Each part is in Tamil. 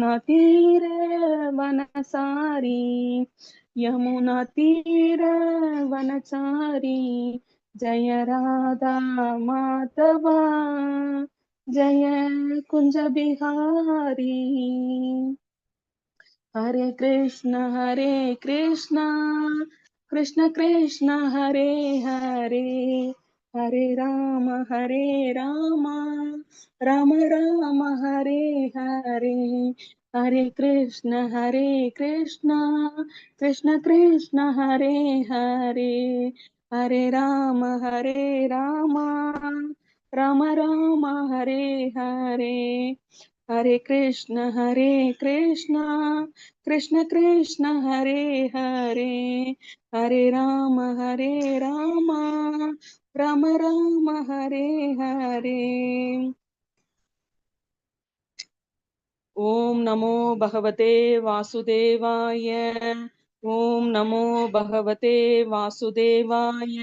तीर वनसारी, यमुना तीर वनचारी, जय राधा माधवा, जय कुंज बिहारी। हरे कृष्ण कृष्ण कृष्ण हरे हरे, हरे राम राम राम हरे हरे। हरे कृष्ण कृष्ण कृष्ण हरे हरे, हरे राम राम राम हरे हरे। हरे कृष्ण कृष्ण कृष्ण हरे हरे, हरे राम राम राम हरे हरे। ओम नमो भगवते वासुदेवाय, ओम नमो भगवते वासुदेवाय,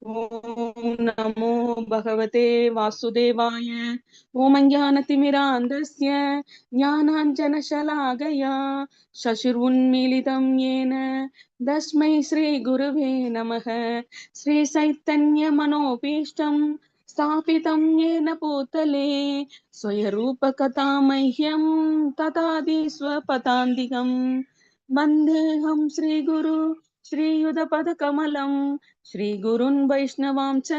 ओम नमो भगवते वासुदेवाय। ओम अज्ञानतिमिरान्धस्य ज्ञानाञ्जनशलाकया शशिरुन्मीलितं येन तस्मै श्रीगुरुवे नमः। श्रीचैतन्यमनोभीष्टं स्थापितं येन भूतले स्वयरूपकथा मह्यं ददाति स्वपदान्तिकं। वन्देऽहं श्रीगुरु श्रीयुतपदकमलं, श्रीगुरुन् वैष्णवां च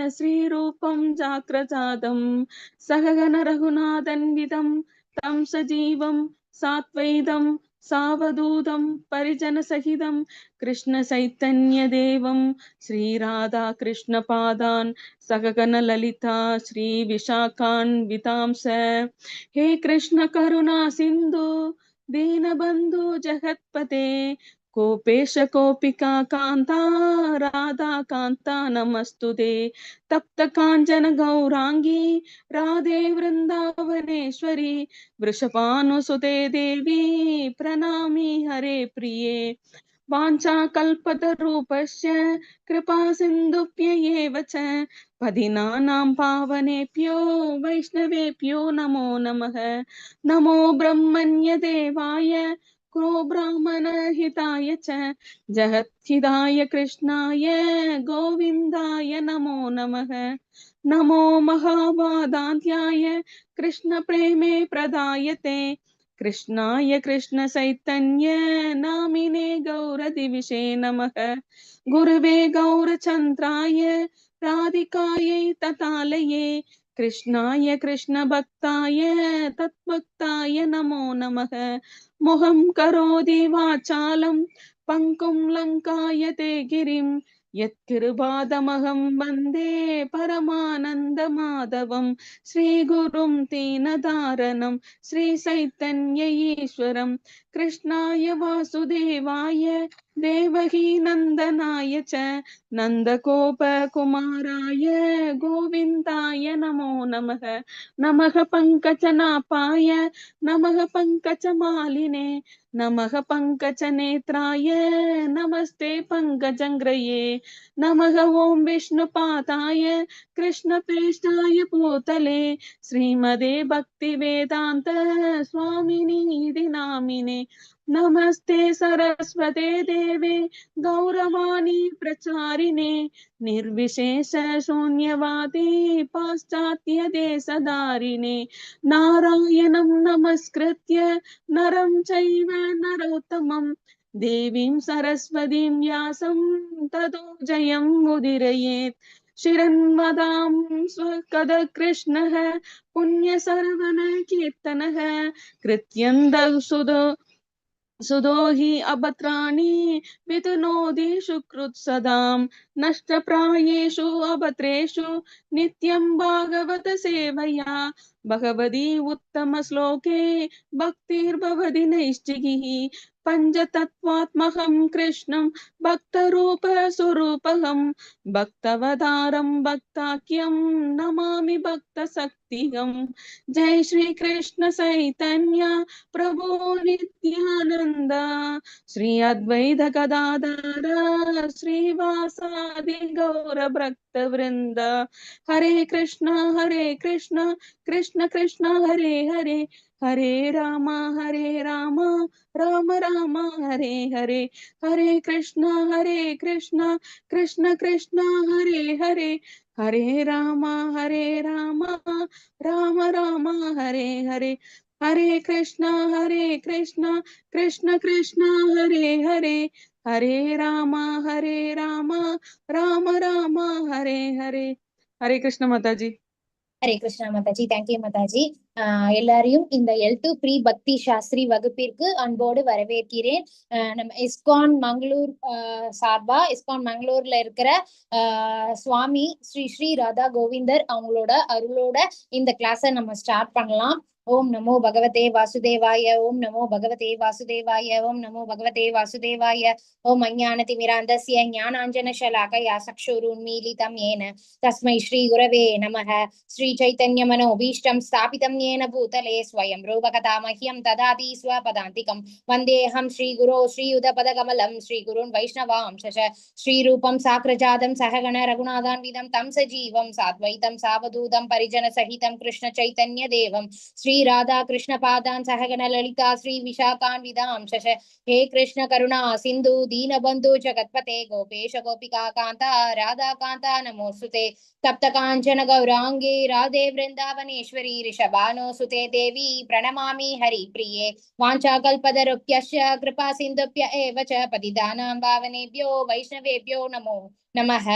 श्रीरूपं जाग्रजातं सहगण रघुनाथन्वितं तं सजीवं सात्वैतं सावधूतं परिजनसहितं कृष्णचैतन्यदेवं श्रीराधाकृष्णपादान् सहगण ललिता श्रीविशाखान्वितांस। हे कृष्ण करुणा सिन्धु दीनबन्धु जगत्पते, गोपेश गोपिका कान्ता राधा कान्ता नमस्तुते। तप्त काञ्चन गौरांगी राधे वृन्दावनेश्वरी, वृषभानुसुते देवी प्रणमामि हरे प्रिये। वाञ्छाकल्पतरूपस्य कृपा सिन्धुभ्य एव च पतितानां पावनेभ्यो वैष्णवेभ्यो नमो नमः। नमो ब्रह्मण्यदेवाय गो ब्राह्मणहिताय च जगद्हिताय कृष्णाय गोविन्दाय नमो नमः। नमो महावादान्त्याय कृष्णप्रेमे प्रदायते कृष्णाय कृष्ण चैतन्य नामिने गौरदिविषे नमः। गुरुवे गौरचन्द्राय राधिकायै ततालये कृष्णाय कृष्ण भक्ताय तद्भक्ताय नमो नमः। मुहं करोति वाचालं पङ्कुं लङ्कायते गिरिं, यत्कृपादमहं वन्दे परमानन्दमाधवं श्रीगुरुं दीनदारणं श्रीचैतन्य ईश्वरं। कृष्णाय वासुदेवाय देवकी नन्दनाय च नन्दगोपकुमाराय गोविन्दाय नमो नमः। नमः पङ्कजनाभाय नमः पङ्कजमालिने, नमः पङ्कजनेत्राय नमस्ते पङ्कजङ्घ्रये। नमः ॐ विष्णुपादाय कृष्णप्रेष्ठाय भूतले श्रीमदे भक्तिवेदान्त स्वामिनीति नामिने। नमस्ते सरस्वते देवे गौरवाणी प्रचारिणे, निर्विशेष शून्यवादी पाश्चात्य देशधारिणे। नारायणं नमस्कृत्य नरं चैव नरोत्तमं, देवीं सरस्वतीं व्यासं ततो जयं मुदीरयेत्। शिरन्वदां स्वकद कृष्णः पुण्यसर्वण कीर्तनः, कृत्यन्तः सुदोहि अभद्राणि वितनोति सुकृत्सदां। नष्टप्रायेषु अभद्रेषु नित्यं भागवत सेवया, भगवती उत्तमश्लोके भक्तिर्भवति नैष्टिकीः। पञ्चतत्त्वात्मकं कृष्णं भक्तरूपस्वरूपहं, भक्तवतारं भक्ताख्यं नमामि भक्तशक्तिगं। जय श्री कृष्ण चैतन्य प्रभु नित्यानंद, श्री अद्वैत गदाधर श्रीवासादि गौर वृंद हरे कृष्णा कृष्ण कृष्ण हरे हरे हरे राम राम राम हरे हरे हरे कृष्णा कृष्ण कृष्ण हरे हरे हरे राम राम राम हरे हरे हरे कृष्णा कृष्ण कृष्ण हरे हरे हरे राम राम राम हरे हरे हरे कृष्ण माता जी ஹரே கிருஷ்ணா மாதாஜி. தேங்க்யூ மாதாஜி. எல்லாரையும் இந்த L2 ப்ரீ பக்தி சாஸ்திரி வகுப்பிற்கு அன்போடு வரவேற்கிறேன். நம்ம இஸ்கான் மங்களூர் சார்பா இஸ்கான் மங்களூர்ல இருக்கிற சுவாமி ஸ்ரீ ஸ்ரீ ராதா கோவிந்தர் அவங்களோட அருளோட இந்த கிளாஸை நம்ம ஸ்டார்ட் பண்ணலாம். ஓம் நமோ பகவதே வாசுதேவாய. ஓம் நமோ பகவதே வாசுதேவாய. ஓம் நமோ பகவதே வாசுதேவாய. ஓம் அஞ்ஞானதிமிராந்தஸ்ய ஞானாஞ்சனசலாகயா சக்ஷுருன்மீலிதம் ஏன தஸ்மை ஸ்ரீ குரவே நமः. श्री चैतन्य मनोभीष्टं स्थापितं येन भूतले स्वयं रूपकथा मह्यं ददाति स्वपदान्तिकं वन्देऽहं श्रीगुरो श्रीयुतपदकमलं श्रीगुरुन् वैष्णवांशश श्रीरूपं साग्रजातं सहगण रघुनाथान्वितं तं सजीवं साद्वैतं सावधूतं परिजनसहितं कृष्ण चैतन्यदेवं श्रीराधा कृष्णपादान् सहगण ललिता श्रीविशाखान्वितांशश हे कृष्ण करुणा सिन्धु दीनबन्धु जगत्पते गोपेश गोपिका कान्ता राधा कान्ता नमोऽस्तुते तप्त काञ्चन गौरांगे राधे वृंदावनेश्वरी ऋषभानो सुते देवी प्रणमामि हरिप्रिये वाञ्छाकल्पतरुभ्यश्च कृपा सिन्धुभ्य एव च पतितानां पावनेभ्यो वैष्णवेभ्यो नमो नमः।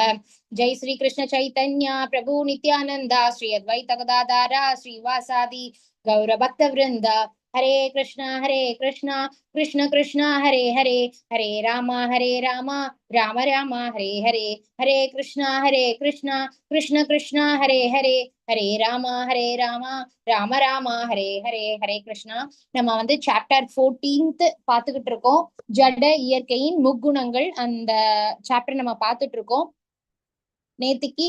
जय श्री कृष्ण चैतन्य प्रभु नित्यानंद श्री अद्वैत गदाधर श्रीवासादि गौरभक्तवृंद हरे कृष्ण कृष्ण कृष्ण हरे हरे हरे राम राम राम हरे हरे हरे कृष्ण कृष्ण कृष्ण हरे हरे हरे राम राम राम हरे हरे हरे कृष्णा. நம்ம வந்து சாப்டர் 14th பாத்துக்கிட்டு இருக்கோம். ஜட இயற்கையின் முக்குணங்கள் அந்த சாப்டர் நம்ம பாத்துட்டு இருக்கோம். நேத்திக்கு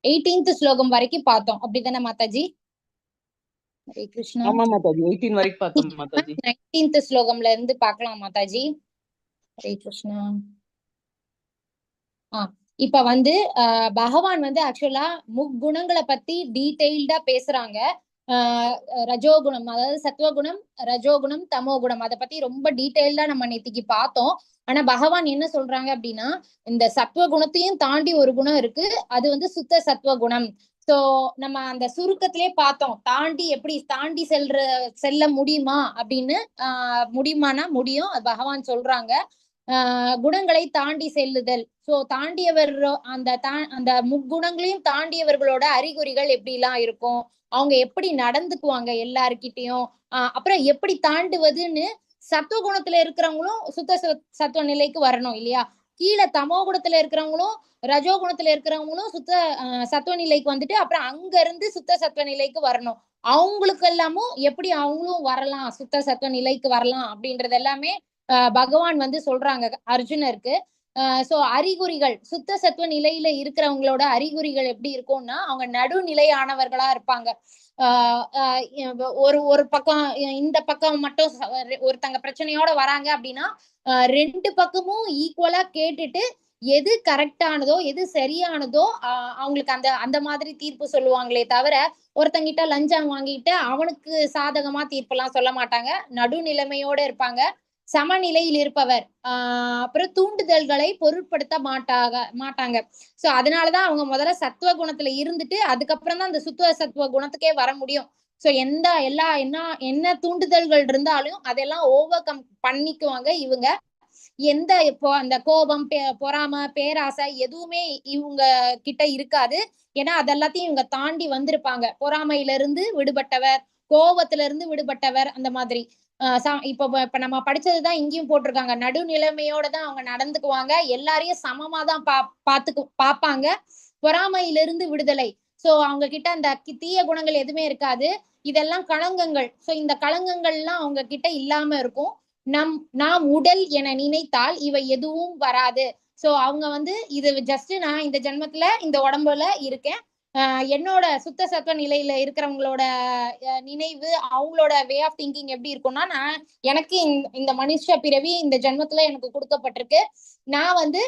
18th ஸ்லோகம் வரைக்கும் பார்த்தோம். அப்படிதானே மாதாஜி? ஹரே கிருஷ்ணா. ஆமா மாதாஜி 18 வரைக்கும் பார்த்தோம் மாதாஜி. 19th ஸ்லோகம்ல இருந்து பார்க்கலாம் மாதாஜி. ஹரே கிருஷ்ணா. இப்ப வந்து பகவான் வந்து ஆக்சுவலா முக்குணங்களை பத்தி டீடைல்டா பேசுறாங்க. ரஜோகுணம், அதாவது சத்துவகுணம், ரஜோகுணம், தமோகுணம், அதை பத்தி ரொம்ப டீடைல்டா நம்ம நேத்திக்கு பார்த்தோம். ஆனா பகவான் என்ன சொல்றாங்க அப்படின்னா, இந்த சத்துவகுணத்தையும் தாண்டி ஒரு குணம் இருக்கு, அது வந்து சுத்த சத்துவகுணம். சோ நம்ம அந்த சுருக்கத்திலே பார்த்தோம், எப்படி தாண்டி செல்ல முடியுமா அப்படின்னு. முடியுமானா முடியும், அது பகவான் சொல்றாங்க. குணங்களை தாண்டி செல்லுதல். சோ தாண்டியவர் அந்த முக்குணங்களையும் தாண்டியவர்களோட அறிகுறிகள் எப்படி எல்லாம் இருக்கும், அவங்க எப்படி நடந்துக்குவாங்க எல்லார்கிட்டையும், அப்புறம் எப்படி தாண்டுவதுன்னு. சத்துவகுணத்துல இருக்கிறவங்களும் சுத்த சத்துவ நிலைக்கு வரணும் இல்லையா? கீழே தமோ குணத்துல இருக்கிறவங்களும் ரஜோகுணத்துல இருக்கிறவங்களும் சத்துவ நிலைக்கு வந்துட்டு அப்புறம் அங்க இருந்து சுத்த சத்துவ நிலைக்கு வரணும். அவங்களுக்கு எல்லாமும் எப்படி அவங்களும் வரலாம், சுத்த சத்துவ நிலைக்கு வரலாம் அப்படின்றது எல்லாமே பகவான் வந்து சொல்றாங்க அர்ஜுனருக்கு. சோ அறிகுறிகள், சுத்த சத்துவ நிலையில இருக்கிறவங்களோட அறிகுறிகள் எப்படி இருக்கும்னா, அவங்க நடுநிலையானவர்களா இருப்பாங்க. ஒரு பக்கம் இந்த பக்கம் மட்டும் ஒருத்தங்க பிரச்சனையோட வராங்க அப்படின்னா ரெண்டு பக்கமும் ஈக்குவலா கேட்டுட்டு எது கரெக்டானதோ எது சரியானதோ அவங்களுக்கு அந்த மாதிரி தீர்ப்பு சொல்லுவாங்களே தவிர, ஒருத்தங்கிட்ட லஞ்சம் வாங்கிட்டு அவனுக்கு சாதகமா தீர்ப்பு எல்லாம் சொல்ல மாட்டாங்க. நடுநிலைமையோட இருப்பாங்க, சமநிலையில் இருப்பவர். அப்புறம் தூண்டுதல்களை பொருட்படுத்த மாட்டாங்க. சோ அதனாலதான் அவங்க முதல்ல சத்துவ குணத்துல இருந்துட்டு அதுக்கப்புறம் தான் அந்த சுத்த சத்துவ குணத்துக்கே வர முடியும். சோ என்ன தூண்டுதல்கள் இருந்தாலும் அதெல்லாம் ஓவர் கம் பண்ணிக்குவாங்க இவங்க. இப்போ அந்த கோபம், பொறாம, பேராசை எதுவுமே இவங்க கிட்ட இருக்காது. ஏன்னா அதெல்லாத்தையும் இவங்க தாண்டி வந்திருப்பாங்க. பொறாமையில இருந்து விடுபட்டவர், கோபத்துல இருந்து விடுபட்டவர், அந்த மாதிரி. இப்ப நம்ம படிச்சதுதான் இங்கேயும் போட்டிருக்காங்க. நடுநிலைமையோட தான் அவங்க நடந்துக்குவாங்க, எல்லாரையும் சமமா தான் பாப்பாங்க. பொறாமையிலிருந்து விடுதலை. சோ அவங்க கிட்ட அந்த தீய குணங்கள் எதுவுமே இருக்காது. இதெல்லாம் களங்கங்கள். சோ இந்த களங்கங்கள் எல்லாம் அவங்க கிட்ட இல்லாம இருக்கும். நாம் உடல் என நினைத்தால் இவை எதுவும் வராது. சோ அவங்க வந்து இது ஜஸ்ட் நான் இந்த ஜென்மத்துல இந்த உடம்புல இருக்கேன், என்னோட சுத்த சத்துவ நிலையில இருக்கிறவங்களோட நினைவு, அவங்களோட வே ஆஃப் திங்கிங் எப்படி இருக்கும்னா, எனக்கு இந்த மனுஷ பிறவி இந்த ஜென்மத்துல எனக்கு கொடுக்கப்பட்டிருக்கு. நான் வந்து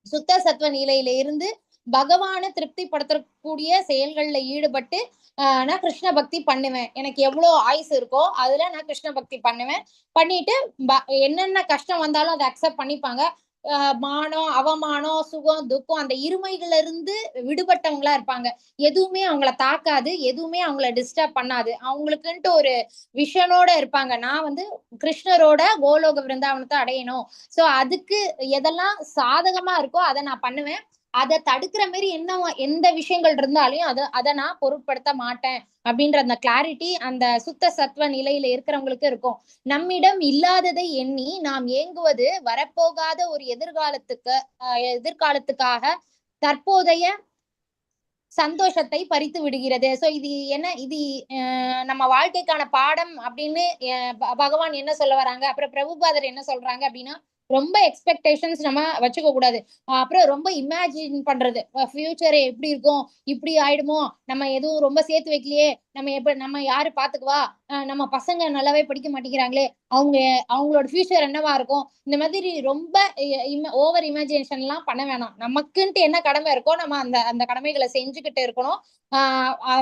சுத்த சத்துவ நிலையில இருந்து பகவானை திருப்திப்படுத்தக்கூடிய செயல்கள்ல ஈடுபட்டு நான் கிருஷ்ண பக்தி பண்ணுவேன். எனக்கு எவ்வளவு ஆயுசு இருக்கோ அதுல நான் கிருஷ்ண பக்தி பண்ணுவேன். பண்ணிட்டு என்னென்ன கஷ்டம் வந்தாலும் அதை அக்செப்ட் பண்ணிப்பாங்க. மானம், அவமானம், சுகம், துக்கம் அந்த இருமைகள்ல இருந்து விடுபட்டவங்களா இருப்பாங்க. எதுவுமே அவங்கள தாக்காது, எதுவுமே அவங்கள டிஸ்டர்ப் பண்ணாது. அவங்களுக்குன்ட்டு ஒரு விஷனோட இருப்பாங்க. நான் வந்து கிருஷ்ணரோட கோலோக விருந்தாவனத்தை அடையணும். சோ அதுக்கு எதெல்லாம் சாதகமா இருக்கோ அதை நான் பண்ணுவேன். அதை தடுக்கிற மாதிரி என்ன எந்த விஷயங்கள் இருந்தாலும் அதை நான் பொருட்படுத்த மாட்டேன் அப்படின்ற அந்த கிளாரிட்டி அந்த சுத்த சத்துவ நிலையில இருக்கிறவங்களுக்கு இருக்கும். நம்மிடம் இல்லாததை எண்ணி நாம் ஏங்குவது வரப்போகாத ஒரு எதிர்காலத்துக்காக தற்போதைய சந்தோஷத்தை பறித்து விடுகிறது. சோ இது என்ன, இது நம்ம வாழ்க்கைக்கான பாடம் அப்படின்னு பகவான் என்ன சொல்ல வராங்க, அப்புறம் பிரபுபாதர் என்ன சொல்றாங்க அப்படின்னா, ரொம்ப எக்ஸ்பெக்டேஷன்ஸ் நம்ம வச்சுக்க கூடாது. அப்புறம் ரொம்ப இமேஜின் பண்றது, ஃபியூச்சர் எப்படி இருக்கும், இப்படி ஆயிடுமோ, நம்ம எதுவும் ரொம்ப சேர்த்து வைக்கலையே, நம்ம யாரு பாத்துக்குவா, நம்ம பசங்க நல்லாவே படிக்க மாட்டேங்கிறாங்களே, அவங்களோட ஃபியூச்சர் என்னவா இருக்கும், இந்த மாதிரி ரொம்ப ஓவர் இமேஜினேஷன் எல்லாம் பண்ண வேணாம். நமக்குன்ட்டு என்ன கடமை இருக்கோ நம்ம அந்த அந்த கடமைகளை செஞ்சுக்கிட்டு இருக்கணும்.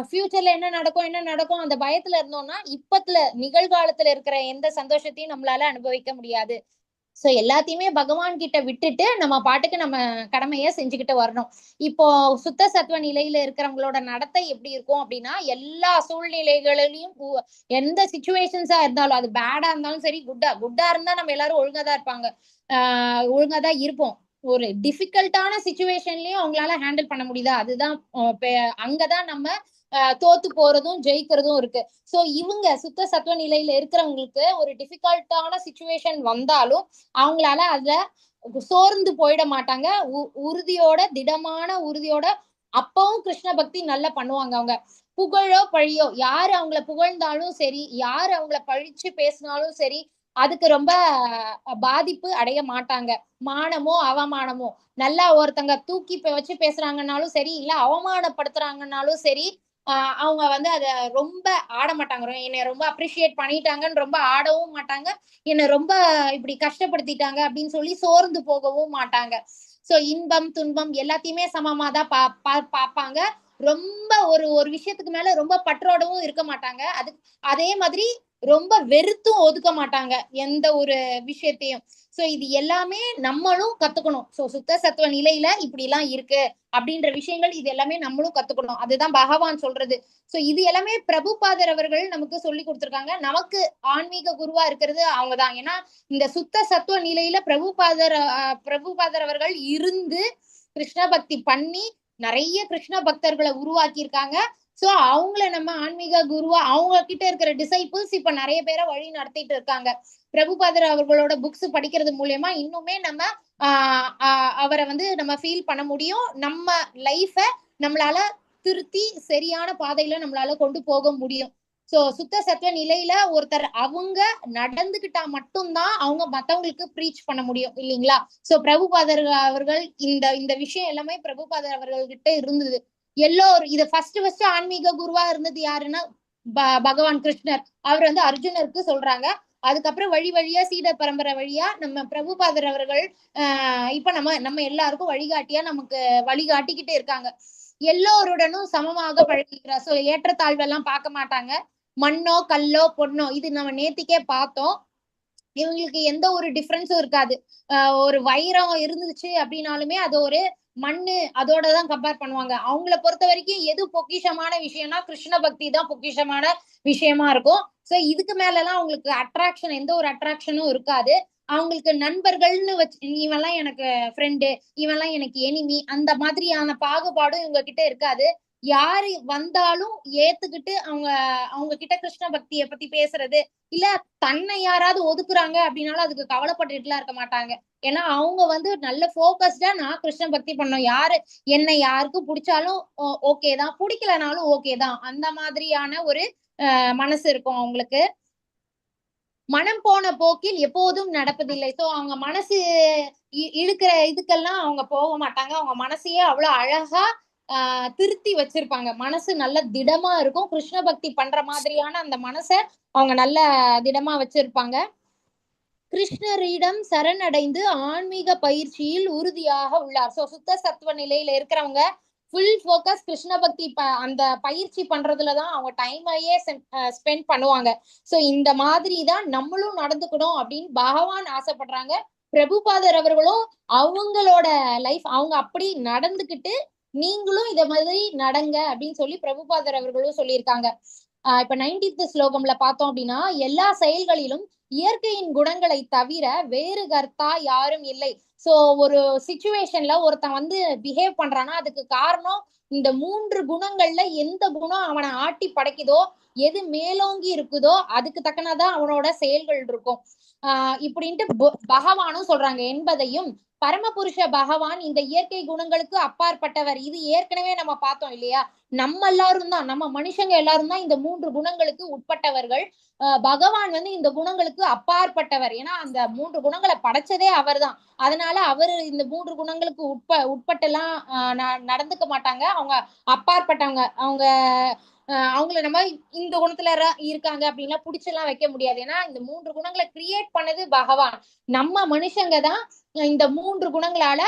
ஃபியூச்சர்ல என்ன நடக்கும் அந்த பயத்துல இருந்தோம்னா இப்பத்துல நிகழ்காலத்துல இருக்கிற எந்த சந்தோஷத்தையும் நம்மளால அனுபவிக்க முடியாது. சோ எல்லாத்தையுமே பகவான் கிட்ட விட்டுட்டு நம்ம பாட்டுக்கு நம்ம கடமைய செஞ்சுக்கிட்டு வரணும். இப்போ சுத்த சத்துவ நிலையில இருக்கிறவங்களோட நடத்தை எப்படி இருக்கும் அப்படின்னா, எல்லா சூழ்நிலைகளிலும் எந்த சிச்சுவேஷன்ஸா இருந்தாலும், அது பேடா இருந்தாலும் சரி, குட்டா இருந்தா நம்ம எல்லாரும் ஒழுங்காதான் இருப்பாங்க, ஒழுங்காதான் இருப்போம். ஒரு டிஃபிகல்ட்டான சிச்சுவேஷன்லயும் அவங்களால ஹேண்டில் பண்ண முடியுதா, அதுதான் அங்கதான் நம்ம தோத்து போறதும் ஜெயிக்கிறதும் இருக்கு. சோ இவங்க சுத்த சத்துவ நிலையில இருக்கிறவங்களுக்கு ஒரு டிஃபிகல்ட்டான சிச்சுவேஷன் வந்தாலும் அவங்களால அதுல சோர்ந்து போயிட மாட்டாங்க. உறுதியோட, திடமான உறுதியோட அப்பவும் கிருஷ்ண பக்தி நல்லா பண்ணுவாங்க. அவங்க புகழோ பழியோ, யாரு அவங்கள புகழ்ந்தாலும் சரி, யாரு அவங்கள பழிச்சு பேசினாலும் சரி, அதுக்கு ரொம்ப பாதிப்பு அடைய மாட்டாங்க. மானமோ அவமானமோ, நல்லா ஒருத்தங்க தூக்கி வச்சு பேசுறாங்கன்னாலும் சரி, இல்ல அவமானப்படுத்துறாங்கன்னாலும் சரி, அவங்க வந்து அத ரொம்ப ஆட மாட்டாங்க. என்னை ரொம்ப அப்ரிஷியேட் பண்ணிட்டாங்கன்னு ரொம்ப ஆடவும் மாட்டாங்க. என்னை ரொம்ப இப்படி கஷ்டப்படுத்திட்டாங்க அப்படின்னு சொல்லி சோர்ந்து போகவும் மாட்டாங்க. சோ இன்பம் துன்பம் எல்லாத்தையுமே சமமா தான் பாப்பாங்க. ரொம்ப ஒரு விஷயத்துக்கு மேல ரொம்ப பற்றோடவும் இருக்க மாட்டாங்க. அதே மாதிரி ரொம்ப வெறுத்தும் ஒதுக்க மாட்டாங்க எந்த ஒரு விஷயத்தையும். சோ இது எல்லாமே நம்மளும் கத்துக்கணும். சோ சுத்த சத்துவ நிலையில இப்படி எல்லாம் இருக்கு அப்படின்ற விஷயங்கள் இது எல்லாமே நம்மளும் கத்துக்கணும். அதுதான் பகவான் சொல்றது. சோ இது எல்லாமே பிரபுபாதர் அவர்கள் நமக்கு சொல்லி கொடுத்திருக்காங்க. நமக்கு ஆன்மீக குருவா இருக்கிறது அவங்கதான். ஏன்னா இந்த சுத்த சத்துவ நிலையில பிரபுபாதர் அவர்கள் இருந்து கிருஷ்ண பக்தி பண்ணி நிறைய கிருஷ்ண பக்தர்களை உருவாக்கி இருக்காங்க. சோ அவங்கள நம்ம ஆன்மீக குருவா, அவங்க கிட்ட இருக்கிற டிசைபிள்ஸ் இப்ப நிறைய பேரை வழி நடத்திட்டு இருக்காங்க. பிரபுபாதர் அவர்களோட புக்ஸ் படிக்கிறது மூலியமா இன்னுமே நம்ம அவரை வந்து நம்ம ஃபீல் பண்ண முடியும். நம்ம லைஃப நம்மளால திருத்தி சரியான பாதையில நம்மளால கொண்டு போக முடியும். சோ சுத்த சத்துவ நிலையில ஒருத்தர் அவங்க நடந்துகிட்டா மட்டும்தான் அவங்க மத்தவங்களுக்கு ப்ரீச் பண்ண முடியும் இல்லைங்களா? சோ பிரபுபாதர் அவர்கள் இந்த விஷயம் எல்லாமே பிரபுபாதர் அவர்கள் கிட்ட இருந்தது. எல்லோரும் இத ஃபர்ஸ்ட் ஆன்மீக குருவா இருந்தது யாருன்னா பகவான் கிருஷ்ணர். அவர் வந்து அர்ஜுனருக்கு சொல்றாங்க. அதுக்கப்புறம் வழி வழியா சீடர் பரம்பரை வழியா நம்ம பிரபுபாதர் அவர்கள் இப்ப நம்ம எல்லாருக்கும் வழிகாட்டியா நமக்கு வழிகாட்டிக்கிட்டே இருக்காங்க. எல்லோருடனும் சமமாக பழகுகிறார். சோ ஏற்றத்தாழ்வெல்லாம் பார்க்க மாட்டாங்க. மண்ணோ கல்லோ பொண்ணோ, இது நம்ம நேத்திக்கே பார்த்தோம். இவங்களுக்கு எந்த ஒரு டிஃபரன்ஸும் இருக்காது. ஒரு வைரம் இருந்துச்சு அப்படின்னாலுமே அது ஒரு மண்ணு அதோடதான் கம்பேர் பண்ணுவாங்க. அவங்கள பொறுத்த வரைக்கும் எது பொக்கிஷமான விஷயம்னா கிருஷ்ண பக்தி தான் பொக்கிஷமான விஷயமா இருக்கும். சோ இதுக்கு மேல எல்லாம் அவங்களுக்கு அட்ராக்ஷன், எந்த ஒரு அட்ராக்ஷனும் இருக்காது. அவங்களுக்கு நண்பர்கள்னு வச்சு, இவெல்லாம் எனக்கு ஃப்ரெண்டு, இவெல்லாம் எனக்கு எனிமி, அந்த மாதிரியான பாகுபாடும் இவங்க கிட்ட இருக்காது. யாரு வந்தாலும் ஏத்துக்கிட்டு அவங்க கிட்ட கிருஷ்ண பக்திய பத்தி பேசுறது, இல்ல தன்னை யாராவது ஒதுக்குறாங்க அப்படின்னாலும் அதுக்கு கவலைப்பட்டுட்டுலாம் இருக்க மாட்டாங்க. ஏன்னா அவங்க வந்து நல்ல போக்கஸ்டா நான் கிருஷ்ண பக்தி பண்ணோம், என்னை யாருக்கும் பிடிச்சாலும் ஓகே தான், பிடிக்கலனாலும் ஓகே தான், அந்த மாதிரியான ஒரு மனசு இருக்கும் அவங்களுக்கு. மனம் போன போக்கில் எப்போதும் நடப்பதில்லை. சோ அவங்க மனசு இழுக்கிற இதுக்கெல்லாம் அவங்க போக மாட்டாங்க. அவங்க மனசையே அவ்வளவு அழகா திருத்தி வச்சிருப்பாங்க. மனசு நல்ல திடமா இருக்கும். கிருஷ்ண பக்தி பண்ற மாதிரியான அந்த மனசை அவங்க நல்ல திடமா வச்சிருப்பாங்க. கிருஷ்ணரிடம் சரணடைந்து ஆன்மீக பயிற்சியில் உறுதியாக உள்ளார். சோ சுத்த சத்துவ நிலையில இருக்கிறவங்க ஃபுல் ஃபோக்கஸ் கிருஷ்ண பக்தி அந்த பயிற்சி பண்றதுலதான் அவங்க டைமையே ஸ்பெண்ட் பண்ணுவாங்க. சோ இந்த மாதிரி தான் நம்மளும் நடந்துக்கணும் அப்படின்னு பகவான் ஆசைப்படுறாங்க. பிரபுபாதர் அவர்களும் அவங்களோட லைஃப் அவங்க அப்படி நடந்துகிட்டு நீங்களும் இத மாதிரி நடங்க அப்படின்னு சொல்லி பிரபுபாதர் அவர்களும் சொல்லியிருக்காங்க. இப்ப 90th ஸ்லோகம்ல பார்த்தோம் அப்படின்னா, எல்லா செயல்களிலும் இயற்கையின் குணங்களை தவிர வேறு கர்த்தா யாரும் இல்லை. சோ ஒரு சிச்சுவேஷன்ல ஒருத்தன் வந்து பிஹேவ் பண்றான்னா அதுக்கு காரணம் இந்த 3 குணங்கள்ல எந்த குணம் அவனை ஆட்டி படைக்குதோ, எது மேலோங்கி இருக்குதோ அதுக்கு தக்கனதான் அவனோட செயல்கள் இருக்கும். இப்படின்ட்டு பகவானும் சொல்றாங்க என்பதையும் பரமபுருஷ பகவான் இந்த இயற்கை குணங்களுக்கு அப்பாற்பட்டவர். இது ஏற்கனவே நம்ம பார்த்தோம் இல்லையா? நம்ம எல்லாரும் தான், நம்ம மனுஷங்க எல்லாரும் தான் இந்த 3 குணங்களுக்கு உட்பட்டவர்கள். பகவான் வந்து இந்த குணங்களுக்கு அப்பாற்பட்டவர். ஏன்னா அந்த 3 குணங்களை படைச்சதே அவர் தான். அதனால அவர் இந்த 3 குணங்களுக்கு உட்பட்டெல்லாம் நடந்துக்க மாட்டாங்க. அவங்க அப்பாற்பட்டவங்க. அவங்கள நம்ம இந்த குணத்துல இருக்காங்க அப்படின்னா புடிச்செல்லாம் வைக்க முடியாது. ஏன்னா இந்த 3 குணங்களை கிரியேட் பண்ணது பகவான். நம்ம மனுஷங்க தான் இந்த 3 குணங்களால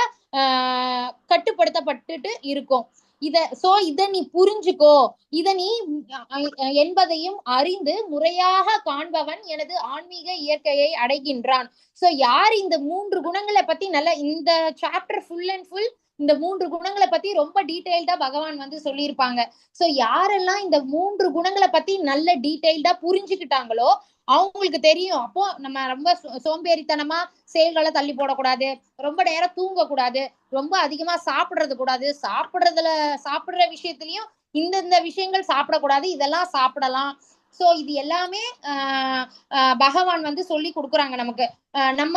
கட்டுப்படுத்தப்பட்டுட்டு இருக்கோம். இத நீ புரிஞ்சுக்கோ, இத நீ என்பதையும் அறிந்து முறையாக காண்பவன் எனது ஆன்மீக இயற்கையை அடைகின்றான். சோ யார் இந்த 3 குணங்களை பத்தி நல்ல இந்த சாப்டர் ஃபுல் அண்ட் ஃபுல் இந்த 3 குணங்களை பத்தி ரொம்ப டீடைல்டா பகவான் வந்து சொல்லியிருப்பாங்க. சோ யாரெல்லாம் இந்த 3 குணங்களை பத்தி நல்ல டீடைல்டா புரிஞ்சுக்கிட்டாங்களோ அவங்களுக்கு தெரியும். அப்போ நம்ம ரொம்ப சோம்பேறித்தனமா செயல்களை தள்ளி போடக்கூடாது, ரொம்ப நேரம் தூங்க கூடாது, ரொம்ப அதிகமா சாப்பிடுறது கூடாது, சாப்பிடுற விஷயத்திலயும் இந்த விஷயங்கள் சாப்பிடக்கூடாது, இதெல்லாம் சாப்பிடலாம். சோ இது எல்லாமே பகவான் வந்து சொல்லி கொடுக்குறாங்க நமக்கு. நம்ம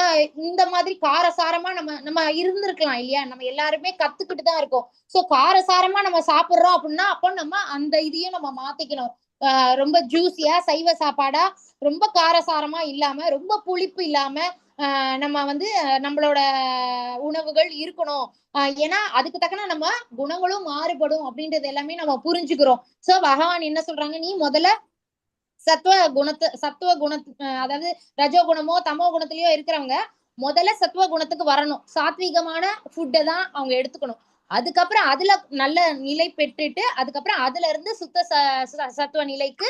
இந்த மாதிரி காரசாரமா நம்ம இருந்திருக்கலாம் இல்லையா? நம்ம எல்லாருமே கத்துக்கிட்டு தான் இருக்கோம். சோ காரசாரமா நம்ம சாப்பிடுறோம் அப்படின்னா அப்போ நம்ம அந்த இதையும் நம்ம மாத்திக்கணும். ரொம்ப ஜூசியா சைவ சாப்பாடா ரொம்ப காரசாரமா இல்லாம ரொம்ப புளிப்பு இல்லாம நம்ம வந்து நம்மளோட உணவுகள் இருக்கணும். ஏன்னா அதுக்கு தக்கன நம்ம குணங்களும் மாறுபடும் அப்படின்றது எல்லாமே நம்ம புரிஞ்சுக்கிறோம். சோ பகவான் என்ன சொல்றாங்க, நீ முதல்ல சத்துவ குணத்து அதாவது ரஜோ குணமோ தமோ குணத்திலயோ இருக்கிறவங்க முதல்ல சத்துவ குணத்துக்கு வரணும். சாத்வீகமான ஃபுட்டை தான் அவங்க எடுத்துக்கணும். அதுக்கப்புறம் அதுல நல்ல நிலை பெற்றுட்டு அதுக்கப்புறம் அதுல இருந்து சத்துவ நிலைக்கு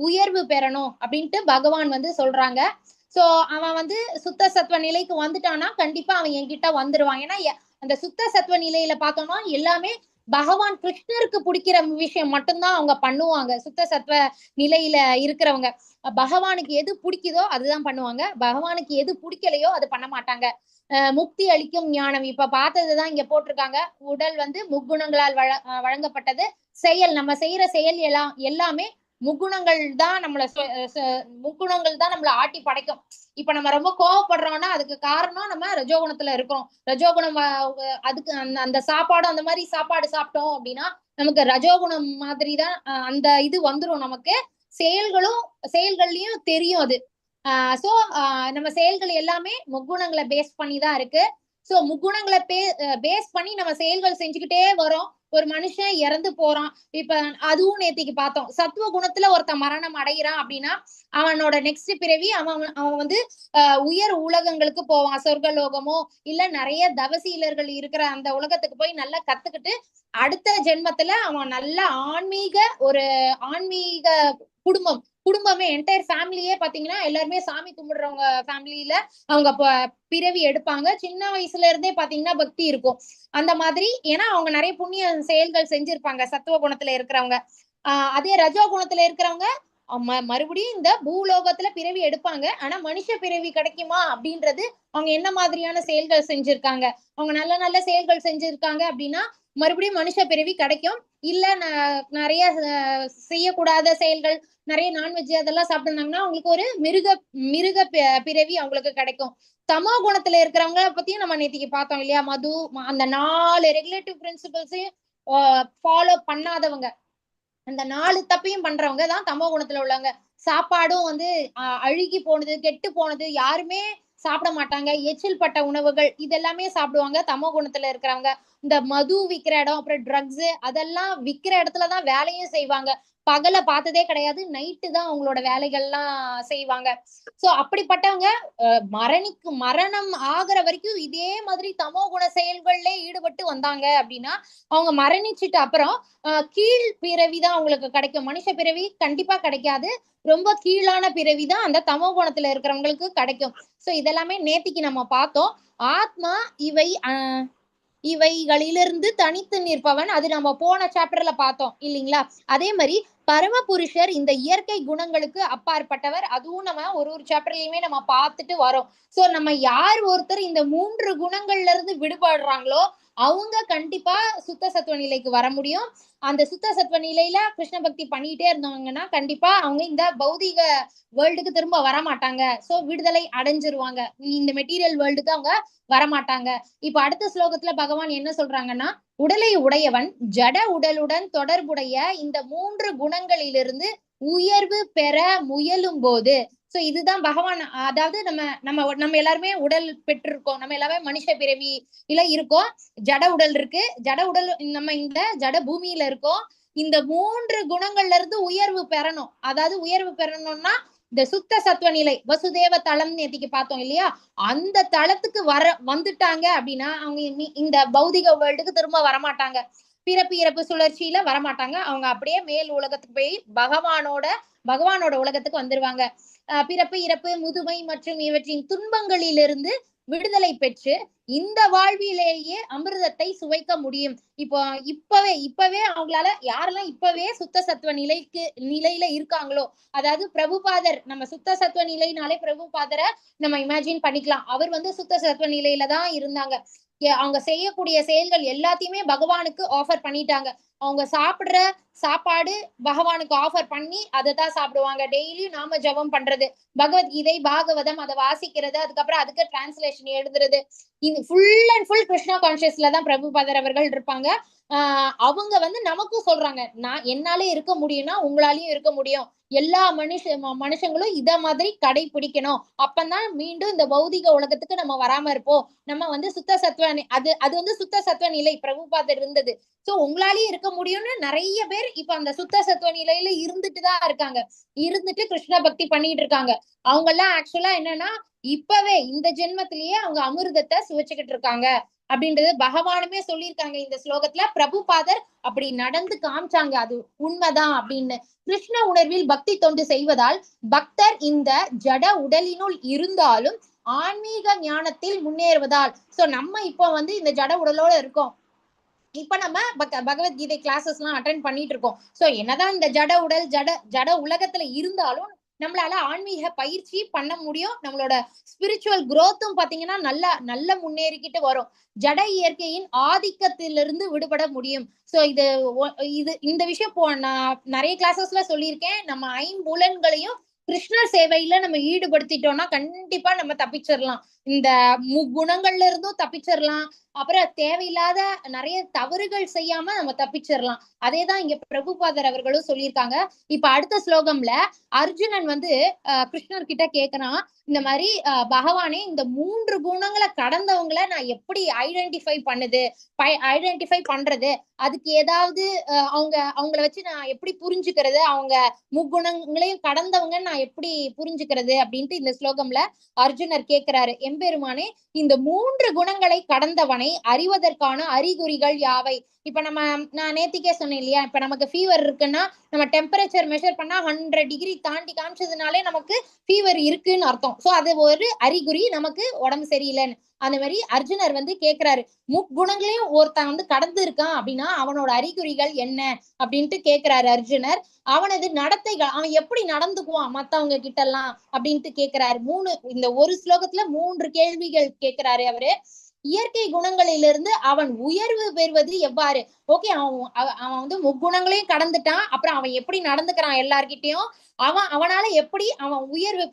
உயர்வு பெறணும் அப்படின்ட்டு பகவான் வந்து சொல்றாங்க. சோ அவன் வந்து சுத்த சத்துவ நிலைக்கு வந்துட்டான்னா கண்டிப்பா அவன் என்கிட்ட வந்துருவான். ஏன்னா அந்த சுத்த சத்துவ நிலையில பார்த்தோம்னா எல்லாமே பகவான் கிருஷ்ணருக்கு பிடிக்கிற விஷயம் மட்டும்தான் அவங்க பண்ணுவாங்க. சுத்த சத்துவ நிலையில இருக்கிறவங்க பகவானுக்கு எது பிடிக்குதோ அதுதான் பண்ணுவாங்க. பகவானுக்கு எது பிடிக்கலையோ அது பண்ண மாட்டாங்க. முக்தி அளிக்கும் ஞானம் இப்ப பார்த்ததுதான் இங்க போட்டிருக்காங்க. உடல் வந்து முக்குணங்களால் வழங்கப்பட்டது. செயல் நம்ம செய்யற செயல் எல்லாமே முக்குணங்கள் தான் நம்மள ஆட்டி படைக்கும். இப்ப நம்ம ரொம்ப கோவப்படுறோம்னா அதுக்கு காரணம் நம்ம ரஜோகுணத்துல இருக்கிறோம். ரஜோகுணம் அதுக்கு அந்த சாப்பாடும் அந்த மாதிரி சாப்பாடு சாப்பிட்டோம் அப்படின்னா நமக்கு ரஜோகுணம் மாதிரிதான் அந்த இது வந்துரும். நமக்கு செயல்கள்லயும் தெரியும் அது. சோ நம்ம செயல்கள் எல்லாமே முக்குணங்களை பேஸ் பண்ணிதான் இருக்கு. சோ முக்குணங்களை பேஸ் பண்ணி நம்ம செயல்கள் செஞ்சுக்கிட்டே வரோம். ஒரு மனுஷன் இறந்து போறான். இப்ப அதுவும் நேத்திக்கு பார்த்தோம். சத்துவ குணத்துல ஒருத்தன் மரணம் அடைகிறான் அப்படின்னா அவனோட நெக்ஸ்ட் பிறவி அவன் வந்து உயர் உலகங்களுக்கு போவான். சொர்க்கலோகமோ இல்ல நிறைய தவசீலர்கள் இருக்கிற அந்த உலகத்துக்கு போய் நல்லா கத்துக்கிட்டு அடுத்த ஜென்மத்துல அவன் நல்ல ஆன்மீக குடும்பமே என்டையர் ஃபேமிலியே பாத்தீங்கன்னா எல்லாருமே சாமி கும்பிடுறவங்க ஃபேமிலியில அவங்க பிறவி எடுப்பாங்க. சின்ன வயசுல இருந்தே பாத்தீங்கன்னா பக்தி இருக்கும் அந்த மாதிரி. ஏன்னா அவங்க நிறைய புண்ணிய செயல்கள் செஞ்சிருப்பாங்க சத்துவ குணத்துல இருக்கிறவங்க. அதே ரஜோ குணத்துல இருக்கிறவங்க மறுபடியும் இந்த பூலோகத்துல பிறவி எடுப்பாங்க. ஆனா மனுஷ பிறவி கிடைக்குமா அப்படின்றது அவங்க என்ன மாதிரியான செயல்கள் செஞ்சிருக்காங்க. அவங்க நல்ல நல்ல செயல்கள் செஞ்சிருக்காங்க அப்படின்னா மறுபடியும் மனுஷ பிறவி கிடைக்கும். இல்ல நிறைய செய்யக்கூடாத செயல்கள் நிறைய நான்வெஜ் அதெல்லாம் சாப்பிட்டுருந்தாங்கன்னா அவங்களுக்கு ஒரு மிருக பிறவி அவங்களுக்கு கிடைக்கும். தமோ குணத்துல இருக்கிறவங்க பத்தியும் நம்ம நேத்திக்கு பார்த்தோம் இல்லையா? மது அந்த 4 ரெகுலேட்டிவ் பிரின்சிபல்ஸையும் ஃபாலோ பண்ணாதவங்க, அந்த 4 தப்பையும் பண்றவங்க தான் தமோ குணத்துல உள்ளவங்க. சாப்பாடும் வந்து அழுகி போனது கெட்டு போனது யாருமே சாப்பிட மாட்டாங்க. எச்சில் பட்ட உணவுகள் இதெல்லாமே சாப்பிடுவாங்க தமோ குணத்துல இருக்கிறவங்க. இந்த மது விக்கிற இடம் அப்புறம் ட்ரக்ஸ் அதெல்லாம் விக்கிற இடத்துலதான் வேலையும் செய்வாங்க. பகல பார்த்ததே கிடையாது, நைட்டு தான் அவங்களோட வேலைகள்லாம் செய்வாங்க. சோ அப்படிப்பட்டவங்க மரணம் ஆகுற வரைக்கும் இதே மாதிரி தமோ குண செயல்கள்ல ஈடுபட்டு வந்தாங்க அப்படின்னா அவங்க மரணிச்சுட்டு அப்புறம் கீழ் பிறவிதான் அவங்களுக்கு கிடைக்கும். மனுஷ பிறவி கண்டிப்பா கிடைக்காது. ரொம்ப கீழான பிறவிதான் அந்த தமோ குணத்துல இருக்கிறவங்களுக்கு கிடைக்கும். சோ இதெல்லாமே நேத்திக்கு நம்ம பார்த்தோம். ஆத்மா இவைகளிலிருந்து தனித்து நிற்பவன், அது நம்ம போன சாப்டர்ல பார்த்தோம் இல்லைங்களா? அதே மாதிரி பரமபுருஷர் இந்த இயற்கை குணங்களுக்கு அப்பாற்பட்டவர். அதுவும் நம்ம ஒரு சாப்டர்லயுமே நம்ம பார்த்துட்டு வரோம். சோ நம்ம யார் ஒருத்தர் இந்த 3 குணங்கள்ல இருந்து விடுபடுறாங்களோ அவங்க கண்டிப்பா சுத்த சத்துவ நிலைக்கு வர முடியும். அந்த சுத்த சத்துவ நிலையில கிருஷ்ண பக்தி பண்ணிட்டே இருந்தாங்கன்னா கண்டிப்பா அவங்க இந்த பௌதிக வேர்ல்டுக்கு திரும்ப வரமாட்டாங்க. சோ விடுதலை அடைஞ்சிருவாங்க. இந்த மெட்டீரியல் வேர்ல்டுக்கு அவங்க வரமாட்டாங்க. இப்ப அடுத்த ஸ்லோகத்துல பகவான் என்ன சொல்றாங்கன்னா, உடலை உடையவன் ஜட உடலுடன் தொடர்புடைய இந்த 3 குணங்களிலிருந்து உயர்வு பெற முயலும் போது, சோ இதுதான் பகவான். அதாவது நம்ம எல்லாருமே உடல் பெற்றிருக்கோம். நம்ம எல்லாமே மனுஷ பிறவியில இருக்கோம். ஜட உடல் இருக்கு. ஜட உடல் நம்ம இந்த ஜட பூமியில இருக்கோம். இந்த 3 குணங்கள்ல இருந்து உயர்வு பெறணும். அதாவது உயர்வு பெறணும்னா இந்த சுத்த சத்துவ நிலை வசுதேவ தளம் நேத்திக்கு பார்த்தோம் இல்லையா? அந்த தளத்துக்கு வந்துட்டாங்க அப்படின்னா அவங்க இந்த பௌதிக வேர்ல்டுக்கு திரும்ப வரமாட்டாங்க. பிறப்பு இறப்பு சுழற்சியில வரமாட்டாங்க. அவங்க அப்படியே மேல் உலகத்துக்கு போய் பகவானோட உலகத்துக்கு வந்துருவாங்க. பிறப்பு இறப்பு முதுமை மற்றும் இவற்றின் துன்பங்களிலிருந்து விடுதலை பெற்று இந்த வாழ்விலேயே அமிர்தத்தை சுவைக்க முடியும். இப்போ இப்பவே அவங்களால யாரெல்லாம் இப்பவே சுத்த சத்துவ நிலையில இருக்காங்களோ, அதாவது பிரபுபாதர், நம்ம சுத்த சத்துவ நிலைனாலே பிரபுபாதரை நம்ம இமேஜின் பண்ணிக்கலாம். அவர் சுத்த சத்துவ நிலையில தான் இருந்தாங்க. அவங்க செய்யக்கூடிய செயல்கள் எல்லாத்தையுமே பகவானுக்கு ஆஃபர் பண்ணிட்டாங்க. அவங்க சாப்பிடுற சாப்பாடு பகவானுக்கு ஆஃபர் பண்ணி அதை தான் சாப்பிடுவாங்க. டெய்லியும் நாம ஜபம் பண்றது, பகவத்கீதை பாகவதம் அதை வாசிக்கிறது, அதுக்கப்புறம் அதுக்கு டிரான்ஸ்லேஷன் எழுதுறது, இது ஃபுல் அண்ட் ஃபுல் கிருஷ்ணா கான்சியஸ்ல தான் பிரபுபாதர் அவர்கள் இருப்பாங்க. அவங்க நமக்கும் சொல்றாங்க, நான் என்னாலே இருக்க முடியும்னா உங்களாலையும் இருக்க முடியும். எல்லா மனுஷங்களும் இத மாதிரி கடைபிடிக்கணும். அப்பதான் மீண்டும் இந்த பௌதிக உலகத்துக்கு நம்ம வராம இருப்போம். நம்ம சுத்த சத்துவ அது சுத்த சத்துவ நிலை பிரபுபாதர் இருந்தது. சோ உங்களாலேயும் இருக்க முடியும்னு நிறைய பேர் இப்ப அந்த சுத்த சத்துவ நிலையில இருந்துட்டுதான் இருக்காங்க. இருந்துட்டு கிருஷ்ண பக்தி பண்ணிட்டு இருக்காங்க. அவங்க எல்லாம் ஆக்சுவலா என்னன்னா இப்பவே இந்த ஜென்மத்திலேயே அவங்க அமிர்தத்தை சுவைச்சுக்கிட்டு இருக்காங்க அப்படின்றது பகவானுமே சொல்லியிருக்காங்க இந்த ஸ்லோகத்துல. பிரபுபாதர் அப்படி நடந்து காமிச்சாங்க, அது உண்மைதான் அப்படின்னு. கிருஷ்ண உணர்வில் பக்தி தொண்டு செய்வதால் பக்தர் இந்த ஜட உடலினுள் இருந்தாலும் ஆன்மீக ஞானத்தில் முன்னேறுவதால், சோ நம்ம இப்போ இந்த ஜட உடலோட இருக்கோம். இப்ப நம்ம பகவத்கீதை கிளாஸஸ் எல்லாம் அட்டென்ட் பண்ணிட்டு இருக்கோம். சோ என்னதான் இந்த ஜட உடல் ஜட உலகத்துல இருந்தாலும் நம்மளால ஆன்மீக பயிற்சி பண்ண முடியும். நம்மளோட ஸ்பிரிச்சுவல் குரோத்தும் பாத்தீங்கன்னா நல்ல முன்னேறிக்கிட்டு வரும். ஜட இயற்கையின் ஆதிக்கத்திலிருந்து விடுபட முடியும். சோ இந்த விஷயம் நான் நிறைய கிளாஸஸ்ல சொல்லியிருக்கேன். நம்ம ஐம்புலன்களையும் கிருஷ்ணர் சேவையில நம்ம ஈடுபடுத்திட்டோம்னா கண்டிப்பா நம்ம தப்பிச்சிடலாம். இந்த முக்குணங்கள்ல இருந்தும் தப்பிச்சிடலாம். அப்புறம் தேவையில்லாத நிறைய தவறுகள் செய்யாம நம்ம தப்பிச்சிடலாம். அதேதான் இங்க பிரபுபாதர் அவர்களும் சொல்லியிருக்காங்க. இப்ப அடுத்த ஸ்லோகம்ல அர்ஜுனன் கிருஷ்ணர் கிட்ட கேக்குறான், இந்த மாதிரி பகவானே இந்த 3 குணங்களை கடந்தவங்களை நான் எப்படி ஐடென்டிஃபை பண்றது, அதுக்கு ஏதாவது அவங்கள வச்சு நான் எப்படி புரிஞ்சுக்கிறது, அவங்க முக்குணங்களையும் கடந்தவங்க நான் எப்படி புரிஞ்சுக்கிறது அப்படின்ட்டு இந்த ஸ்லோகம்ல அர்ஜுனர் கேட்கிறாரு. எம்பெருமானே இந்த 3 குணங்களை கடந்தவனை அறிவதற்கான அறிகுறிகள் யாவை? இப்ப நான் நேத்திக்கே சொன்னேன் இல்லையா, இப்ப நமக்கு ஃபீவர் இருக்குன்னா நம்ம டெம்பரேச்சர் மெஷர் பண்ணா 100 டிகிரி தாண்டி காமிச்சதுனாலே நமக்கு ஃபீவர் இருக்குன்னு அர்த்தம். சோ அது ஒரு அறிகுறி நமக்கு உடம்பு சரியில்லைன்னு. அந்த மாதிரி அர்ஜுனர் கேக்குறாரு, முக்குணங்களையும் ஒருத்தன் கடந்து இருக்கான் அப்படின்னா அவனோட அறிகுறிகள் என்ன அப்படின்ட்டு கேக்குறாரு அர்ஜுனர். அவனது நடத்தைகள், அவன் எப்படி நடந்துக்குவான் மத்தவங்க கிட்ட எல்லாம் அப்படின்ட்டு கேக்குறாரு. இந்த ஒரு ஸ்லோகத்துல 3 கேள்விகள் கேக்குறாரு அவரு. இயற்கை குணங்களிலிருந்து அவன் உயர்வு பெறுவது எவ்வாறு? ஓகே, அவன் முக்குணங்களையும் கடந்துட்டான், அப்புறம் அவன் எப்படி நடந்துக்கிறான் எல்லார்கிட்டயும், அவனால எப்படி அவன் உயர்வு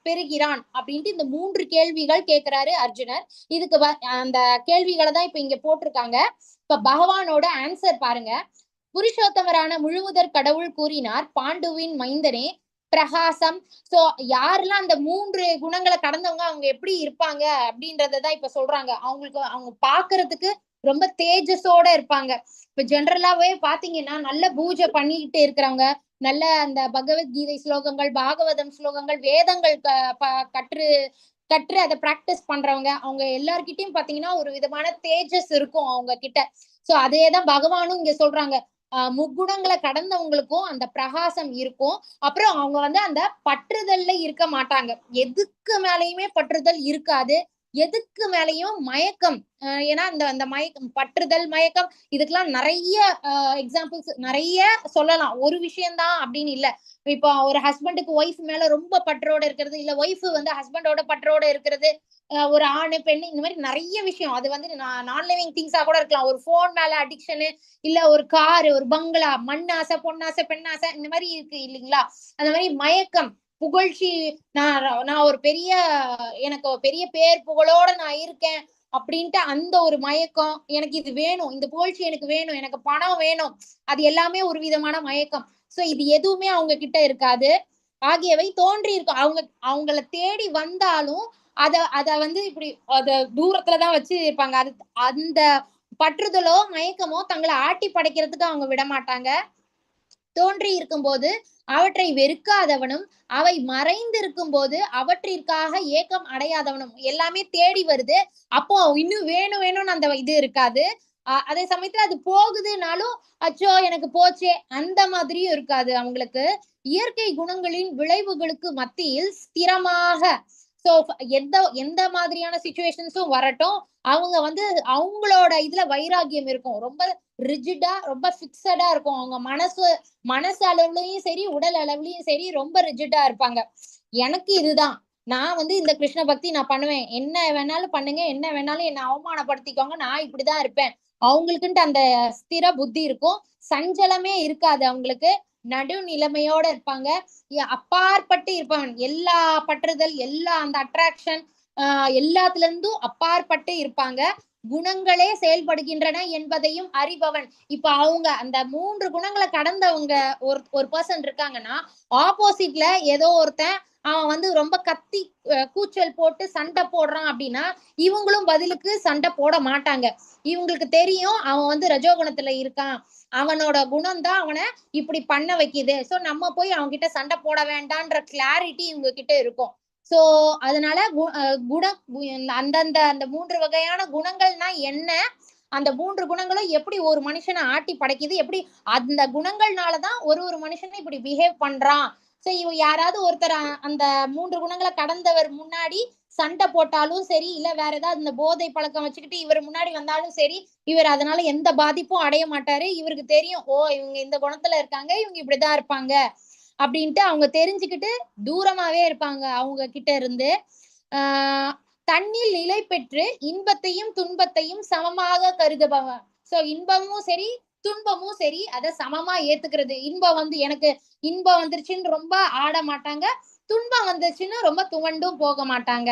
பெறுகிறான் அப்படின்ட்டு இந்த 3 கேள்விகள் கேட்கிறாரு அர்ஜுனர். இதுக்கு அந்த கேள்விகளை தான் இப்ப இங்க போட்டிருக்காங்க. இப்ப பகவானோட ஆன்சர் பாருங்க. புருஷோத்தமரான முழுமுதற் கடவுள் கூறினார், பாண்டுவின் மைந்தனே பிரகாசம். சோ யாரெல்லாம் அந்த 3 குணங்களை கடந்தவங்க அவங்க எப்படி இருப்பாங்க அப்படின்றதான் இப்ப சொல்றாங்க. அவங்க பாக்குறதுக்கு ரொம்ப தேஜஸோட இருப்பாங்க. இப்ப ஜெனரலாவே பாத்தீங்கன்னா நல்ல பூஜை பண்ணிக்கிட்டு இருக்கிறவங்க, நல்ல அந்த பகவத்கீதை ஸ்லோகங்கள், பாகவதம் ஸ்லோகங்கள், வேதங்கள் கற்று கற்று அதை பிராக்டிஸ் பண்றவங்க அவங்க எல்லார்கிட்டயும் பாத்தீங்கன்னா ஒரு விதமான தேஜஸ் இருக்கும் அவங்க கிட்ட. சோ அதேதான் பகவானும் இங்க சொல்றாங்க. முக்குணங்களை கடந்தவங்களுக்கும் அந்த பிரகாசம் இருக்கும். அப்புறம் அவங்க வந்து அந்த பற்றுதல்ல இருக்க மாட்டாங்க. எதுக்கு மேலயுமே பற்றுதல் இருக்காது. எதுக்கு மேலயும் மயக்கம். ஏன்னா அந்த மயக்கம், பற்றுதல், மயக்கம், இதுக்கெல்லாம் நிறைய எக்ஸாம்பிள்ஸ் நிறைய சொல்லலாம். ஒரு விஷயம்தான் அப்படின்னு இல்ல. இப்போ ஒரு ஹஸ்பண்டுக்கு ஒய்ஃப் மேல ரொம்ப பற்றோட இருக்கிறது, இல்ல ஒய்ஃப் வந்து ஹஸ்பண்டோட பற்றோட இருக்கிறது, ஒரு ஆணு பெண்ணு, இந்த மாதிரி நிறைய விஷயம். அது வந்து நான் லிவிங் திங்ஸா கூட இருக்கலாம். ஒரு போன் மேல அடிக்ஷனு, இல்ல ஒரு காரு, ஒரு பங்களா, மண்ணாசை, பொன்னாசை, பெண்ணாசை, இந்த மாதிரி இருக்கு இல்லைங்களா? அந்த மாதிரி மயக்கம், புகழ்ச்சி, நான் ஒரு பெரிய, எனக்கு பெரிய பேர் புகழோட நான் இருக்கேன் அப்படின்ட்டு அந்த ஒரு மயக்கம், எனக்கு இது வேணும், இந்த புகழ்ச்சி எனக்கு வேணும், எனக்கு பணம் வேணும், அது எல்லாமே ஒரு விதமான மயக்கம். சோ இது எதுவுமே அவங்க கிட்ட இருக்காது. ஆகியவை தோன்றி இருக்கும். அவங்கள தேடி வந்தாலும் அத வந்து இப்படி அத தூரத்துலதான் வச்சு இருப்பாங்க. அது அந்த பற்றுதலோ மயக்கமோ தங்களை ஆட்டி படைக்கிறதுக்கு அவங்க விட மாட்டாங்க. தோன்றி இருக்கும்போது அவற்றை வெறுக்காதவனும், அவை மறைந்திருக்கும் போது அவற்றிற்காக ஏக்கம் அடையாதவனும். எல்லாமே தேடி வருது, அப்போ இன்னும் வேணும் வேணும்னு அந்த இது இருக்காது. அதே சமயத்துல அது போகுதுனாலும் அச்சோ எனக்கு போச்சே அந்த மாதிரியும் இருக்காது அவங்களுக்கு. இயற்கை குணங்களின் விளைவுகளுக்கு மத்தியில் ஸ்திரமாக, சோ எந்த மாதிரியான சிச்சுவேஷன்ஸும் வரட்டும், அவங்க வந்து அவங்களோட இதுல வைராகியம் இருக்கும். ரொம்ப ரிஜிடா, ரொம்ப பிக்சடா இருக்கும். அவங்க மனசு அளவுலயும் சரி, உடல் அளவுலயும் சரி ரொம்ப ரிஜிடா இருப்பாங்க. எனக்கு இதுதான், நான் வந்து இந்த கிருஷ்ண பக்தி நான் பண்ணுவேன், என்ன வேணாலும் பண்ணுங்க, என்ன வேணாலும் என்ன அவமானப்படுத்திக்கோங்க, நான் இப்படிதான் இருப்பேன். அவங்களுக்குன்ட்டு அந்த ஸ்திர புத்தி இருக்கும். சஞ்சலமே இருக்காது அவங்களுக்கு. நடுநிலைமையோட இருப்பாங்க. அப்பாற்பட்டு இருப்பவன். எல்லா பற்றுதல், எல்லா அந்த அட்ராக்ஷன், எல்லாத்துல இருந்தும் அப்பாற்பட்டு இருப்பாங்க. குணங்களே செயல்படுகின்றன என்பதையும் அறிபவன். இப்ப அவங்க அந்த 3 குணங்களை கடந்தவங்க ஒரு பர்சன் இருக்காங்கன்னா, ஆப்போசிட்ல ஏதோ ஒருத்தன் அவன் வந்து ரொம்ப கத்தி கூச்சல் போட்டு சண்டை போடுறான் அப்படின்னா, இவங்களும் பதிலுக்கு சண்டை போட மாட்டாங்க. இவங்களுக்கு தெரியும் அவன் வந்து ரஜோகுணத்துல இருக்கான், அவனோட குணம் தான் அவனை இப்படி பண்ண வைக்குது. சோ நம்ம போய் அவங்க கிட்ட சண்டை போட வேண்டாம்ன்ற கிளாரிட்டி இவங்க கிட்ட இருக்கும். சோ அதனால அந்தந்த அந்த 3 வகையான குணங்கள்னா என்ன, அந்த 3 குணங்களும் எப்படி ஒரு மனுஷனை ஆட்டி படைக்குது, எப்படி அந்த குணங்கள்னாலதான் ஒரு மனுஷனை இப்படி பிஹேவ் பண்றான். சோ இவ யாராவது ஒருத்தர் அந்த 3 குணங்களை கடந்தவர் முன்னாடி சண்டை போட்டாலும் சரி, இல்ல வேற ஏதாவது இந்த போதை பழக்கம் வச்சுக்கிட்டு இவர் முன்னாடி வந்தாலும் சரி, இவர் அதனால எந்த பாதிப்பும் அடைய மாட்டாரு. இவருக்கு தெரியும், ஓ இவங்க இந்த குணத்துல இருக்காங்க, இவங்க இப்படிதான் இருப்பாங்க அப்படின்ட்டு அவங்க தெரிஞ்சுக்கிட்டு தூரமாவே இருப்பாங்க அவங்க கிட்ட இருந்து. தன்னில் நிலை பெற்று இன்பத்தையும் துன்பத்தையும் சமமாக கருதுபவன். சோ இன்பமும் சரி, துன்பமும் சரி, அதை சமமா ஏத்துக்கிறது. இன்பம் வந்து எனக்கு இன்பம் வந்துருச்சுன்னு ரொம்ப ஆட மாட்டாங்க, துன்பம் வந்துச்சுன்னு ரொம்ப துவண்டும் போக மாட்டாங்க.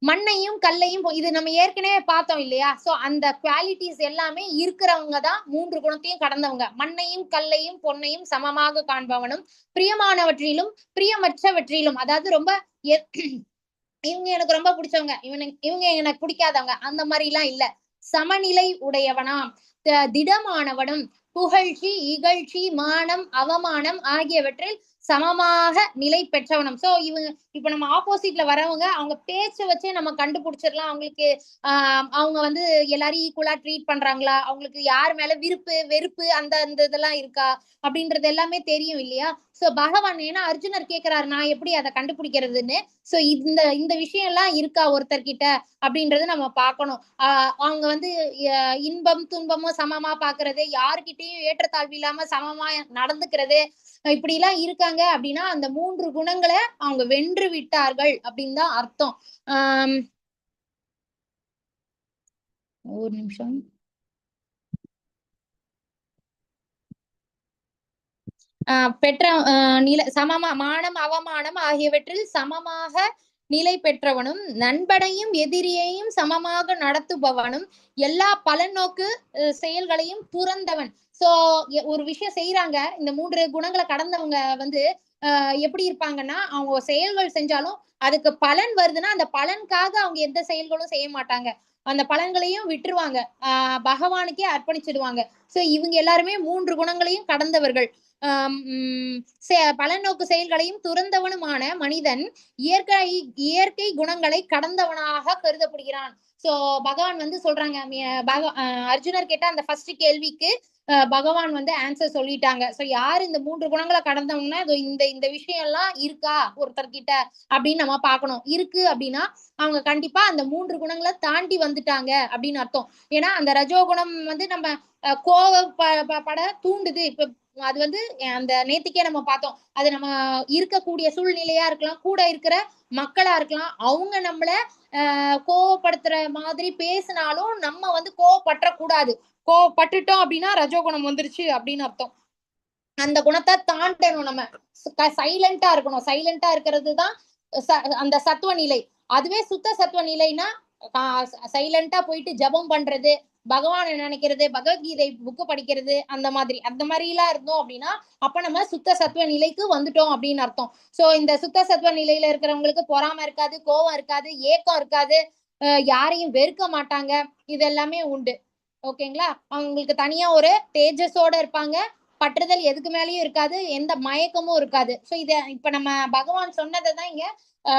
மண்ணையும் கல்லையும், இது நம்ம ஏற்கனவே பார்த்தோம் இல்லையா? சோ அந்த குவாலிட்டிஸ் எல்லாமே இருக்கிறவங்க தான் 3 குணத்தையும் கடந்தவங்க. மண்ணையும் கல்லையும் பொன்னையும் சமமாக காண்பவனும், பிரியமானவற்றிலும் பிரியமற்றவற்றிலும், அதாவது ரொம்ப இவங்க எனக்கு ரொம்ப பிடிச்சவங்க, இவங்க எனக்கு பிடிக்காதவங்க, அந்த மாதிரி எல்லாம் இல்ல. சமநிலை உடையவனாம், திடமானவனும், புகழ்ச்சி, இகழ்ச்சி, மானம், அவமானம் ஆகியவற்றில் சமமாக நிலை பெற்றவனும். சோ இவங்க இப்ப நம்ம ஆப்போசிட்ல வரவங்க அவங்க பேச்ச வச்சே நம்ம கண்டுபிடிச்சிடலாம். அவங்களுக்கு அவங்க வந்து எல்லாரும் ஈக்குவலா ட்ரீட் பண்றாங்களா, அவங்களுக்கு யார் மேல விருப்பு வெறுப்பு அந்த அந்த இதெல்லாம் இருக்கா அப்படின்றது எல்லாமே தெரியும் இல்லையா? சோ பகவான், ஏன்னா அர்ஜுனர் கேக்குறாரு நான் எப்படி அதை கண்டுபிடிக்கிறதுன்னு. சோ இந்த விஷயம் எல்லாம் இருக்கா ஒருத்தர்கிட்ட அப்படின்றது நம்ம பார்க்கணும். அவங்க வந்து இன்பம் துன்பமும் சமமா பாக்குறது, யாருகிட்டயும் ஏற்றத்தாழ்வு இல்லாம சமமா நடந்துக்கிறது, இப்படி எல்லாம் இருக்காங்க அப்படின்னா அந்த 3 குணங்களை அவங்க வென்று விட்டார்கள் அப்படின்னு தான் அர்த்தம். ஒரு நிமிஷம். பெற்ற சமமா மானம் அவமானம் ஆகியவற்றில் சமமாக நிலை பெற்றவனும், நண்பனையும் எதிரியையும் சமமாக நடத்துபவனும், எல்லா பலநோக்கு செயல்களையும் துறந்தவன். சோ ஒரு விஷயம் செய்யறாங்க, இந்த 3 குணங்களை கடந்தவங்க வந்து எப்படி இருப்பாங்கன்னா, அவங்க செயல்கள் செஞ்சாலும் அதுக்கு பலன் வருதுன்னா அந்த பலனுக்காக அவங்க எந்த செயல்களும் செய்ய மாட்டாங்க. அந்த பலன்களையும் விட்டுருவாங்க. பகவானுக்கே அர்ப்பணிச்சிடுவாங்க. சோ இவங்க எல்லாருமே 3 குணங்களையும் கடந்தவர்கள். பலநோக்கு செயல்களையும் துறந்தவனுமான மனிதன் இயற்கை இயற்கை குணங்களை கடந்தவனாக கருதப்படுகிறான். சோ பகவான் வந்து சொல்றாங்க, அர்ஜுனர் கேட்ட அந்த ஃபர்ஸ்ட் கேள்விக்கு பகவான் வந்து ஆன்சர் சொல்லிட்டாங்க. சோ யாரு இந்த 3 குணங்களை கடந்தவங்கன்னா இந்த இந்த விஷயம் எல்லாம் இருக்கா ஒருத்தர்கிட்ட அப்படின்னு நம்ம பார்க்கணும். இருக்கு அப்படின்னா அவங்க கண்டிப்பா அந்த 3 குணங்களை தாண்டி வந்துட்டாங்க அப்படின்னு அர்த்தம். ஏன்னா அந்த ரஜோகுணம் வந்து நம்ம கோவப்பட தூண்டுது. இப்ப அது வந்து அந்த நேத்திக்கே நம்ம பார்த்தோம். அது நம்ம இருக்கக்கூடிய சூழ்நிலையா இருக்கலாம், கூட இருக்கிற மக்களா இருக்கலாம். அவங்க நம்மள கோவப்படுத்துற மாதிரி பேசினாலும் நம்ம வந்து கோவப்பற்ற கூடாது. கோவப்பட்டுட்டோம் அப்படின்னா ரஜோகுணம் வந்துருச்சு அப்படின்னு அர்த்தம். அந்த குணத்தை தாண்டணும். நம்ம சைலண்டா இருக்கணும். சைலண்டா இருக்கிறது தான் அந்த சத்துவ நிலை. அதுவே சுத்த சத்துவ நிலைனா சைலண்டா போயிட்டு ஜபம் பண்றது, பகவானை நினைக்கிறது, பகவத்கீதை புக்கு படிக்கிறது, அந்த மாதிரி எல்லாம் இருந்தோம் அப்படின்னா அப்ப நம்ம சுத்த சத்துவ நிலைக்கு வந்துட்டோம் அப்படின்னு அர்த்தம். சோ இந்த சுத்த சத்துவ நிலையில இருக்கிறவங்களுக்கு பொறாமை இருக்காது, கோபம் இருக்காது, ஏக்கம் இருக்காது, யாரையும் வெறுக்க மாட்டாங்க. இது எல்லாமே உண்டு. ஓகேங்களா? அவங்களுக்கு தனியா ஒரு தேஜஸோட இருப்பாங்க. பற்றுதல் எதுக்கு மேலயும் இருக்காது, எந்த மயக்கமும் இருக்காது. சோ இத இப்ப நம்ம பகவான் சொன்னதைதான் இங்க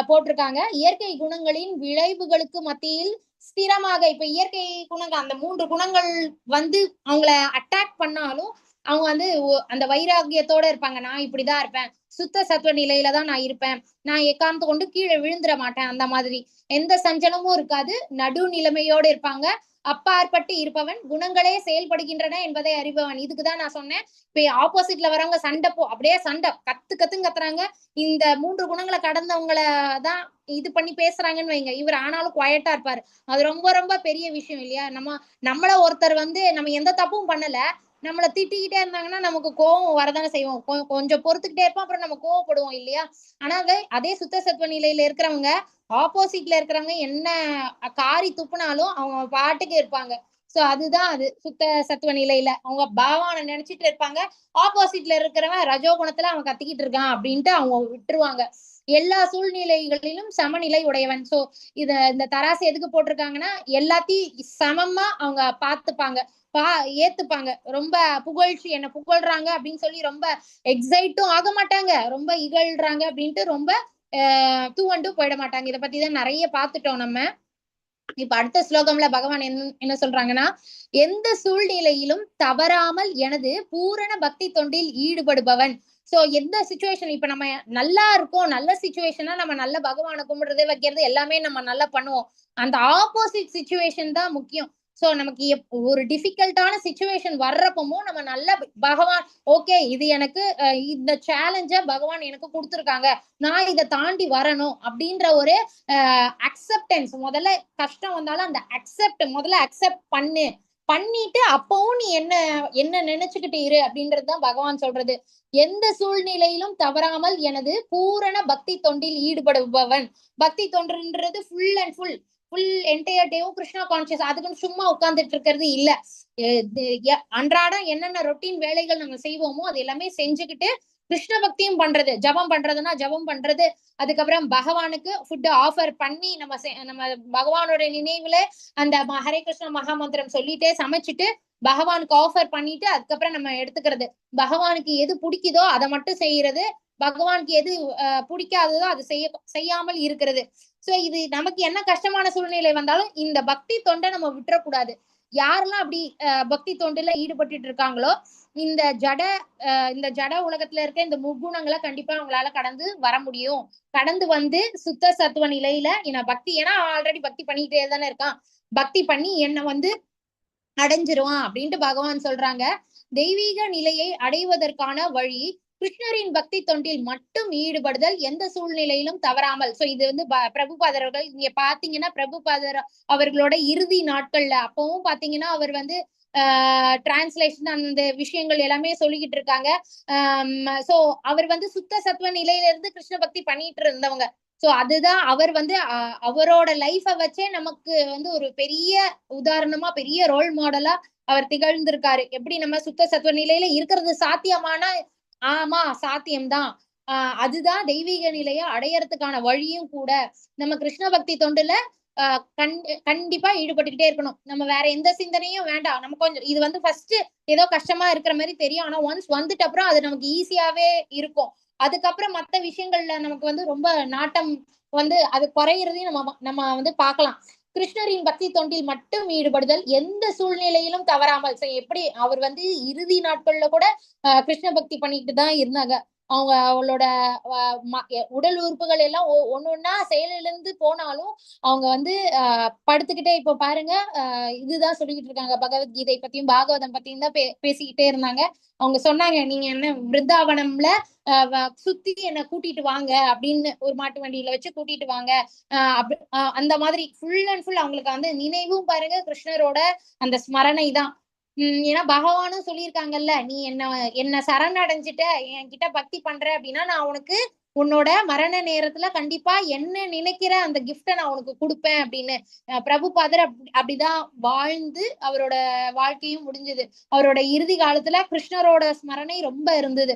போட்டிருக்காங்க. இயற்கை குணங்களின் விளைவுகளுக்கு மத்தியில் ஸ்திரமாக, இப்ப இயற்கை குணங்கள் அந்த 3 குணங்கள் வந்து அவங்கள அட்டாக் பண்ணாலும் அவங்க வந்து அந்த வைராகியத்தோட இருப்பாங்க. நான் இப்படிதான் இருப்பேன், சுத்த சத்துவ நிலையில தான் நான் இருப்பேன், நான் எக்காரணத்தை கொண்டு கீழே விழுந்துட மாட்டேன். அந்த மாதிரி எந்த சஞ்சலமும் இருக்காது, நடு நிலைமையோடு இருப்பாங்க. அப்பாற்பட்டு இருப்பவன், குணங்களே செயல்படுகின்றன என்பதை அறிபவன். இதுக்குதான் நான் சொன்னேன், இப்ப ஆப்போசிட்ல வரவங்க சண்டை அப்படியே சண்டை கத்துன்னு கத்துறாங்க. இந்த 3 குணங்களை கடந்தவங்களதான் இது பண்ணி பேசுறாங்கன்னு வைங்க, இவர் ஆனாலும் குவாய்ட்டா இருப்பாரு. அது ரொம்ப ரொம்ப பெரிய விஷயம் இல்லையா? நம்மள ஒருத்தர் வந்து நம்ம எந்த தப்பும் பண்ணல, நம்மள திட்டிக்கிட்டே இருந்தாங்கன்னா நமக்கு கோவம் வரதானே செய்வோம். கொஞ்சம் பொறுத்துக்கிட்டே இருப்போம், அப்புறம் நம்ம கோவப்படுவோம் இல்லையா? ஆனா அதே சுத்த சத்துவ நிலையில இருக்கிறவங்க, ஆப்போசிட்ல இருக்கிறவங்க என்ன காரி துப்புனாலும் அவங்க பாட்டுக்கு இருப்பாங்க. சோ அதுதான் அது சுத்த சத்துவ நிலையில அவங்க பகவானை நினைச்சிட்டு இருப்பாங்க. ஆப்போசிட்ல இருக்கிறவன் ரஜோகுணத்துல அவன் கத்திக்கிட்டு இருக்கான் அப்படின்ட்டு அவங்க விட்டுருவாங்க. எல்லா சூழ்நிலைகளிலும் சமநிலை உடையவன். சோ இந்த தராசு எதுக்கு போட்டிருக்காங்கன்னா எல்லாத்தையும் சமமா அவங்க பாத்துப்பாங்க, ஏத்துப்பாங்க. ரொம்ப புகழ்ச்சி, என்ன புகழ்றாங்க அப்படின்னு சொல்லி ரொம்ப எக்ஸைட்டும் ஆக மாட்டாங்க, ரொம்ப இகழ்றாங்க அப்படின்ட்டு ரொம்ப தூவண்டு போயிட மாட்டாங்க. இத பத்திதான் நிறைய பாத்துட்டோம் நம்ம. இப்ப அடுத்த ஸ்லோகம்ல பகவான் என்ன சொல்றாங்கன்னா, எந்த சூழ்நிலையிலும் தவறாமல் எனது பூரண பக்தி தொண்டில் ஈடுபடுபவன். சோ எந்த சிச்சுவேஷன், இப்ப நம்ம நல்லா இருக்கோம், நல்ல சிச்சுவேஷனா நம்ம நல்ல பகவானை கும்பிடுறது வைக்கிறது எல்லாமே நம்ம நல்லா பண்ணுவோம். அந்த ஆப்போசிட் சிச்சுவேஷன் தான் முக்கியம். சோ நமக்கு ஒரு டிஃபிகல்ட்டான சிச்சுவேஷன் வர்றப்பமும் நம்ம நல்ல பகவான், ஓகே இது எனக்கு இந்த சேலஞ்ச பகவான் எனக்கு கொடுத்திருக்காங்க, நான் இதை தாண்டி வரணும் அப்படின்ற ஒரு அக்செப்டன்ஸ். முதல்ல கஷ்டம் வந்தாலும் அந்த முதல்ல அக்செப்ட் பண்ணிட்டு அப்பவும் நீ என்ன என்ன நினைச்சுக்கிட்டு இரு அப்படின்றதுதான் பகவான் சொல்றது. எந்த சூழ்நிலையிலும் தவறாமல் எனது பூரண பக்தி தொண்டில் ஈடுபடுபவன். பக்தி தொண்டுன்றது ஃபுல் அண்ட் ஃபுல் என்டையர் டேவும் கிருஷ்ணா கான்சியஸ். அதுக்குன்னு சும்மா உட்கார்ந்துட்டு இருக்கிறது இல்ல. அன்றாடம் என்னென்ன ரொட்டீன் வேலைகள் நம்ம செய்வோமோ அது எல்லாமே செஞ்சுக்கிட்டு கிருஷ்ண பக்தியும் பண்றது, ஜபம் பண்றதுன்னா ஜபம் பண்றது, அதுக்கப்புறம் பகவானுக்கு ஃபுட் ஆஃபர் பண்ணி நம்ம பகவானோட நினைவுல அந்த ஹரே கிருஷ்ணா மகாமந்திரம் சொல்லிட்டே சமைச்சிட்டு பகவானுக்கு ஆஃபர் பண்ணிட்டு அதுக்கப்புறம் நம்ம எடுத்துக்கிறது. பகவானுக்கு எது பிடிக்குதோ அதை மட்டும் செய்யறது, பகவானுக்கு எது பிடிக்காததோ அது செய்யாமல் இருக்கிறது. சோ இது நமக்கு என்ன கஷ்டமான சூழ்நிலை வந்தாலும் இந்த பக்தி தொண்டை நம்ம விட்டுறக்கூடாது. யாரெல்லாம் அப்படி பக்தி தொண்டுல ஈடுபட்டு இருக்காங்களோ இந்த ஜட உலகத்துல இருக்க இந்த முக்குணங்களை கண்டிப்பா அவங்களால கடந்து வர முடியும். கடந்து வந்து சுத்த சத்துவ நிலையில பக்தி, ஏன்னா ஆல்ரெடி பக்தி பண்ணிக்கிட்டே தானே இருக்கான், பக்தி பண்ணி என்ன வந்து அடைஞ்சிருவான் அப்படின்ட்டு பகவான் சொல்றாங்க. தெய்வீக நிலையை அடைவதற்கான வழி கிருஷ்ணரின் பக்தி தொண்டில் மட்டும் ஈடுபடுதல், எந்த சூழ்நிலையிலும் தவறாமல். சோ இது வந்து பிரபுபாதர் அவர்கள், இங்க பாத்தீங்கன்னா பிரபுபாதர் அவர்களோட இறுதி நாட்கள்ல அப்பவும் பாத்தீங்கன்னா அவர் வந்து டிரான்ஸ்லேஷன் அந்த விஷயங்கள் எல்லாமே சொல்லிக்கிட்டு இருக்காங்க. சோ அவர் வந்து சுத்த சத்துவ நிலையில இருந்து கிருஷ்ண பக்தி பண்ணிட்டு இருந்தவங்க. சோ அதுதான் அவர் வந்து அவரோட லைஃப வச்சே நமக்கு வந்து ஒரு பெரிய உதாரணமா, பெரிய ரோல் மாடலா அவர் திகழ்ந்திருக்காரு. எப்படி நம்ம சுத்த சத்துவ நிலையில இருக்கிறது சாத்தியமானா, ஆமா சாத்தியம்தான். அதுதான் தெய்வீக நிலையை அடையறதுக்கான வழியும் கூட. நம்ம கிருஷ்ண பக்தி தொண்டுல கண்டிப்பா ஈடுபட்டுக்கிட்டே இருக்கணும். நம்ம வேற எந்த சிந்தனையும் வேண்டாம். நம்ம கொஞ்சம் இது வந்து ஃபர்ஸ்ட் ஏதோ கஷ்டமா இருக்கிற மாதிரி தெரியும். ஆனா ஒன்ஸ் வந்துட்டு அப்புறம் அது நமக்கு ஈஸியாவே இருக்கும். அதுக்கப்புறம் மத்த விஷயங்கள்ல நமக்கு வந்து ரொம்ப நாட்டம் வந்து அது குறையிறதையும் நம்ம நம்ம வந்து பார்க்கலாம். கிருஷ்ணரின் பக்தி தொண்டில் மட்டும் ஈடுபடுதல் எந்த சூழ்நிலையிலும் தவறாமல் எப்படி அவர் வந்து இறுதி நாட்கள்ல கூட கிருஷ்ண பக்தி பண்ணிட்டு தான் இருந்தாங்க. அவளோட உடல் உறுப்புகள் எல்லாம் ஒன்னொன்னா செயலிழந்து போனாலும் அவங்க வந்து படுத்துக்கிட்டே இப்ப பாருங்க இதுதான் சொல்லிக்கிட்டு இருக்காங்க. பகவத்கீதை பத்தியும் பாகவதம் பத்தியும் தான் பேசிக்கிட்டே இருந்தாங்க. அவங்க சொன்னாங்க, நீங்க என்ன பிருந்தாவனம்ல சுத்தி என்ன கூட்டிட்டு வாங்க அப்படின்னு ஒரு மாட்டு வண்டியில வச்சு கூட்டிட்டு வாங்க. அந்த மாதிரி ஃபுல் அண்ட் ஃபுல் அவங்களுக்கு வந்து நினைவும் பாருங்க கிருஷ்ணரோட அந்த ஸ்மரணை தான். ஏன்னா பகவானும் சொல்லியிருக்காங்கல்ல, நீ என்ன சரணடைஞ்சிட்ட என்கிட்ட பக்தி பண்ற அப்படின்னா நான் உனக்கு உன்னோட மரண நேரத்துல கண்டிப்பா என்ன நினைக்கிற அந்த கிஃப்ட நான் உனக்கு கொடுப்பேன் அப்படின்னு. பிரபுபாதர் அப்படிதான் வாழ்ந்து அவரோட வாழ்க்கையும் முடிஞ்சது. அவரோட இறுதி காலத்துல கிருஷ்ணரோட ஸ்மரணை ரொம்ப இருந்தது.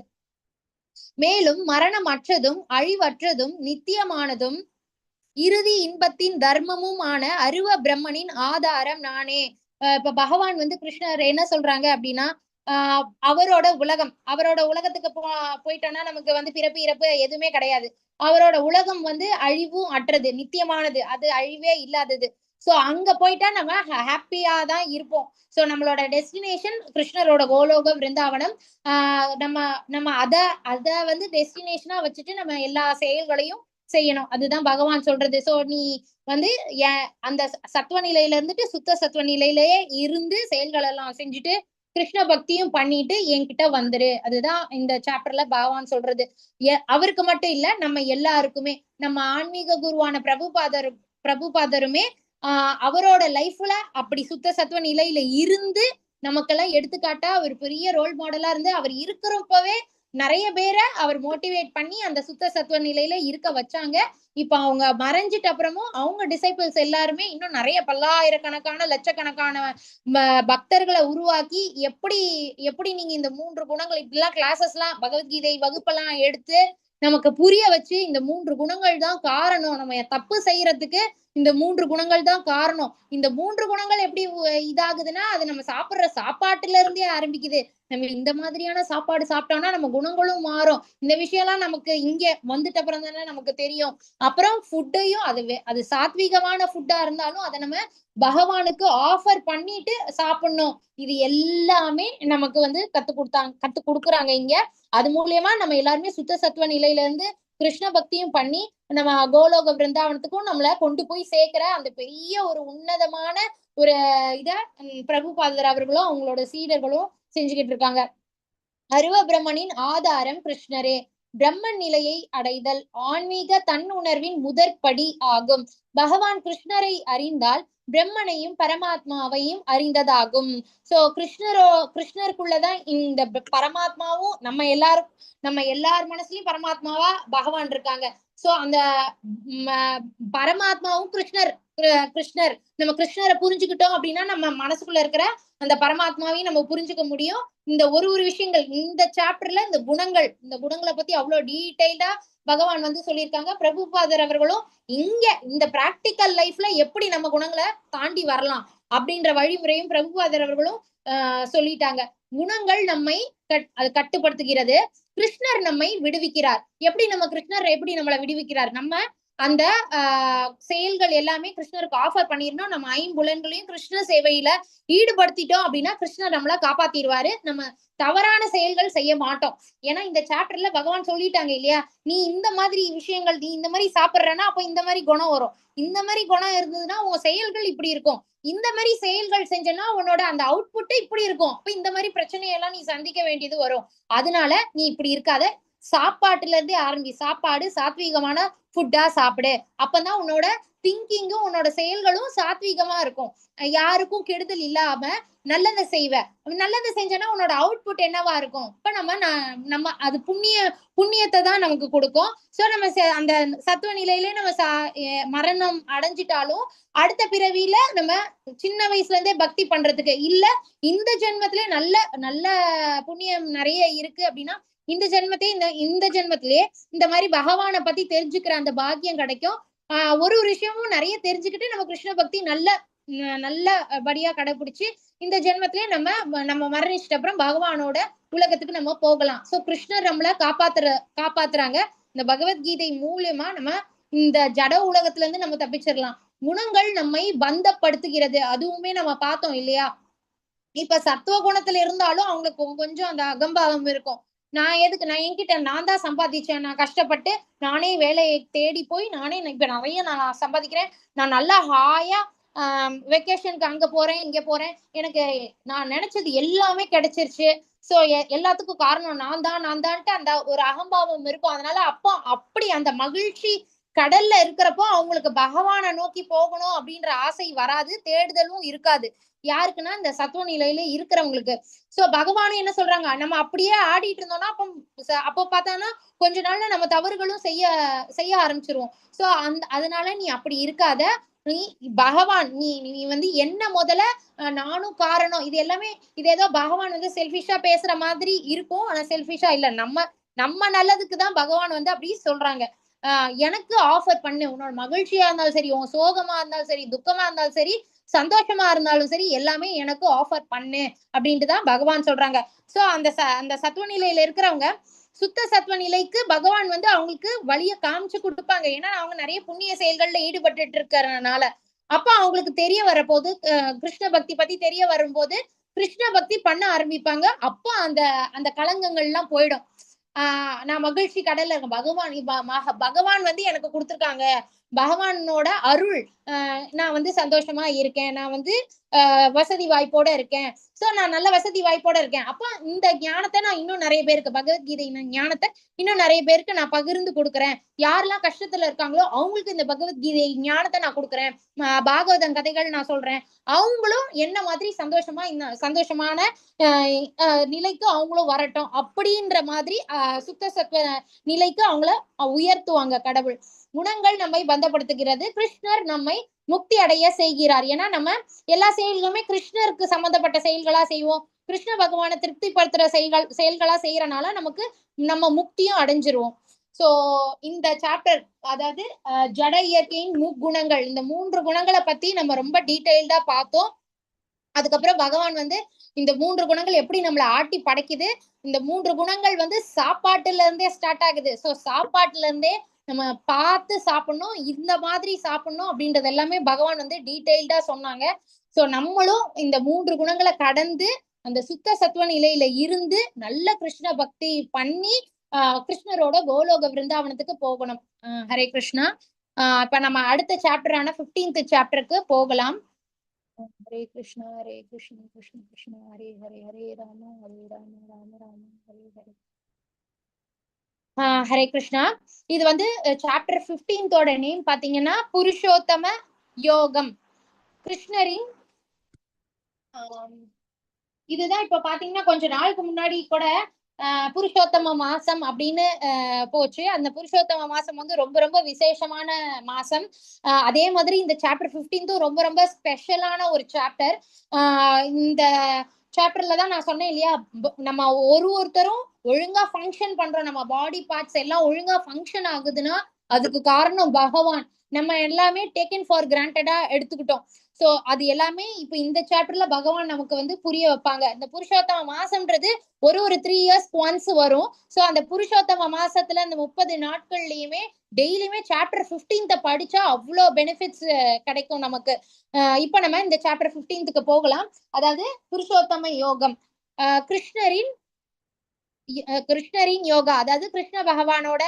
மேலும் மரணம் அற்றதும் அழிவற்றதும் நித்தியமானதும் இறுதி இன்பத்தின் தர்மமும் ஆன அருவ பிரம்மனின் ஆதாரம் நானே. இப்ப பகவான் வந்து கிருஷ்ணர் என்ன சொல்றாங்க அப்படின்னா, அவரோட உலகத்துக்கு போயிட்டோம்னா நமக்கு வந்து பிறப்பு இறப்பு எதுவுமே கிடையாது. அவரோட உலகம் வந்து அழிவும் அற்றது, நித்தியமானது, அது அழிவே இல்லாதது. சோ அங்க போயிட்டா நம்ம ஹாப்பியா தான் இருப்போம். சோ நம்மளோட டெஸ்டினேஷன் கிருஷ்ணரோட கோலோக விருந்தாவனம். நம்ம நம்ம அத வந்து டெஸ்டினேஷனா வச்சுட்டு நம்ம எல்லா செயல்களையும் செய்யணும். அதுதான் பகவான் சொல்றது. சோ நீ வந்து அந்த சத்துவ நிலையில இருந்துட்டு சுத்த சத்துவ நிலையிலேயே இருந்து செயல்கள் எல்லாம் செஞ்சுட்டு கிருஷ்ண பக்தியும் பண்ணிட்டு என்கிட்ட வந்துரு. அதுதான் இந்த சாப்டர்ல பகவான் சொல்றது. அவருக்கு மட்டும் இல்ல, நம்ம எல்லாருக்குமே. நம்ம ஆன்மீக குருவான பிரபுபாதருமே அவரோட லைஃப்ல அப்படி சுத்த சத்துவ நிலையில இருந்து நமக்கெல்லாம் எடுத்துக்காட்டா ஒரு பெரிய ரோல் மாடலா இருந்து அவர் இருக்கிறப்பவே நிறைய பேரை அவர் மோட்டிவேட் பண்ணி அந்த சுத்த சத்துவ நிலையில இருக்க வச்சாங்க. இப்ப அவங்க மறைஞ்சிட்ட அப்புறமும் அவங்க டிசைபிள்ஸ் எல்லாருமே இன்னும் நிறைய பல்லாயிரக்கணக்கான லட்சக்கணக்கான பக்தர்களை உருவாக்கி எப்படி எப்படி நீங்க இந்த 3 குணங்கள் இப்படிலாம் கிளாஸஸ் எல்லாம் பகவத்கீதை வகுப்பெல்லாம் எடுத்து நமக்கு புரிய வச்சு இந்த 3 குணங்கள் தான் காரணம், நம்ம தப்பு செய்யறதுக்கு இந்த 3 குணங்கள் தான் காரணம். இந்த 3 குணங்கள் எப்படி இதாகுதுன்னா அது நம்ம சாப்பிடுற சாப்பாட்டுல இருந்தே ஆரம்பிக்குது. நம்ம இந்த மாதிரியான சாப்பாடு சாப்பிட்டோம்னா நம்ம குணங்களும் மாறும். இந்த விஷயம் எல்லாம் நமக்கு இங்க வந்துட்ட அப்புறம் தானே நமக்கு தெரியும். அப்புறம் ஃபுட்டையும் அது சாத்வீகமான ஃபுட்டா இருந்தாலும் அதை நம்ம பகவானுக்கு ஆஃபர் பண்ணிட்டு சாப்பிடணும். இது எல்லாமே நமக்கு வந்து கத்து கொடுக்குறாங்க இங்க. அது மூலியமா நம்ம எல்லாருமே சுத்த சத்துவ நிலையில இருந்து கிருஷ்ண பக்தியும் பண்ணி நம்ம கோலோக பிருந்தாவனத்துக்கும் நம்மள கொண்டு போய் சேர்க்கிற அந்த பெரிய ஒரு உன்னதமான ஒரு இத பிரபுபாதர் அவர்களும் அவங்களோட சீடர்களும் செஞ்சுக்கிட்டு இருக்காங்க. அருவ பிரம்மனின் ஆதாரம் கிருஷ்ணரே. பிரம்மன் நிலையை அடைதல் ஆன்மீக தன்னுணர்வின் முதற்படி ஆகும். பகவான் கிருஷ்ணரை அறிந்தால் பிரம்மனையும் பரமாத்மாவையும் அறிந்ததாகும். சோ கிருஷ்ணருக்குள்ளதான் இந்த பரமாத்மாவும் நம்ம எல்லார் மனசுலயும் பரமாத்மாவா பகவான் இருக்காங்க. சோ அந்த பரமாத்மாவும் கிருஷ்ணர் நம்ம கிருஷ்ணரை புரிஞ்சுக்கிட்டோம் அப்படின்னா நம்ம மனசுக்குள்ள இருக்கிற அந்த பரமாத்மாவையும் நம்ம புரிஞ்சுக்க முடியும். இந்த ஒரு விஷயங்கள் இந்த சாப்டர்ல இந்த குணங்களை பத்தி அவ்வளவு டீடைல்டா பகவான் வந்து சொல்லியிருக்காங்க. பிரபுபாதர் அவர்களும் இங்க இந்த பிராக்டிக்கல் லைஃப்ல எப்படி நம்ம குணங்களை தாண்டி வரலாம் அப்படின்ற வழிமுறையும் பிரபுபாதர் அவர்களும் சொல்லிட்டாங்க. குணங்கள் நம்மை அது கட்டுப்படுத்துகிறது, கிருஷ்ணர் நம்மை விடுவிக்கிறார். எப்படி நம்மளை விடுவிக்கிறார்? நம்ம அந்த செயல்கள் எல்லாமே கிருஷ்ணருக்கு ஆஃபர் பண்ணிருந்தோம். நம்ம ஐம்புலன்களையும் கிருஷ்ண சேவையில ஈடுபடுத்திட்டோம் அப்படின்னா கிருஷ்ணர் நம்மள காப்பாத்திடுவாரு. நம்ம தவறான செயல்கள் செய்ய மாட்டோம். ஏன்னா இந்த சாப்டர்ல பகவான் சொல்லிட்டாங்க இல்லையா, நீ இந்த மாதிரி விஷயங்கள் நீ இந்த மாதிரி சாப்பிடுறனா அப்ப இந்த மாதிரி குணம் வரும், இந்த மாதிரி குணம் இருந்ததுன்னா உன் செயல்கள் இப்படி இருக்கும், இந்த மாதிரி செயல்கள் செஞ்சனா உன்னோட அந்த அவுட்புட் இப்படி இருக்கும், அப்ப இந்த மாதிரி பிரச்சனையெல்லாம் நீ சந்திக்க வேண்டியது வரும். அதனால நீ இப்படி இருக்காத, சாப்பாட்டுல இருந்தே ஆரம்பி. சாப்பாடு சாத்வீகமான ஃபுட்டா சாப்பிடு. அப்பதான் உன்னோட திங்கிங்கும் உன்னோட செயல்களும் சாத்வீகமா இருக்கும். யாருக்கும் கெடுதல் இல்லாம நல்லதை செய்வ. நல்லதை செஞ்சனா உன்னோட அவுட்புட் என்னவா இருக்கும்? இப்ப நம்ம அது புண்ணியத்தை தான் நமக்கு கொடுக்கும். சோ நம்ம அந்த சத்துவ நிலையிலே நம்ம மரணம் அடைஞ்சிட்டாலும் அடுத்த பிறவியில நம்ம சின்ன வயசுல இருந்தே பக்தி பண்றதுக்கு இல்ல இந்த ஜென்மத்திலே நல்ல நல்ல புண்ணியம் நிறைய இருக்கு அப்படின்னா இந்த ஜென்மத்திலேயே இந்த மாதிரி பகவானை பத்தி தெரிஞ்சுக்கிற அந்த பாக்கியம் கிடைக்கும். ஒரு விஷயமும் நிறைய தெரிஞ்சுக்கிட்டு நம்ம கிருஷ்ண பக்தி நல்லபடியா கடைபிடிச்சு இந்த ஜென்மத்திலேயே நம்ம மரணிச்சிட்ட அப்புறம் பகவானோட உலகத்துக்கு நம்ம போகலாம். சோ கிருஷ்ணர் நம்மள காப்பாத்துறாங்க. இந்த பகவத்கீதை மூலியமா நம்ம இந்த ஜட உலகத்துல இருந்து நம்ம தப்பிச்சிடலாம். குணங்கள் நம்மை பந்தப்படுத்துகிறது, அதுவுமே நம்ம பார்த்தோம் இல்லையா? இப்ப சத்துவ குணத்துல இருந்தாலும் அவங்களுக்கு கொஞ்சம் அந்த அகம்பாவம் இருக்கும். நான் என்கிட்ட நான் தான் சம்பாதிச்சேன், நான் கஷ்டப்பட்டு நானே வேலையை தேடி போய் நானே இப்ப நிறைய நான் சம்பாதிக்கிறேன், நான் நல்லா ஹாயா வெக்கேஷனுக்கு அங்க போறேன் இங்க போறேன், எனக்கு நான் நினைச்சது எல்லாமே கிடைச்சிருச்சு, சோ எல்லாத்துக்கும் காரணம் நான் தான்ட்டு அந்த ஒரு அகம்பாவம் இருக்கும். அதனால அப்படி அந்த மகிழ்ச்சி கடல்ல இருக்கிறப்போ அவங்களுக்கு பகவானை நோக்கி போகணும் அப்படின்ற ஆசை வராது, தேடுதலும் இருக்காது. யாருக்குன்னா இந்த சத்துவ நிலையில இருக்கிறவங்களுக்கு. சோ பகவானும் என்ன சொல்றாங்க, நம்ம அப்படியே ஆடிட்டு இருந்தோம்னா அப்போ பார்த்தானா கொஞ்ச நாள்ல நம்ம தவறுகளும் செய்ய ஆரம்பிச்சிருவோம். சோ அதனால நீ அப்படி இருக்காத, நீ பகவான் நீ வந்து என்ன முதல்ல நானும் காரணம், இது எல்லாமே இது ஏதோ பகவான் வந்து செல்ஃபிஷா பேசுற மாதிரி இருக்கும், ஆனா செல்ஃபிஷா இல்ல, நம்ம நல்லதுக்குதான் பகவான் வந்து அப்படி சொல்றாங்க. எனக்கு ஆஃபர் பண்ணு, உன்னோட மகிழ்ச்சியா இருந்தாலும் சரி, உன் சோகமா இருந்தாலும் சரி, துக்கமா இருந்தாலும் சரி, சந்தோஷமா இருந்தாலும் சரி, எல்லாமே எனக்கு ஆஃபர் பண்ணு அப்படின்ட்டுதான் பகவான் சொல்றாங்க. சோ அந்த சத்துவ நிலையில இருக்கிறவங்க சுத்த சத்துவ நிலைக்கு பகவான் வந்து அவங்களுக்கு வழிய காமிச்சு கொடுப்பாங்க. ஏன்னா அவங்க நிறைய புண்ணிய செயல்கள்ல ஈடுபட்டு இருக்கிறதுனால. அப்ப அவங்களுக்கு தெரிய வரப்போது கிருஷ்ண பக்தி பத்தி தெரிய வரும்போது கிருஷ்ண பக்தி பண்ண ஆரம்பிப்பாங்க. அப்ப அந்த களங்கங்கள் எல்லாம் போயிடும். நான் மகிழ்ச்சி கடல்ல இருக்கேன், பகவான் வந்து எனக்கு கொடுத்திருக்காங்க, பகவானோட அருள், நான் வந்து சந்தோஷமா இருக்கேன், நான் வந்து வசதி வாய்ப்போட இருக்கேன், சோ நான் நல்ல வசதி வாய்ப்போட இருக்கேன். அப்ப இந்த ஞானத்தை நான் இன்னும் நிறைய பேருக்கு, பகவத்கீதை ஞானத்தை இன்னும் நிறைய பேருக்கு நான் பகிர்ந்து கொடுக்குறேன். யாரெல்லாம் கஷ்டத்துல இருக்காங்களோ அவங்களுக்கு இந்த பகவத்கீதை ஞானத்தை நான் கொடுக்குறேன், பாகவதம் கதைகள் நான் சொல்றேன், அவங்களும் என்ன மாதிரி சந்தோஷமான நிலைக்கு அவங்களும் வரட்டும் அப்படின்ற மாதிரி சுத்த சத்துவ நிலைக்கு அவங்கள உயர்த்துவாங்க கடவுள். குணங்கள் நம்மை பந்தப்படுத்துகிறது, கிருஷ்ணர் நம்மை முக்தி அடைய செய்கிறார். ஏன்னா நம்ம எல்லா செயல்களுமே கிருஷ்ணருக்கு சம்பந்தப்பட்ட செயல்களா செய்வோம், கிருஷ்ண பகவானை திருப்திப்படுத்துற செயல்களா செய்யறனால நம்ம முக்தியும் அடைஞ்சிருவோம். சோ இந்த சாப்டர், அதாவது ஜட இயற்கையின் முக்குணங்கள், இந்த 3 குணங்களை பத்தி நம்ம ரொம்ப டீடைல்டா பார்த்தோம். அதுக்கப்புறம் பகவான் வந்து இந்த 3 குணங்கள் எப்படி நம்மளை ஆட்டி படைக்குது, இந்த 3 குணங்கள் வந்து சாப்பாட்டுல இருந்தே ஸ்டார்ட் ஆகுது. சோ சாப்பாட்டுல இருந்தே நம்ம பார்த்து சாப்பிடணும், இந்த மாதிரி சாப்பிடணும் அப்படின்றது எல்லாமே பகவான் வந்து டீடைல்டா சொன்னாங்க. சோ நம்மளும் இந்த 3 குணங்களை கடந்து அந்த சுத்த சத்துவ நிலையில இருந்து நல்ல கிருஷ்ண பக்தி பண்ணி கிருஷ்ணரோட கோலோக விருந்தாவனத்துக்கு போகணும். ஹரே கிருஷ்ணா. இப்ப நம்ம அடுத்த சாப்டரான 15th சாப்டருக்கு போகலாம். ஹரே கிருஷ்ணா ஹரே கிருஷ்ணா கிருஷ்ண கிருஷ்ணா ஹரே ஹரே ஹரே ராம ஹரே ராம ராம ராம ஹரே ஹரே. ஹரே கிருஷ்ணா. இது வந்து சாப்டர் 15 நேம் பாத்தீங்கன்னா புருஷோத்தம யோகம், கிருஷ்ணரின். இதுதான் இப்ப பாத்தீங்கன்னா கொஞ்ச நாளுக்கு முன்னாடி கூட புருஷோத்தம மாசம் அப்படின்னு போச்சு. அந்த புருஷோத்தம மாசம் வந்து ரொம்ப ரொம்ப விசேஷமான மாசம். அதே மாதிரி இந்த சாப்டர் 15 ரொம்ப ரொம்ப ஸ்பெஷலான ஒரு சாப்டர். இந்த சாப்டர்ல தான் நான் சொன்னேன் இல்லையா, நம்ம ஒருத்தரும் ஒழுங்கா ஃபங்க்ஷன் பண்றோம், நம்ம பாடி பார்ட்ஸ் எல்லாம் ஒழுங்கா ஃபங்க்ஷன் ஆகுதுன்னா அதுக்கு காரணம் பகவான். நம்ம எல்லாமே டேக்கன் ஃபார் கிராண்டடா எடுத்துக்கிட்டோம். சோ அது எல்லாமே இப்ப இந்த சாப்டர்ல பகவான் நமக்கு வந்து புரிய வைப்பாங்க. இந்த புருஷோத்தம மாசம்ன்றது ஒரு 3 years once வரும். சோ அந்த புருஷோத்தம மாசத்துல அந்த 30 நாட்கள்லயுமே டெய்லியுமே சாப்டர் 15 படிச்சா அவ்வளோ பெனிஃபிட்ஸ் கிடைக்கும் நமக்கு. இப்ப நம்ம இந்த சாப்டர் 15க்கு போகலாம். அதாவது புருஷோத்தம யோகம், கிருஷ்ணரின் யோகா. அதாவது கிருஷ்ண பகவானோட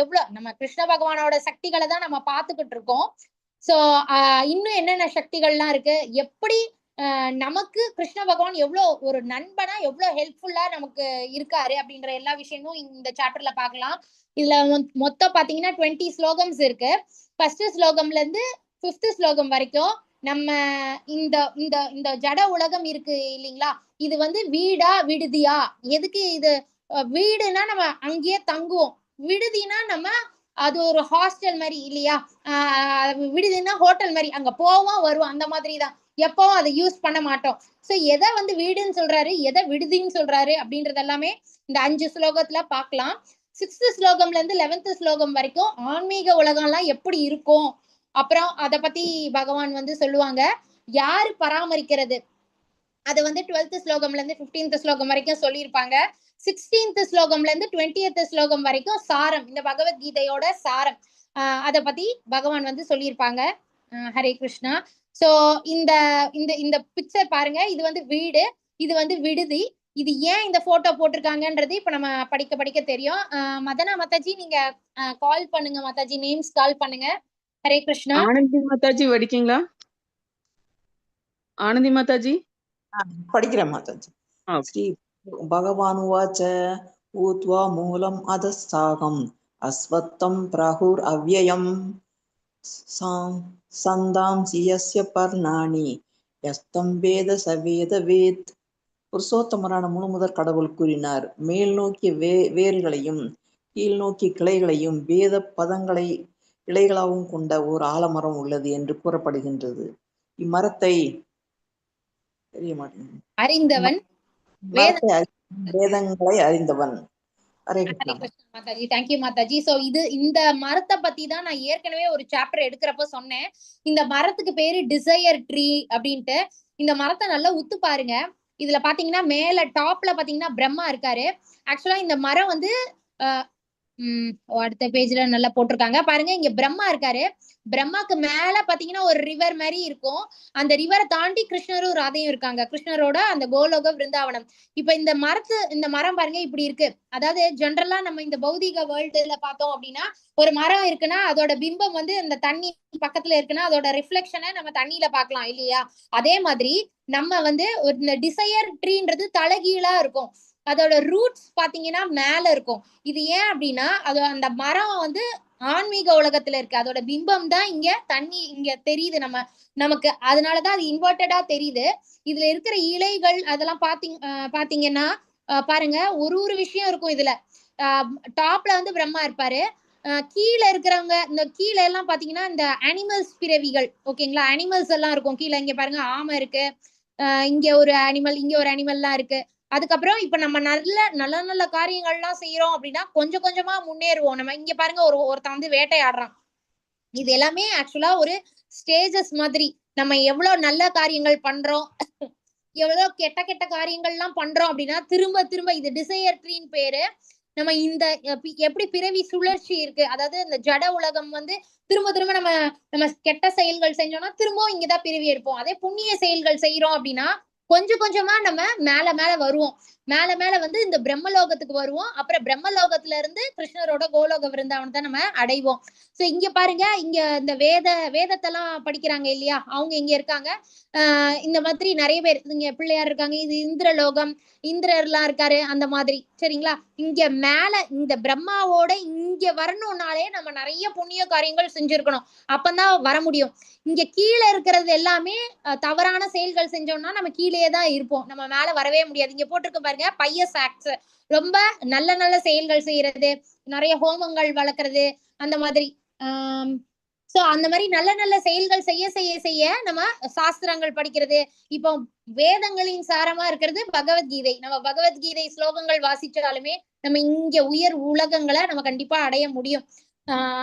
எவ்வளவு நம்ம கிருஷ்ண பகவானோட சக்திகளை தான் நம்ம பார்த்துக்கிட்டு இருக்கோம். சோ இன்னும் என்னென்ன சக்திகள்லாம் இருக்கு, எப்படி நமக்கு கிருஷ்ண பகவான் எவ்வளவு ஒரு நண்பனா எவ்வளவு ஹெல்ப்ஃபுல்லா நமக்கு இருக்காரு அப்படின்ற எல்லா விஷயமும் இந்த சாப்டர்ல பார்க்கலாம். இதுல மொத்தம் பாத்தீங்கன்னா 20 ஸ்லோகம்ஸ் இருக்கு. ஃபர்ஸ்ட் ஸ்லோகம்ல இருந்து 5th ஸ்லோகம் வரைக்கும் நம்ம இந்த இந்த இந்த ஜட உலகம் இருக்கு இல்லைங்களா, இது வந்து வீடா விடுதியா, எதுக்கு இது வீடுனா நம்ம அங்கேயே தங்குவோம், விடுதினா நம்ம அது ஒரு ஹாஸ்டல் மாதிரி இல்லையா, விடுதினா ஹோட்டல் மாதிரி அங்க போவோம் வருவோம் அந்த மாதிரிதான். எப்பவும் அதை யூஸ் பண்ண மாட்டோம். சோ எதை வந்து வீடுன்னு சொல்றாரு, எதை விடுதின்னு சொல்றாரு அப்படின்றது எல்லாமே இந்த 5 ஸ்லோகத்துல பார்க்கலாம். 6th ஸ்லோகம்ல இருந்து 11th ஸ்லோகம் வரைக்கும் ஆன்மீக உலகம்லாம் எப்படி இருக்கும், அப்புறம் அத பத்தி பகவான் வந்து சொல்லுவாங்க. யாரு பராமரிக்கிறது அது வந்து 12th ஸ்லோகம்ல இருந்து 15th ஸ்லோகம் வரைக்கும் சொல்லியிருப்பாங்க. 16th ஸ்லோகம்ல இருந்து 20th ஸ்லோகம் வரைக்கும் சாரம், இந்த பகவத்கீதையோட சாரம் அத பத்தி பகவான் வந்து சொல்லியிருப்பாங்க. ஹரே கிருஷ்ணா. சோ இந்த இந்த இந்த பிக்சர் பாருங்க, இது வந்து வீடு, இது வந்து விடுதி. இது ஏன் இந்த போட்டோ போட்டிருக்காங்கன்றது இப்ப நம்ம படிக்க படிக்க தெரியும். மதனா மாதாஜி நீங்க கால் பண்ணுங்க மாதாஜி, நேம்ஸ் கால் பண்ணுங்க. ஹரே கிருஷ்ணா. ஆனந்தி மாதாஜி வடிக்கீங்களா? ஆனந்தி மாதாஜி படிக்கிறேன் மாதாஜி. ஸ்ரீ பகவான் உவாச்ச ஊத்வா மூலம் அதஸ்தாகம் அஸ்வத்தம் பிராஹுர் அவ்யயம் சந்தாம்சி யஸ்ய பர்ணானி யஸ்தம் வேத சவேத வேத். புருஷோத்தமரான முழுமுதற் கடவுள் கூறினார், மேல் நோக்கிய வேர்களையும் கீழ் நோக்கிய கிளைகளையும் வேத பதங்களை இலைகளாகவும் கொண்ட ஒரு ஆலமரம் உள்ளது என்று கூறப்படுகின்றது. இம்மரத்தை தெரிய மாட்டேன் அறிந்தவன் வேதங்களை அறிந்தவன். ஹரே கிருஷ்ணா மாதாஜி. தேங்க்யூ மாதாஜி. சோ இது இந்த மரத்தை பத்தி தான் நான் ஏற்கனவே ஒரு சாப்டர் எடுக்கிறப்ப சொன்னேன். இந்த மரத்துக்கு பேரு டிசையர் ட்ரீ அப்படின்ட்டு. இந்த மரத்தை நல்லா உத்து பாருங்க. இதுல பாத்தீங்கன்னா மேல டாப்ல பாத்தீங்கன்னா பிரம்மா இருக்காரு. ஆக்சுவலா இந்த மரம் வந்து அடுத்த பேஜ்ல நல்லா போட்டிருக்காங்க பாருங்க. இங்க பிரம்மா இருக்காரு. பிரம்மாக்கு மேல பாத்தீங்கன்னா ஒரு ரிவர் மாதிரி இருக்கும். அந்த ரிவரை தாண்டி கிருஷ்ணரும் ராதையும் இருக்காங்க, கிருஷ்ணரோட அந்த கோலோக விருந்தாவனம். இப்ப இந்த மரம் பாருங்க இப்படி இருக்கு. அதாவது ஜென்ரலா நம்ம இந்த பௌதிக வேர்ல்டுல பார்த்தோம் அப்படின்னா, ஒரு மரம் இருக்குன்னா அதோட பிம்பம் வந்து இந்த தண்ணி பக்கத்துல இருக்குன்னா அதோட ரிஃப்ளெக்ஷனை நம்ம தண்ணியில பாக்கலாம் இல்லையா? அதே மாதிரி நம்ம வந்து இந்த டிசையர் ட்ரீன்றது தலைகீழா இருக்கும். அதோட ரூட்ஸ் பாத்தீங்கன்னா மேல இருக்கும். இது ஏன் அப்படின்னா அது அந்த மரம் வந்து ஆன்மீக உலகத்துல இருக்கு. அதோட பிம்பம் தான் இங்க தண்ணி இங்க தெரியுது நமக்கு. அதனாலதான் அது இன்வெர்டடா தெரியுது. இதுல இருக்கிற இலைகள் அதெல்லாம் பாத்தீங்கன்னா பாருங்க ஒரு விஷயம் இருக்கும் இதுல. டாப்ல வந்து பிரம்மா இருப்பாரு. கீழே இருக்கிறவங்க இந்த கீழே எல்லாம் பாத்தீங்கன்னா இந்த அனிமல்ஸ் பிறவிகள், ஓகேங்களா? அனிமல்ஸ் எல்லாம் இருக்கும் கீழே. இங்க பாருங்க ஆமை இருக்கு, இங்க ஒரு அனிமல், இங்க ஒரு அனிமல் எல்லாம் இருக்கு. அதுக்கப்புறம் இப்ப நம்ம நல்ல நல்ல காரியங்கள்லாம் செய்யறோம் அப்படின்னா கொஞ்சம் கொஞ்சமா முன்னேறுவோம். நம்ம இங்க பாருங்க ஒருத்தன் வந்து வேட்டையாடுறான். இது எல்லாமே ஆக்சுவலா ஒரு ஸ்டேஜஸ் மாதிரி. நம்ம எவ்வளவு நல்ல காரியங்கள் பண்றோம், எவ்வளவு கெட்ட கெட்ட காரியங்கள் எல்லாம் பண்றோம் அப்படின்னா திரும்ப திரும்ப இது டிசையர் ட்ரீன் பேரு. நம்ம இந்த எப்படி பிறவி சுழற்சி இருக்கு, அதாவது இந்த ஜட உலகம் வந்து திரும்ப திரும்ப நம்ம கெட்ட செயல்கள் செஞ்சோம்னா திரும்பவும் இங்கதான் பிறவி எடுப்போம். அதே புண்ணிய செயல்கள் செய்யறோம் அப்படின்னா கொஞ்சம் கொஞ்சமா நம்ம மேல வருவோம். மேல வந்து இந்த பிரம்மலோகத்துக்கு வருவோம். அப்புறம் பிரம்மலோகத்துல இருந்து கிருஷ்ணரோட கோலோக விருந்தாவனத்தை நம்ம அடைவோம். சோ இங்க பாருங்க, இங்க இந்த வேதத்தெல்லாம் படிக்கிறாங்க இல்லையா, அவங்க இங்க இருக்காங்க. இந்த மாதிரி நிறைய பேர் இங்க பிள்ளையார் இருக்காங்க. இது இந்திரலோகம், இந்திரர் எல்லாம் இருக்காரு அந்த மாதிரி. சரிங்களா? இங்க மேல இந்த பிரம்மாவோட இங்க வரணும்னாலே நம்ம நிறைய புண்ணிய காரியங்கள் செஞ்சிருக்கணும், அப்பதான் வர முடியும். இங்க கீழே இருக்கிறது எல்லாமே தவறான செயல்கள் செஞ்சோம்னா நம்ம கீழே தான் இருப்போம், நம்ம மேல வரவே முடியாது. இங்க போட்டிருக்க பாருங்க பையஸ் ஆக்ட்ஸ், ரொம்ப நல்ல நல்ல செயல்கள் செய்யறது, நிறைய ஹோமங்கள் வளர்க்கறது அந்த மாதிரி. சோ அந்த மாதிரி நல்ல நல்ல செயல்கள் செய்ய செய்ய செய்ய நம்ம சாஸ்திரங்கள் படிக்கிறது. இப்போ வேதங்களின் சாரமா இருக்கிறது பகவத்கீதை. நம்ம பகவத்கீதை ஸ்லோகங்கள் வாசிச்சாலுமே நம்ம இங்க உயர் உலகங்களை நம்ம கண்டிப்பா அடைய முடியும்.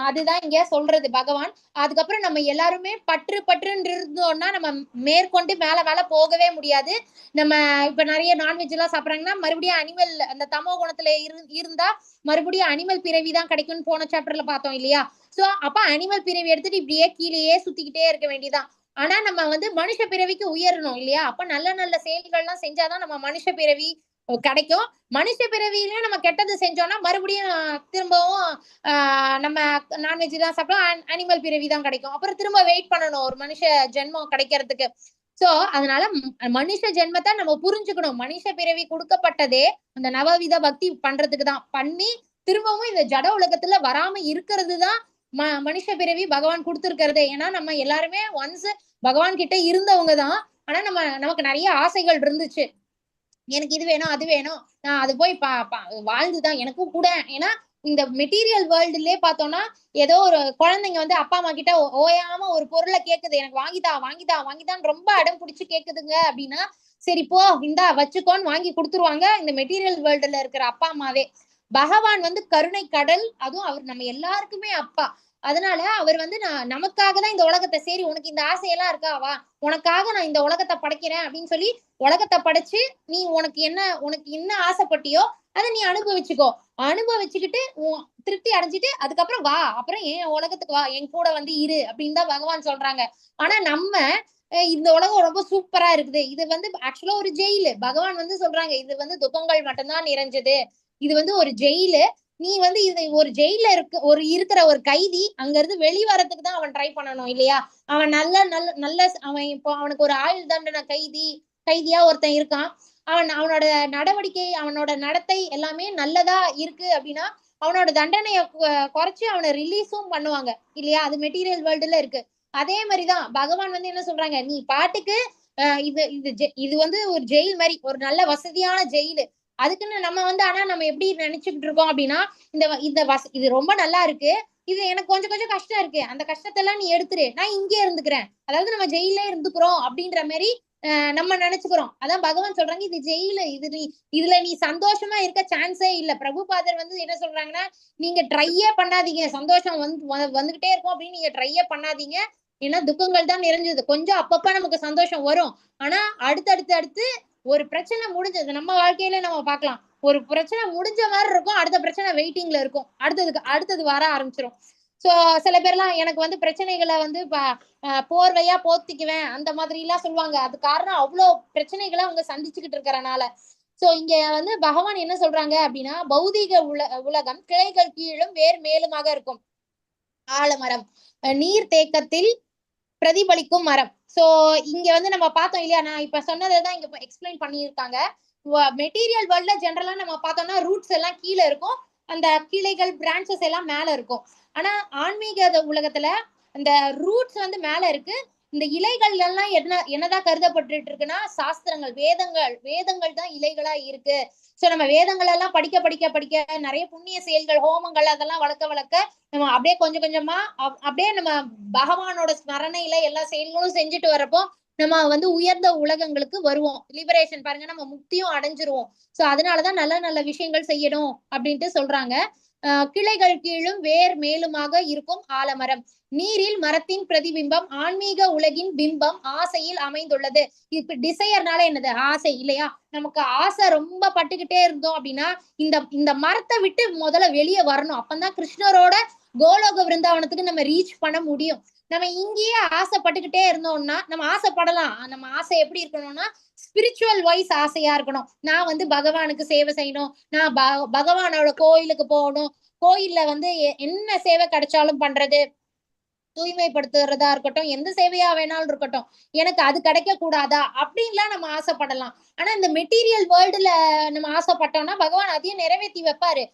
அதுதான் இங்க சொல்றது பகவான். அதுக்கப்புறம் நம்ம எல்லாருமே பற்றுன்னு இருந்தோம்னா நம்ம மேற்கொண்டு மேல போகவே முடியாது. நம்ம இப்ப நிறைய நான்வெஜ் எல்லாம் சாப்பிடுறாங்கன்னா மறுபடியும் அனிமல் அந்த தமோ குணத்துல இருந்தா மறுபடியும் அனிமல் பிறவிதான் கிடைக்கும்னு போன சாப்டர்ல பார்த்தோம் இல்லையா? சோ அப்ப அனிமல் பிறவி எடுத்துட்டு இப்படியே கீழேயே சுத்திக்கிட்டே இருக்க வேண்டியதான். ஆனா நம்ம வந்து மனுஷ பிறவிக்கு உயரணும் இல்லையா? அப்ப நல்ல நல்ல செயல்கள்லாம் செஞ்சாதான் நம்ம மனுஷ பிறவி கிடைக்கும். மனுஷ பிறவியில நம்ம கெட்டது செஞ்சோம்னா மறுபடியும் திரும்பவும் நம்ம நான்வெஜ் தான் சாப்பிட்டோம், அனிமல் பிறவி தான் கிடைக்கும். அப்புறம் திரும்ப வெயிட் பண்ணணும் ஒரு மனுஷ ஜென்மம் கிடைக்கிறதுக்கு. சோ அதனால மனுஷ ஜென்மத்தை நம்ம புரிஞ்சுக்கணும். மனுஷ பிறவி கொடுக்கப்பட்டதே அந்த நவவித பக்தி பண்றதுக்கு தான். பண்ணி திரும்பவும் இந்த ஜட உலகத்துல வராம இருக்கிறது தான் மனுஷ பிறவி பகவான் கொடுத்திருக்கிறது. ஏன்னா நம்ம எல்லாருமே ஒன்ஸ் பகவான் கிட்ட இருந்தவங்க தான். ஆனா நமக்கு நிறைய ஆசைகள் இருந்துச்சு. எனக்கு இது வேணும் அது வேணும், நான் அது போய் வாழ்ந்துதான் எனக்கும் கூட. ஏன்னா இந்த மெட்டீரியல் வேர்ல்டுலயே பார்த்தோம்னா ஏதோ ஒரு குழந்தைங்க வந்து அப்பா அம்மா கிட்ட ஓயாம ஒரு பொருளை கேக்குது, எனக்கு வாங்கிதா வாங்கிதா வாங்கிதான்னு ரொம்ப அடம் பிடிச்சு கேக்குதுங்க அப்படின்னா, சரி போ இந்தா வச்சுக்கோன்னு வாங்கி கொடுத்துருவாங்க இந்த மெட்டீரியல் வேர்ல்டுல இருக்கிற அப்பா அம்மாவே. பகவான் வந்து கருணை கடல், அதுவும் அவர் நம்ம எல்லாருக்குமே அப்பா. அதனால அவர் வந்து நமக்காக தான் இந்த உலகத்தை, சரி உனக்கு இந்த ஆசையெல்லாம் இருக்காவா, உனக்காக நான் இந்த உலகத்தை படைக்கிறேன் அப்படின்னு சொல்லி உலகத்தை படைச்சு நீ உனக்கு என்ன ஆசைப்பட்டியோ அதை நீ அனுபவிச்சுக்கோ. அனுபவிச்சுக்கிட்டு திருப்தி அடைஞ்சிட்டு அதுக்கப்புறம் வா, அப்புறம் என் உலகத்துக்கு வா, என் கூட வந்து இரு அப்படின்னு தான் பகவான் சொல்றாங்க. ஆனா நம்ம இந்த உலகம் ரொம்ப சூப்பரா இருக்குது, இது வந்து ஆக்சுவலா ஒரு ஜெயிலு. பகவான் வந்து சொல்றாங்க இது வந்து துக்கங்கள் மட்டும்தான் நிறைஞ்சது, இது வந்து ஒரு ஜெயிலு. நீ வந்து இது ஒரு ஜெயில இருக்கிற ஒரு கைதி அங்க இருந்து வெளிவரத்துக்கு தான் அவன் ட்ரை பண்ணணும் இல்லையா? அவன் நல்ல அவன் இப்போ அவனுக்கு ஒரு ஆயுள் தண்டனை கைதியா ஒருத்தன் இருக்கான். அவனோட நடவடிக்கை, அவனோட நடத்தை எல்லாமே நல்லதா இருக்கு அப்படின்னா அவனோட தண்டனைய குறைச்சு அவனை ரிலீஸும் பண்ணுவாங்க இல்லையா? அது மெட்டீரியல் வேர்ல்டுல இருக்கு. அதே மாதிரிதான் பகவான் வந்து என்ன சொல்றாங்க, நீ பாட்டுக்கு இது வந்து ஒரு ஜெயில் மாதிரி, ஒரு நல்ல வசதியான ஜெயிலு. அதுக்குன்னு நம்ம வந்து ஆனா நம்ம எப்படி நினைச்சுக்கிட்டு இருக்கோம் அப்படின்னா, இது ரொம்ப நல்லா இருக்கு, இது எனக்கு கொஞ்சம் கொஞ்சம் கஷ்டம் இருக்கு, அந்த கஷ்டத்தெல்லாம் நீ எடுத்துரு, நான் இங்கே இருந்துக்கிறேன், அதாவது நம்ம ஜெயிலே இருந்துக்கிறோம் அப்படின்ற மாதிரி நம்ம நினைச்சுக்கிறோம். அதான் பகவான் சொல்றாங்க இது ஜெயிலு, இதுல நீ சந்தோஷமா இருக்க சான்ஸே இல்ல. பிரபுபாதர் வந்து என்ன சொல்றாங்கன்னா, நீங்க ட்ரையே பண்ணாதீங்க, சந்தோஷம் வந்துகிட்டே இருக்கும் அப்படின்னு நீங்க ட்ரையே பண்ணாதீங்க, ஏன்னா துக்கங்கள் தான் நிறைஞ்சது. கொஞ்சம் அப்பப்ப நமக்கு சந்தோஷம் வரும், ஆனா அடுத்து ஒரு பிரச்சனை முடிஞ்சது நம்ம வாழ்க்கையில நம்ம பார்க்கலாம், ஒரு பிரச்சனை முடிஞ்ச மாதிரி இருக்கும், அடுத்த பிரச்சனை வெயிட்டிங்ல இருக்கும், அடுத்தது வர ஆரம்பிச்சிடும். சோ சில பேர்லாம் எனக்கு வந்து பிரச்சனைகளை வந்து போர்வையா போத்திக்குவேன் அந்த மாதிரி எல்லாம் சொல்லுவாங்க. அது காரணம் அவ்வளவு பிரச்சனைகளை அவங்க சந்திச்சுக்கிட்டு இருக்கிறனால. சோ இங்க வந்து பகவான் என்ன சொல்றாங்க அப்படின்னா, பௌதீக உலகம் கிளைகள் கீழும் வேர் மேலுமாக இருக்கும், ஆலமரம் நீர் தேக்கத்தில் பிரதிபலிக்கும் மரம். சோ இங்க வந்து நம்ம பார்த்தோம் இல்லையா, நான் இப்ப சொன்னதான் இங்க எக்ஸ்பிளைன் பண்ணியிருக்காங்க. மெட்டீரியல் வேர்ல்ட்ல ஜெனரலா நம்ம பார்த்தோம்னா ரூட்ஸ் எல்லாம் கீழே இருக்கும், அந்த கிளைகள் பிரான்ச்சஸ் எல்லாம் மேல இருக்கும். ஆனா ஆன்மீக உலகத்துல அந்த ரூட்ஸ் வந்து மேல இருக்கு, இந்த இலைகள் எல்லாம் என்னதான் கருதப்பட்டு இருக்குன்னா சாஸ்திரங்கள், வேதங்கள் தான் இலைகளா இருக்கு. சோ நம்ம வேதங்கள் எல்லாம் படிக்க நிறைய புண்ணிய செயல்கள், ஹோமங்கள் அதெல்லாம் வளர்க்க நம்ம அப்படியே கொஞ்சம் கொஞ்சமா அப்படியே நம்ம பகவானோட ஸ்மரணையில எல்லா செயல்களும் செஞ்சுட்டு வரப்போ நம்ம வந்து உயர்ந்த உலகங்களுக்கு வருவோம், லிபரேஷன் பாருங்க, நம்ம முக்தியும் அடைஞ்சிருவோம். சோ அதனாலதான் நல்ல நல்ல விஷயங்கள் செய்யணும் அப்படின்ட்டு சொல்றாங்க. கிளைகள் கீழும் வேர் மேலுமாக இருக்கும் ஆலமரம், நீரில் மரத்தின் பிரதிபிம்பம், ஆன்மீக உலகின் பிம்பம் ஆசையில் அமைந்துள்ளது. இப்ப டிசையர்னால என்னது, ஆசை இல்லையா? நமக்கு ஆசை ரொம்ப பட்டுக்கிட்டே இருந்தோம் அப்படின்னா இந்த மரத்தை விட்டு முதல்ல வெளியே வரணும், அப்பதான் கிருஷ்ணரோட கோலோக விருந்தாவனத்துக்கு நம்ம ரீச் பண்ண முடியும். நம்ம இங்கேயே ஆசைப்பட்டுக்கிட்டே இருந்தோம்னா நம்ம ஆசைப்படலாம், நம்ம ஆசை எப்படி இருக்கணும்னா ஸ்பிரிச்சுவல் வைஸ் ஆசையா இருக்கணும். நான் வந்து பகவானுக்கு சேவை செய்யணும், நான் பகவானோட கோயிலுக்கு போகணும், கோயில்ல வந்து என்ன சேவை கிடைச்சாலும் பண்றது, தூய்மைப்படுத்துறதா இருக்கட்டும், எந்த சேவையா வேணாலும் இருக்கட்டும், எனக்கு அது கிடைக்க கூடாதா அப்படின்லாம் நம்ம ஆசைப்படலாம். ஆனா இந்த மெட்டீரியல் வேர்ல்டுல நம்ம ஆசைப்பட்டோம்னா பகவான் அதையும் நிறைவேற்றி வைப்பாரு.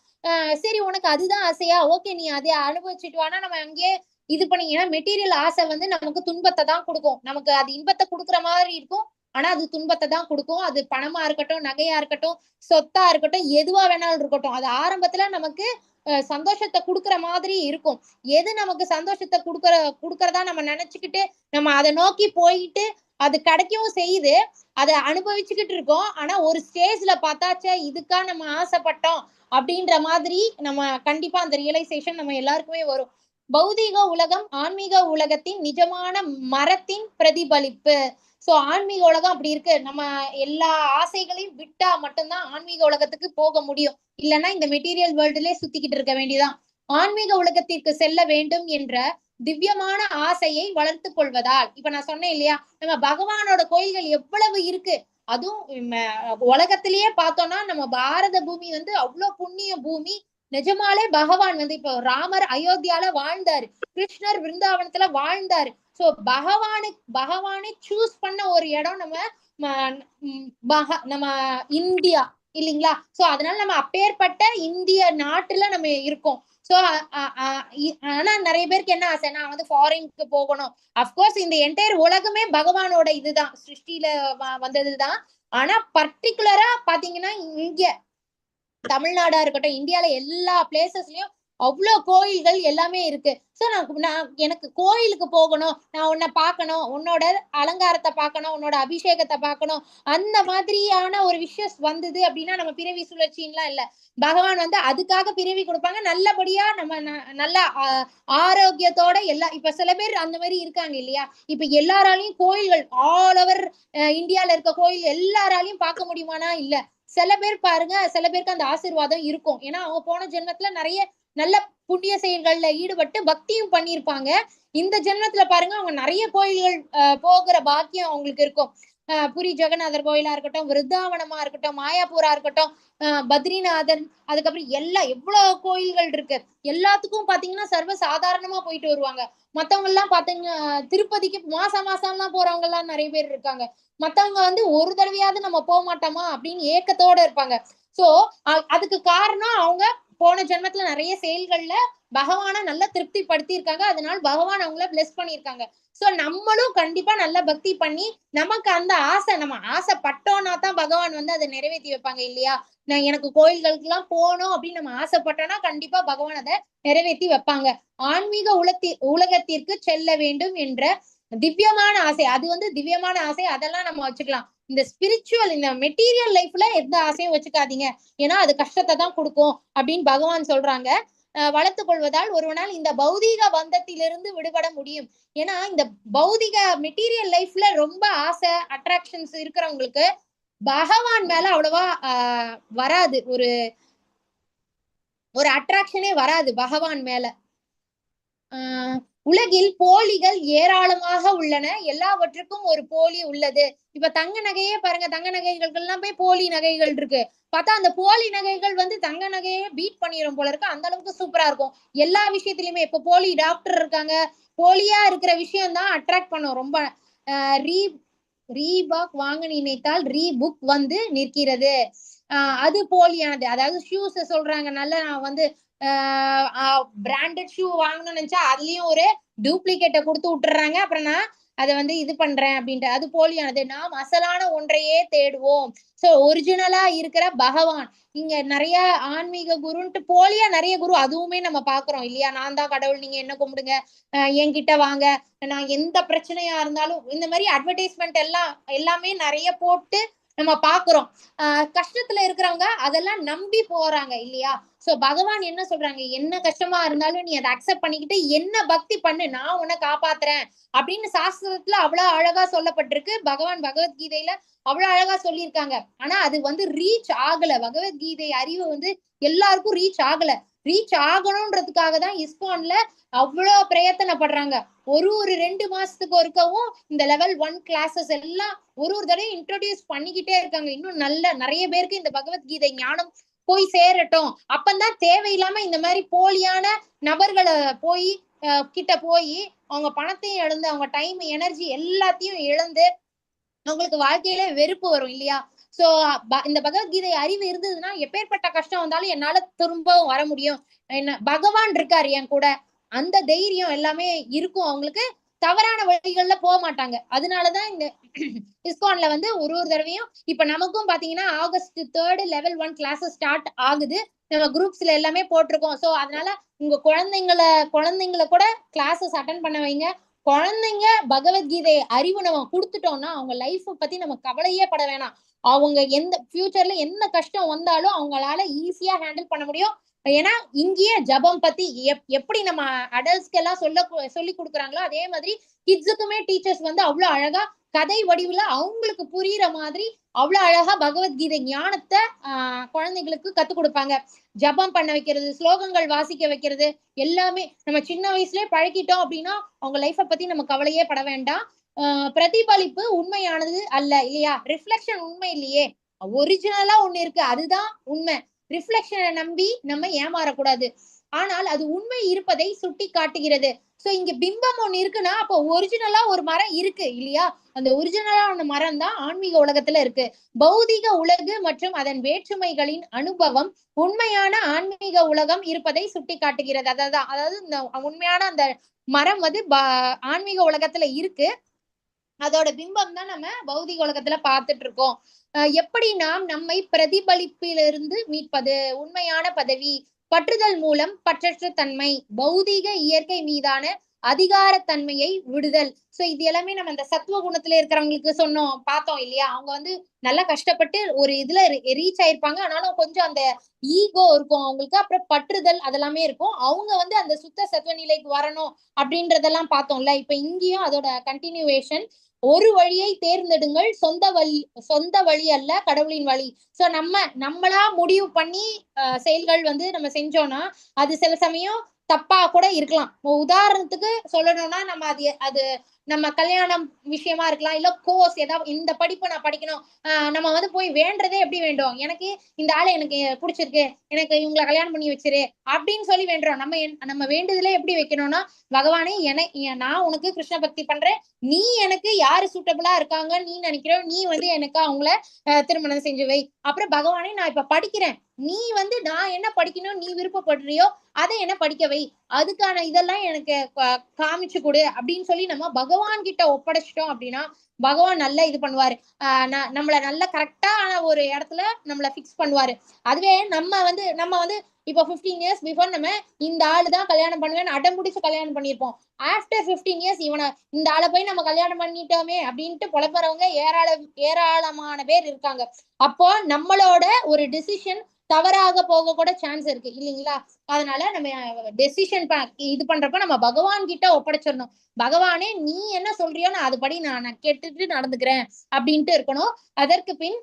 சரி உனக்கு அதுதான் ஆசையா, ஓகே நீ அதை அனுபவிச்சுட்டு வானா நம்ம அங்கேயே இது பண்ணி. ஏன்னா மெட்டீரியல் ஆசை வந்து நமக்கு துன்பத்தை தான் கொடுக்கும், நமக்கு அது இன்பத்தை கொடுக்குற மாதிரி இருக்கும், ஆனா அது துன்பத்தை தான் கொடுக்கும். அது பணமா இருக்கட்டும், நகையா இருக்கட்டும், சொத்தா இருக்கட்டும், எதுவா வேணாலும் இருக்கட்டும், அது ஆரம்பத்துல நமக்கு சந்தோஷத்தை கொடுக்குற மாதிரி இருக்கும். எது நமக்கு சந்தோஷத்தை கொடுக்கறதா நம்ம நினைச்சுக்கிட்டு நம்ம அதை நோக்கி போயிட்டு அது கிடைக்கவும் செய்யுது, அதை அனுபவிச்சுக்கிட்டு இருக்கோம். ஆனா ஒரு ஸ்டேஜ்ல பார்த்தாச்சே இதுக்கா நம்ம ஆசைப்பட்டோம் அப்படின்ற மாதிரி நம்ம கண்டிப்பா அந்த ரியலைசேஷன் நம்ம எல்லாருக்குமே வரும். பௌதீக உலகம் ஆன்மீக உலகத்தின் நிஜமான மரத்தின் பிரதிபலிப்பு. சோ ஆன்மீக உலகம் அப்படி இருக்கு, நம்ம எல்லா ஆசைகளையும் விட்டா மட்டும்தான் ஆன்மீக உலகத்துக்கு போக முடியும், இல்லைன்னா இந்த மெட்டீரியல் வேர்ல்டுலயே சுத்திக்கிட்டு இருக்க வேண்டியதான். ஆன்மீக உலகத்திற்கு செல்ல வேண்டும் என்ற திவ்யமான ஆசையை வளர்த்து கொள்வதால், இப்ப நான் சொன்னேன் இல்லையா, நம்ம பகவானோட கோயில்கள் எவ்வளவு இருக்கு, அதுவும் உலகத்திலேயே பார்த்தோம்னா நம்ம பாரத பூமி வந்து அவ்வளவு புண்ணிய பூமி. நிஜமாலே பகவான் வந்து இப்போ ராமர் அயோத்தியால வாழ்ந்தாரு, கிருஷ்ணர் விருந்தாவனத்துல வாழ்ந்தாரு. சோ பகவானை சூஸ் பண்ண ஒரு இடம் நம்ம இந்தியா இல்லைங்களா? சோ அதனால நம்ம அப்பேற்பட்ட இந்திய நாட்டுல நம்ம இருக்கோம். சோ ஆனா நிறைய பேருக்கு என்ன ஆசை, நான் வந்து ஃபாரினுக்கு போகணும். அப்கோர்ஸ் இந்த என்டையர் உலகமே பகவானோட இதுதான், சிருஷ்டியில வந்ததுதான். ஆனா பர்டிகுலரா பாத்தீங்கன்னா இங்க தமிழ்நாடா இருக்கட்டும், இந்தியால எல்லா பிளேசஸ்லயும் அவ்வளவு கோயில்கள் எல்லாமே இருக்கு. சோ நான் எனக்கு கோயிலுக்கு போகணும், நான் உன்னை பார்க்கணும், உன்னோட அலங்காரத்தை பார்க்கணும், உன்னோட அபிஷேகத்தை பார்க்கணும், அந்த மாதிரியான ஒரு விஷயம் வந்தது அப்படின்னா நம்ம பிறவி சுழற்சின்லாம் இல்ல. பகவான் வந்து அதுக்காக பிறவி கொடுப்பாங்க. நல்லபடியா நம்ம நல்ல ஆரோக்கியத்தோட இப்ப சில பேர் அந்த மாதிரி இருக்காங்க இல்லையா? இப்ப எல்லாராலையும் கோயில்கள் ஆல் ஓவர் இந்தியால இருக்க கோயில் எல்லாராலையும் பார்க்க முடியுமானா இல்ல. சில பேர் பாருங்க, சில பேருக்கு அந்த ஆசீர்வாதம் இருக்கும். ஏன்னா அவங்க போன ஜென்மத்துல நிறைய நல்ல புண்ணிய செயல்கள்ல ஈடுபட்டு பக்தியும் பண்ணியிருப்பாங்க. இந்த ஜென்மத்துல பாருங்க அவங்க நிறைய கோயில்கள் போகிற பாக்கியம் அவங்களுக்கு இருக்கும். புரி ஜெகநாதர் கோயிலா இருக்கட்டும், விருத்தாவனமா இருக்கட்டும், மாயாப்பூரா இருக்கட்டும், பத்ரிநாதன், அதுக்கப்புறம் எவ்வளவு கோயில்கள் இருக்கு. எல்லாத்துக்கும் பாத்தீங்கன்னா சர்வ சாதாரணமா போயிட்டு வருவாங்க. மத்தவங்க எல்லாம் பாத்தீங்கன்னா திருப்பதிக்கு மாசம் எல்லாம் போறவங்க எல்லாம் நிறைய பேர் இருக்காங்க. மத்தவங்க வந்து ஒரு தடவையாவது நம்ம போக மாட்டோமா அப்படின்னு ஏக்கத்தோட இருப்பாங்க. சோ அதுக்கு காரணம் அவங்க போன ஜென்மத்துல நிறைய செயல்கள்ல பகவானை நல்லா திருப்தி படுத்தி இருக்காங்க. அதனால பகவான் அவங்கள பிளெஸ் பண்ணிருக்காங்க. சோ நம்மளும் கண்டிப்பா நல்ல பக்தி பண்ணி நமக்கு அந்த ஆசை, நம்ம ஆசைப்பட்டோம்னா தான் பகவான் வந்து அதை நிறைவேற்றி வைப்பாங்க இல்லையா? நான் எனக்கு கோயில்களுக்கு எல்லாம் போகணும் அப்படின்னு நம்ம ஆசைப்பட்டோம்னா கண்டிப்பா பகவான் அதை நிறைவேற்றி வைப்பாங்க. ஆன்மீக உலகத்திற்கு செல்ல வேண்டும் என்ற திவ்யமான ஆசை, அது வந்து திவ்யமான ஆசை, அதெல்லாம் நம்ம வச்சுக்கலாம். இந்த ஸ்பிரிச்சுவல், இந்த மெட்டீரியல் லைஃப்ல எந்த ஆசையும் வச்சுக்காதீங்க, ஏன்னா அது கஷ்டத்தை தான் கொடுக்கும் அப்படின்னு பகவான் சொல்றாங்க. வளர்த்து கொள்வதால் ஒருவனால் இந்த பௌதீக பந்தத்திலிருந்து விடுபட முடியும். ஏன்னா இந்த பௌதிக மெட்டீரியல் லைஃப்ல ரொம்ப ஆசை அட்ராக்ஷன்ஸ் இருக்கிறவங்களுக்கு பகவான் மேல அவ்வளவா வராது, ஒரு அட்ராக்ஷனே வராது பகவான் மேல. உலகில் போலிகள் ஏராளமாக உள்ளன, எல்லாவற்றுக்கும் ஒரு போலி உள்ளது. இப்ப தங்க நகையே பாருங்க, தங்க நகைகளுக்கெல்லாம் போய் போலி நகைகள் இருக்கு. பார்த்தா அந்த போலி நகைகள் வந்து தங்க நகையே பீட் பண்ணிரும் போல இருக்கு, அந்த அளவுக்கு சூப்பரா இருக்கும் எல்லா விஷயத்திலயுமே. இப்ப போலி டாக்டர் இருக்காங்க, போலியா இருக்கிற விஷயம் தான் அட்ராக்ட் பண்ணும் ரொம்ப. ரீபாக் வாங்க நினைத்தால் ரீபுக் வந்து நிற்கிறது, அது போலியானது. அதாவது ஷூஸ் சொல்றாங்க, நல்ல நான் வந்து பிராண்டட் ஷூ வாங்கணும்னு நினைச்சா அதுலயும் ஒரு டூப்ளிகேட்டை கொடுத்து விட்டுறாங்க. அப்புறம் நான் அதை வந்து இது பண்றேன் அப்படின்ட்டு, அது போலியானது. நாம் அசலான ஒன்றையே தேடுவோம். சோ ஒரிஜினலா இருக்கிற பகவான். இங்க நிறைய ஆன்மீக குருன்ட்டு போலியா நிறைய குரு அதுவுமே நம்ம பாக்குறோம் இல்லையா? நான் தான் கடவுள், நீங்க என்ன கும்பிடுங்க, என்கிட்ட வாங்க, நான் எந்த பிரச்சனையா இருந்தாலும், இந்த மாதிரி அட்வர்டைஸ்மெண்ட் எல்லாமே நிறைய போட்டு நம்ம பாக்குறோம். கஷ்டத்துல இருக்கிறவங்க அதெல்லாம் நம்பி போறாங்க இல்லையா? சோ பகவான் என்ன சொல்றாங்க, என்ன கஷ்டமா இருந்தாலும் நீ அதை அக்செப்ட் பண்ணிக்கிட்டு என்ன பக்தி பண்ணு, நான் உன்னை காப்பாத்துறேன் அப்படின்னு சாஸ்திரத்துல அவ்வளவு அழகா சொல்லப்பட்டிருக்கு. பகவான் பகவத்கீதையில அவ்வளவு அழகா சொல்லியிருக்காங்க. ஆனா அது வந்து ரீச் ஆகல, பகவத்கீதை அறிவு வந்து எல்லாருக்கும் ரீச் ஆகல. ரீச் ஆகணும்ன்றதுக்காக தான் இஸ்கான்ல அவ்வளவு பிரயத்தனப்படுறாங்க. ஒரு 2 மாசத்துக்கு ஒருக்கவும் இந்த லெவல் 1 கிளாஸஸ் எல்லாம் ஒரு தடவை இன்ட்ரோடியூஸ் பண்ணிக்கிட்டே இருக்காங்க. இன்னும் நிறைய பேருக்கு இந்த பகவத்கீதை ஞானம் போய் சேரட்டும். அப்பந்தான் தேவையில்லாம இந்த மாதிரி போலியான நபர்களை கிட்ட போய் அவங்க பணத்தையும் இழந்து, அவங்க டைம் எனர்ஜி எல்லாத்தையும் இழந்து அவங்களுக்கு வாழ்க்கையில வெறுப்பு வரும் இல்லையா? சோ இந்த பகவத்கீதை அறிவு இருந்ததுன்னா எப்பேற்பட்ட கஷ்டம் வந்தாலும் என்னால திரும்பவும் வர முடியும், என்ன பகவான் இருக்காரு என் கூட, அந்த தைரியம் எல்லாமே இருக்கும் அவங்களுக்கு. தவறான வழிகள்ல போக மாட்டாங்க. அதனாலதான் இந்த இஸ்கான்ல வந்து ஒரு தடவையும் இப்ப நமக்கும் பாத்தீங்கன்னா August 3 level 1 கிளாஸஸ் ஸ்டார்ட் ஆகுது. நம்ம குரூப்ஸ்ல எல்லாமே போட்டிருக்கோம். சோ அதனால உங்க குழந்தைங்களை கூட கிளாஸஸ் அட்டன் பண்ண வைங்க. குழந்தைங்க பகவத்கீதை அறிவு நம்ம கொடுத்துட்டோம்னா அவங்க லைஃப் பத்தி நம்ம கவலையே பட வேணாம். அவங்க எந்த ஃபியூச்சர்ல என்ன கஷ்டம் வந்தாலும் அவங்களால ஈஸியா ஹேண்டில் பண்ண முடியும். ஏன்னா இங்கேயே ஜபம் பத்தி எப்படி நம்ம அடல்ட்ஸ்க்கு எல்லாம் சொல்லி கொடுக்குறாங்களோ அதே மாதிரி கிட்ஸுக்குமே டீச்சர்ஸ் வந்து அவ்வளவு அழகா கதை வடிவுல அவங்களுக்கு புரியுற மாதிரி அவ்வளவு அழகா பகவத்கீதை ஞானத்தை குழந்தைங்களுக்கு கத்து கொடுப்பாங்க. ஜபம் பண்ண வைக்கிறது, ஸ்லோகங்கள் வாசிக்க வைக்கிறது எல்லாமே நம்ம சின்ன வயசுலயே பழக்கிட்டோம் அப்படின்னா அவங்க லைஃபை பத்தி நம்ம கவலையே பட வேண்டாம். பிரதிபலிப்பு உண்மையானது அல்ல இல்லையா? ரிஃப்ளெக்ஷன் உண்மை இல்லையே, ஒரிஜினலா ஒண்ணு இருக்கு, அதுதான் உண்மை. ரிஃப்ளெக்ஷனை நம்பி நம்ம ஏமாறக்கூடாது. ஆனால் அது உண்மை இருப்பதை சுட்டி காட்டுகிறது. சோ இங்க பிம்பம் ஒண்ணு இருக்குன்னா அப்போ ஒரிஜினலா ஒரு மரம் இருக்கு இல்லையா? அந்த ஒரிஜினலான மரம் தான் ஆன்மீக உலகத்துல இருக்கு. பௌதிக உலகு மற்றும் அதன் வேற்றுமைகளின் அனுபவம் உண்மையான ஆன்மீக உலகம் இருப்பதை சுட்டி காட்டுகிறது. அதாவது இந்த உண்மையான அந்த மரம் வந்து ஆன்மீக உலகத்துல இருக்கு. அதோட பிம்பம் தான் நம்ம பௌதிக உலகத்துல பார்த்துட்டு இருக்கோம். எப்படி நாம் நம்மை பிரதிபலிப்பிலிருந்து மீட்பது, உண்மையான பதவி, பற்றுதல் மூலம் பற்றற்ற தன்மை, பௌதிக இயற்கை மீதான அதிகாரத்தன்மையை விடுதல். சோ இது எல்லாமே நம்ம இந்த சத்துவ குணத்துல இருக்கிறவங்களுக்கு சொன்னோம், பார்த்தோம் இல்லையா? அவங்க வந்து நல்லா கஷ்டப்பட்டு ஒரு இதுல ரீச் ஆயிருப்பாங்க, ஆனாலும் கொஞ்சம் அந்த ஈகோ இருக்கும் அவங்களுக்கு, அப்புறம் பற்றுதல் அதெல்லாமே இருக்கும். அவங்க வந்து அந்த சுத்த சத்துவ நிலைக்கு வரணும் அப்படின்றதெல்லாம் பார்த்தோம்ல. இப்ப இங்கேயும் அதோட கண்டினியூவேஷன். ஒரு வழியை தேர்ந்தெடுங்கள், சொந்த வழி அல்ல கடவுளின் வழி. சோ நம்மளா முடிவு பண்ணி செயல்கள் வந்து நம்ம செஞ்சோம்னா அது சில சமயம் தப்பா கூட இருக்கலாம். உதாரணத்துக்கு சொல்லணும்னா நம்ம அது நம்ம கல்யாணம் விஷயமா இருக்கலாம், இல்ல கோர்ஸ் ஏதாவது இந்த படிப்பு நான் படிக்கணும், நம்ம வந்து போய் வேண்டதே எப்படி வேண்டும், எனக்கு இந்த ஆளை எனக்கு பிடிச்சிருக்கு, எனக்கு இவங்களை கல்யாணம் பண்ணி வச்சிரு அப்படின்னு சொல்லி வேண்டுறோம். நம்ம வேண்டுதலே எப்படி வைக்கணும்னா, பகவானே நான் உனக்கு கிருஷ்ண பக்தி பண்றேன், நீ எனக்கு யாரு சூட்டபிளா இருக்காங்க நீ நினைக்கிற, நீ வந்து எனக்கு அவங்கள திருமணம் செஞ்சு வை. அப்புறம் பகவானே நான் இப்ப படிக்கிறேன், நீ வந்து நான் என்ன படிக்கணும் நீ விருப்பப்படுறியோ அதை என்ன படிக்க வை, அதுக்கான இதெல்லாம் எனக்கு காமிச்சு கொடு அப்படின்னு சொல்லி நம்ம பகவான் கிட்ட ஒப்படைச்சிட்டோம் அப்படின்னா பகவான் நல்லா இது பண்ணுவாரு. நம்மள நல்ல கரெக்டான ஒரு இடத்துல நம்மள பிக்ஸ் பண்ணுவாரு. அதுவே நம்ம வந்து இப்போ 15 இயர்ஸ் பிஃபோர் நம்ம இந்த ஆளுதான் கல்யாணம் பண்ணுவேன்னு அடம்பிடிச்சு கல்யாணம் பண்ணிருப்போம். ஆஃப்டர் 15 இயர்ஸ் இந்த ஆளை போய் நம்ம கல்யாணம் பண்ணிட்டோமே அப்படின்ட்டு புலப்புறவங்க ஏராளமான பேர் இருக்காங்க. அப்போ நம்மளோட ஒரு டிசிஷன் தவறாக போக கூட சான்ஸ் இருக்கு இல்லைங்களா? அதனால நம்ம டெசிஷன் இது பண்றப்ப நம்ம பகவான் கிட்ட ஒப்படைச்சிடணும். பகவானே நீ என்ன சொல்றியோ நான் அதுபடி நான் கேட்டுட்டு நடந்துக்கிறேன் அப்படின்ட்டு இருக்கணும். அதற்கு பின்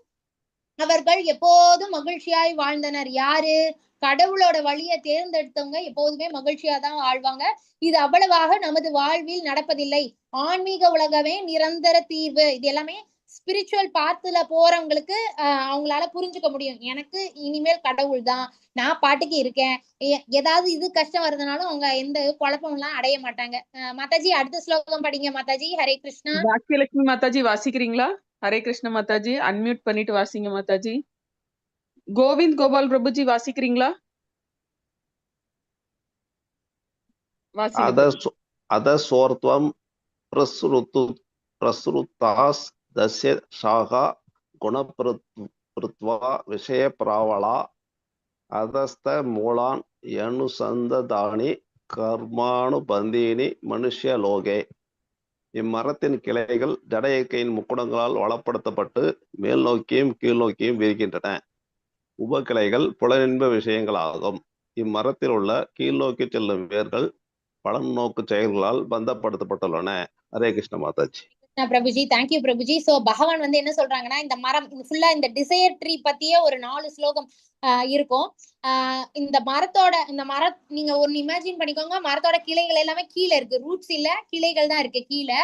அவர்கள் எப்போதும் மகிழ்ச்சியாய் வாழ்ந்தனர். யாரு? கடவுளோட வழியை தேர்ந்தெடுத்தவங்க எப்போதுமே மகிழ்ச்சியா தான் வாழ்வாங்க. இது அவ்வளவாக நமது வாழ்வில் நடப்பதில்லை. ஆன்மீக உலகமே நிரந்தர தீர்வு. இது எல்லாமே ஸ்பிரிச்சுவல் பாத்துல போறவங்களுக்கு அவங்களால புரிஞ்சுக்க முடியும். எனக்கு இனிமேல் கடவுள் தான், நான் பாட்டுக்கு இருக்கேன், ஏதாவது இது கஷ்டம் வருதுனாலும் அவங்க எந்த குழப்பம் எல்லாம் அடைய மாட்டாங்க. மாதாஜி அடுத்த ஸ்லோகம் படிங்க மாதாஜி. ஹரே கிருஷ்ணா. பாக்கியலட்சுமி மாதாஜி வாசிக்கிறீங்களா? ஹரே கிருஷ்ண மாதாஜி, அன்மியூட் பண்ணிட்டு வாசிங்க மாதாஜி. கோவிந்த் கோபால் பிரபுஜி வாசிக்கிறீங்களா? அதசோர்த்வம் பிரசுருத்தாஸ் தஸ்ய சாகா குணபிருத்வா விஷய பிராவளா அதஸ்த மூலான் யனுசந்ததானி கர்மானுபந்தீனி மனுஷ்யலோகே. இம்மரத்தின் கிளைகள் ஜட இயற்கையின் முக்குணங்களால் வளப்படுத்தப்பட்டு மேல் நோக்கியும் கீழ் நோக்கியும் விரிகின்றன. உபகிளைகள் புலனின்ப விஷயங்களாகும். இம்மரத்தில் உள்ள கீழ் நோக்கி செல்லும் வேர்கள் பலன் நோக்கு செயல்களால் பந்தப்படுத்தப்பட்டுள்ளன. ஹரே கிருஷ்ண மாதாஜி. பிரபுஜி, தேங்க்யூ பிரபுஜி. சோ பகவான் வந்து என்ன சொல்றாங்கன்னா, இந்த மரம் ஃபுல்லா இந்த டிசையர் ட்ரீ பத்தியே ஒரு 4 ஸ்லோகம் இருக்கும். இந்த மரம் நீங்க ஒன்னு இமேஜின் பண்ணிக்கோங்க, மரத்தோட கிளைகள் எல்லாமே கீழே இருக்கு, ரூட்ஸ் இல்ல, கிளைகள் தான் இருக்கு கீழே.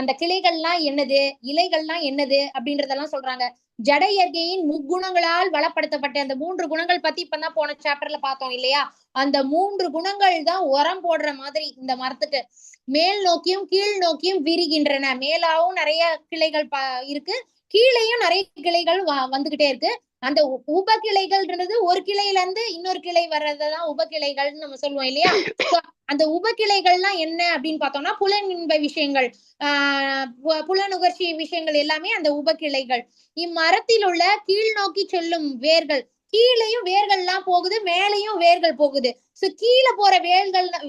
அந்த கிளைகள்லாம் என்னது, இலைகள்லாம் என்னது அப்படின்றதெல்லாம் சொல்றாங்க. ஜட இயற்கையின் முக்குணங்களால் வளப்படுத்தப்பட்ட அந்த 3 குணங்கள் பத்தி இப்பதான் போன சாப்டர்ல பார்த்தோம் இல்லையா? அந்த 3 குணங்கள் தான் உரம் போடுற மாதிரி இந்த மரத்துக்கு. மேல் நோக்கியும் கீழ் நோக்கியும் விரிகின்றன. மேலாவும் நிறைய கிளைகள் இருக்கு, கீழையும் நிறைய கிளைகள் வந்துகிட்டே இருக்கு. அந்த உபகிளைகள்ன்றது ஒரு கிளையில இருந்து இன்னொரு கிளை வர்றதுதான் உபகிளைகள்னு நம்ம சொல்லுவோம் இல்லையா? அந்த உபகிளைகள்லாம் என்ன அப்படின்னு பார்த்தோம்னா புலனின்ப விஷயங்கள், புலனுகர்ச்சி விஷயங்கள் எல்லாமே அந்த உபகிளைகள். இம்மரத்தில் உள்ள கீழ் நோக்கி செல்லும் வேர்கள், கீழையும் வேர்கள்லாம் போகுது, மேலையும் வேர்கள் போகுது. சோ கீழே போற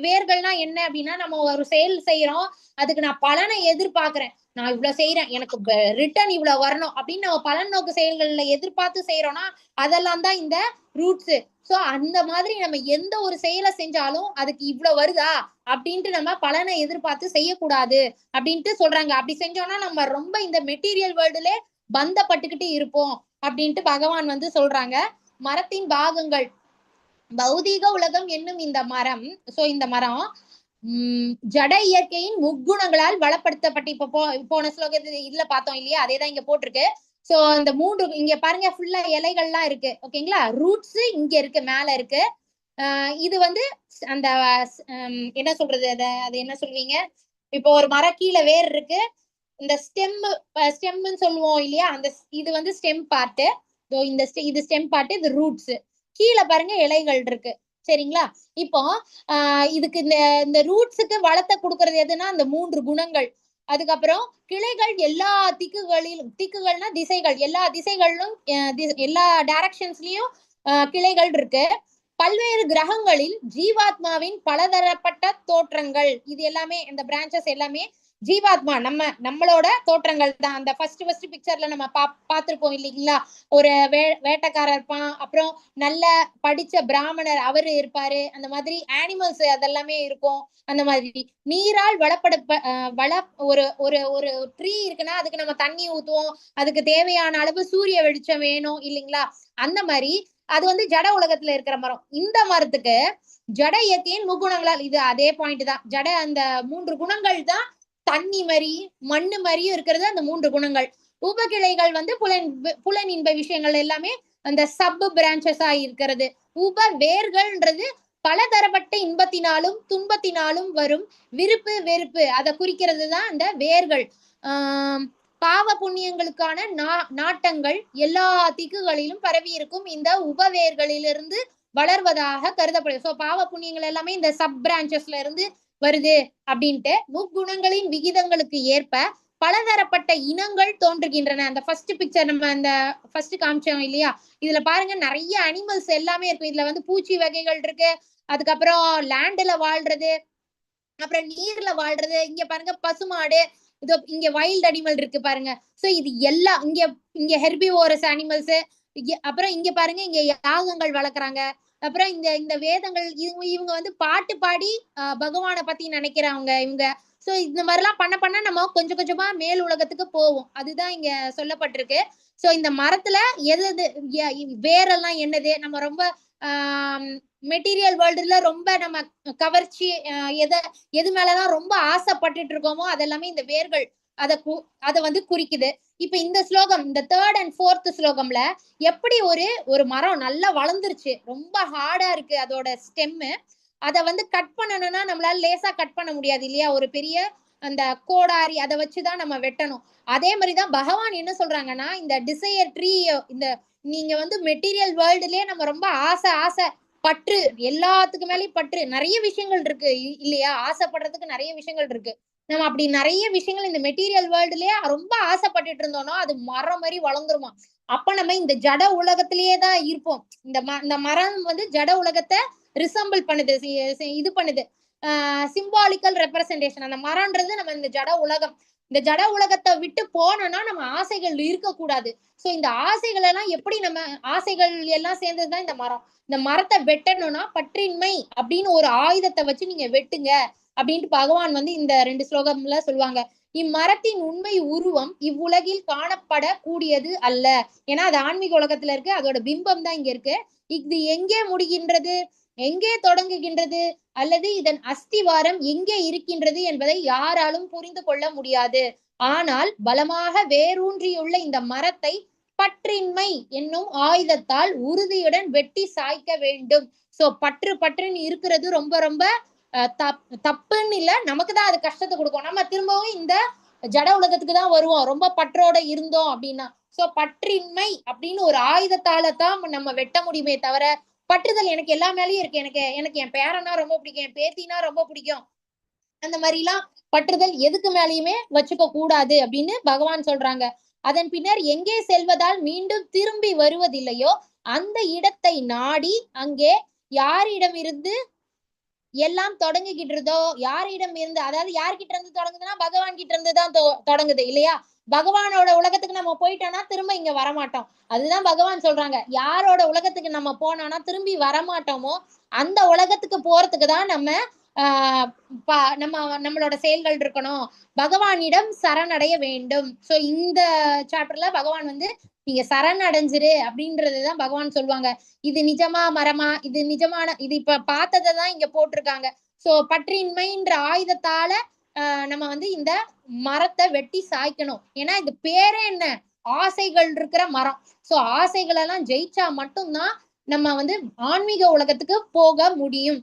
வேர்கள்னா என்ன அப்படின்னா, நம்ம ஒரு செயல் செய்யறோம், அதுக்கு நான் பலனை எதிர்பார்க்கிறேன், நான் இவ்வளவு செய்யறேன், எனக்கு ரிட்டர்ன் இவ்வளவு வரணும் அப்படின்னு நம்ம பலன் நோக்கு செயல்கள்ல எதிர்பார்த்து செய்யறோம்னா அதெல்லாம் தான் இந்த ரூட்ஸ். சோ அந்த மாதிரி நம்ம எந்த ஒரு செயலை செஞ்சாலும் அதுக்கு இவ்வளவு வருதா அப்படின்ட்டு நம்ம பலனை எதிர்பார்த்து செய்யக்கூடாது அப்படின்ட்டு சொல்றாங்க. அப்படி செஞ்சோம்னா நம்ம ரொம்ப இந்த மெட்டீரியல் வேர்ல்டுல பந்தப்பட்டுக்கிட்டு இருப்போம் அப்படின்ட்டு பகவான் வந்து சொல்றாங்க. மரத்தின் பாகங்கள், பௌதீக உலகம் என்னும் இந்த மரம். சோ இந்த மரம் ஜட இயற்கையின் முக்குணங்களால் வளப்படுத்தப்பட்டு, இப்ப போன ஸ்லோகத்துல இதுல பார்த்தோம் இல்லையா, அதேதான் இங்க போட்டிருக்கு. சோ இந்த 3 இங்க பாருங்க ஃபுல்லா இலைகள்லாம் இருக்கு ஓகேங்களா, ரூட்ஸ் இங்க இருக்கு, மேல இருக்கு. இது வந்து அந்த என்ன சொல்றது, அது என்ன சொல்வீங்க, இப்போ ஒரு மரம் கீழே வேர் இருக்கு, இந்த ஸ்டெம்னு சொல்லுவோம் இல்லையா, அந்த இது வந்து ஸ்டெம் பார்ட், இது ஸ்டெம் பார்ட், இது ரூட்ஸ். கீழே பாருங்க இலைகள் இருக்கு சரிங்களா? இப்போ இதுக்கு இந்த ரூட்ஸுக்கு வளத்தை கொடுக்கறது எதுனா அந்த 3 குணங்கள். அதுக்கப்புறம் கிளைகள் எல்லா திக்குகள்னா திசைகள், எல்லா திசைகளிலும் எல்லா டைரக்ஷன்ஸ்லயும் கிளைகள் இருக்கு. பல்வேறு கிரகங்களில் ஜீவாத்மாவின் பலதரப்பட்ட தோற்றங்கள், இது எல்லாமே இந்த பிரான்ச்சஸ் எல்லாமே ஜீவாத்மா நம்மளோட தோற்றங்கள் தான். அந்த ஃபர்ஸ்ட் பிக்சர்ல நம்ம பார்த்திருப்போம் இல்லைங்களா, ஒரு வேட்டைக்காரர் இருப்பான், அப்புறம் நல்ல படிச்ச பிராமணர் அவரு இருப்பாரு, அந்த மாதிரி அனிமல்ஸ் அதெல்லாமே இருக்கும். அந்த மாதிரி நீரால் ஒரு ஒரு ஒரு ட்ரீ இருக்குன்னா அதுக்கு நம்ம தண்ணி ஊத்துவோம், அதுக்கு தேவையான அளவு சூரிய வெளிச்சம் வேணும் இல்லைங்களா. அந்த மாதிரி அது வந்து ஜட உலகத்துல இருக்கிற மரம். இந்த மரத்துக்கு ஜட இயற்கையின் முக்குணங்களால், இது அதே பாயிண்ட் தான். ஜட அந்த 3 குணங்கள் தான், தண்ணி மாதிரி மண்ணு மாதிரியும் இருக்கிறது அந்த 3 குணங்கள். உபகிளைகள் வந்து புலன் இன்ப விஷயங்கள் எல்லாமே அந்த சப் பிரான்ச்சஸா இருக்கிறது. உப வேர்கள்ன்றது பலதரப்பட்ட இன்பத்தினாலும் துன்பத்தினாலும் வரும் விருப்பு வெறுப்பு, அதை குறிக்கிறது தான் அந்த வேர்கள். பாவ புண்ணியங்களுக்கான நாட்டங்கள் எல்லா திக்குகளிலும் பரவி இருக்கும் இந்த உபவேர்களிலிருந்து வளர்வதாக கருதப்படுது. சோ பாவ புண்ணியங்கள் எல்லாமே இந்த சப் பிரான்ச்சஸ்ல இருந்து வருது அப்படின்ட்டு. முக்குணங்களின் விகிதங்களுக்கு ஏற்ப பலதரப்பட்ட இனங்கள் தோன்றுகின்றன. அந்த ஃபர்ஸ்ட் பிக்சர் நம்ம அந்த ஃபர்ஸ்ட் காமிச்சோம் இல்லையா, இதுல பாருங்க நிறைய அனிமல்ஸ் எல்லாமே இருக்கும். இதுல வந்து பூச்சி வகைகள் இருக்கு, அதுக்கப்புறம் லேண்ட்ல வாழ்றது, அப்புறம் நீர்ல வாழ்றது. இங்க பாருங்க பசுமாடு, இதோ இங்க வைல்ட் அனிமல் இருக்கு பாருங்க. சோ இது எல்லாம் இங்க ஹெர்பிவோரஸ் அனிமல்ஸ். அப்புறம் இங்க பாருங்க இங்க யாகங்கள் வளர்க்குறாங்க. அப்புறம் இந்த வேதங்கள் இவங்க வந்து பாட்டு பாடி பகவானை பத்தி நினைக்கிறவங்க இவங்க. சோ இந்த மாதிரிலாம் பண்ண நம்ம கொஞ்சம் கொஞ்சமா மேல் உலகத்துக்கு போவோம். அதுதான் இங்க சொல்லப்பட்டிருக்கு. சோ இந்த மரத்துல வேரெல்லாம் என்னது, நம்ம ரொம்ப மெட்டீரியல் வேர்ல்டுல ரொம்ப நம்ம கவர்ச்சி எது மேலதான் ரொம்ப ஆசைப்பட்டுட்டு இருக்கோமோ அதெல்லாமே இந்த வேர்கள் அதை வந்து குறிக்குது. இப்ப இந்த ஸ்லோகம், இந்த 3rd and 4th ஸ்லோகம்ல எப்படி ஒரு மரம் நல்லா வளர்ந்துருச்சு, ரொம்ப ஹார்டா இருக்கு அதோட ஸ்டெம்மு, அதை வந்து கட் பண்ணணும்னா நம்மளால லேசா கட் பண்ண முடியாது இல்லையா, ஒரு பெரிய அந்த கோடாரி அதை வச்சுதான் நம்ம வெட்டணும். அதே மாதிரிதான் பகவான் என்ன சொல்றாங்கன்னா, இந்த டிசையர் ட்ரீ, இந்த நீங்க வந்து மெட்டீரியல் வேர்ல்டுலயே நம்ம ரொம்ப ஆசை பற்று, எல்லாத்துக்கு மேலேயும் பற்று, நிறைய விஷயங்கள் இருக்கு இல்லையா, ஆசைப்படுறதுக்கு நிறைய விஷயங்கள் இருக்கு. நம்ம அப்படி நிறைய விஷயங்கள் இந்த மெட்டீரியல் வேர்ல்டுலயே ரொம்ப ஆசைப்பட்டுட்டு இருந்தோம்னா அது மரம் மாதிரி வளர்ந்துருமா. அப்ப நம்ம இந்த ஜட உலகத்திலேயே தான் இருப்போம். இந்த மரம் வந்து ஜட உலகத்தை ரிசம்பிள் பண்ணுது, இது பண்ணுது, சிம்பாலிக்கல் ரெப்ரசன்டேஷன். அந்த மரம்ன்றது நம்ம இந்த ஜட உலகம். இந்த ஜட உலகத்தை விட்டு போனோம்னா நம்ம ஆசைகள் இருக்கக்கூடாது. சோ இந்த ஆசைகள் எல்லாம் எப்படி, நம்ம ஆசைகள் எல்லாம் சேர்ந்ததுதான் இந்த மரம். இந்த மரத்தை வெட்டணும்னா பற்றின்மை அப்படின்னு ஒரு ஆயுதத்தை வச்சு நீங்க வெட்டுங்க அப்படின்ட்டு பகவான் வந்து இந்த 2 ஸ்லோகம்ல சொல்லுவாங்க. இம்மரத்தின் உண்மை உருவம் இவ்வுலகில் காணப்படக்கூடியது அல்ல. ஏன்னா அது ஆன்மீக உலகத்துல இருக்கு, அதோட பிம்பம் தான் இங்க இருக்கு. இது எங்கே முடிகின்றது, எங்கே தொடங்குகின்றது, அல்லது இதன் அஸ்திவாரம் எங்கே இருக்கின்றது என்பதை யாராலும் புரிந்து கொள்ள முடியாது. ஆனால் பலமாக வேரூன்றியுள்ள இந்த மரத்தை பற்றின்மை என்னும் ஆயுதத்தால் உறுதியுடன் வெட்டி சாய்க்க வேண்டும். சோ பற்றுன்னு இருக்கிறது ரொம்ப ரொம்ப தப்புன்னு இல்ல, நமக்குதான் அது கஷ்டத்தை கொடுக்கும். நம்ம திரும்பவும் இந்த ஜட உலகத்துக்கு தான் வருவோம் ரொம்ப பற்றோட இருந்தோம் அப்படின்னா. சோ பற்றின்மை அப்படின்னு ஒரு ஆயுதத்தால தான் நம்ம வெட்ட முடியுமே தவிர, பற்றுதல் எனக்கு எல்லா மேலயும் இருக்கு, எனக்கு என் பேரனா ரொம்ப பிடிக்கும், என் பேத்தினா ரொம்ப பிடிக்கும், அந்த மாதிரி எல்லாம் பற்றுதல் எதுக்கு மேலேயுமே வச்சுக்க கூடாது அப்படின்னு பகவான் சொல்றாங்க. அதன் பின்னர் எங்கே செல்வதால் மீண்டும் திரும்பி வருவதில்லையோ அந்த இடத்தை நாடி அங்கே யாரிடம் இருந்து எல்லாம் தொடங்குகின்றதோ, யாரிடம் இருந்து, அதாவது யார்கிட்ட இருந்து தொடங்குதுன்னா பகவான் கிட்ட இருந்து தான் தொடங்குது இல்லையா. பகவானோட உலகத்துக்கு நம்ம போயிட்டோம்னா திரும்ப இங்க வரமாட்டோம். அதுதான் பகவான் சொல்றாங்க, யாரோட உலகத்துக்கு நம்ம போனோம்னா திரும்பி வரமாட்டோமோ அந்த உலகத்துக்கு போறதுக்கு தான் நம்மளோட செயல்கள் இருக்கணும், பகவானிடம் சரணடைய வேண்டும். சோ இந்த சாப்டர்ல பகவான் வந்து நீங்க சரணடைஞ்சிரு அப்படின்றதுதான் பகவான் சொல்லுவாங்க. இது நிஜமா மரமா, இது நிஜமான, இது இப்ப பார்த்ததான் இங்க போட்டிருக்காங்க. சோ பற்றின்மைன்ற ஆயுதத்தால நம்ம வந்து இந்த மரத்தை வெட்டி சாய்க்கணும். ஏன்னா இது பேரே என்ன, ஆசைகள் இருக்கிற மரம். சோ ஆசைகள் எல்லாம் ஜெயிச்சா மட்டும்தான் நம்ம வந்து ஆன்மீக உலகத்துக்கு போக முடியும்.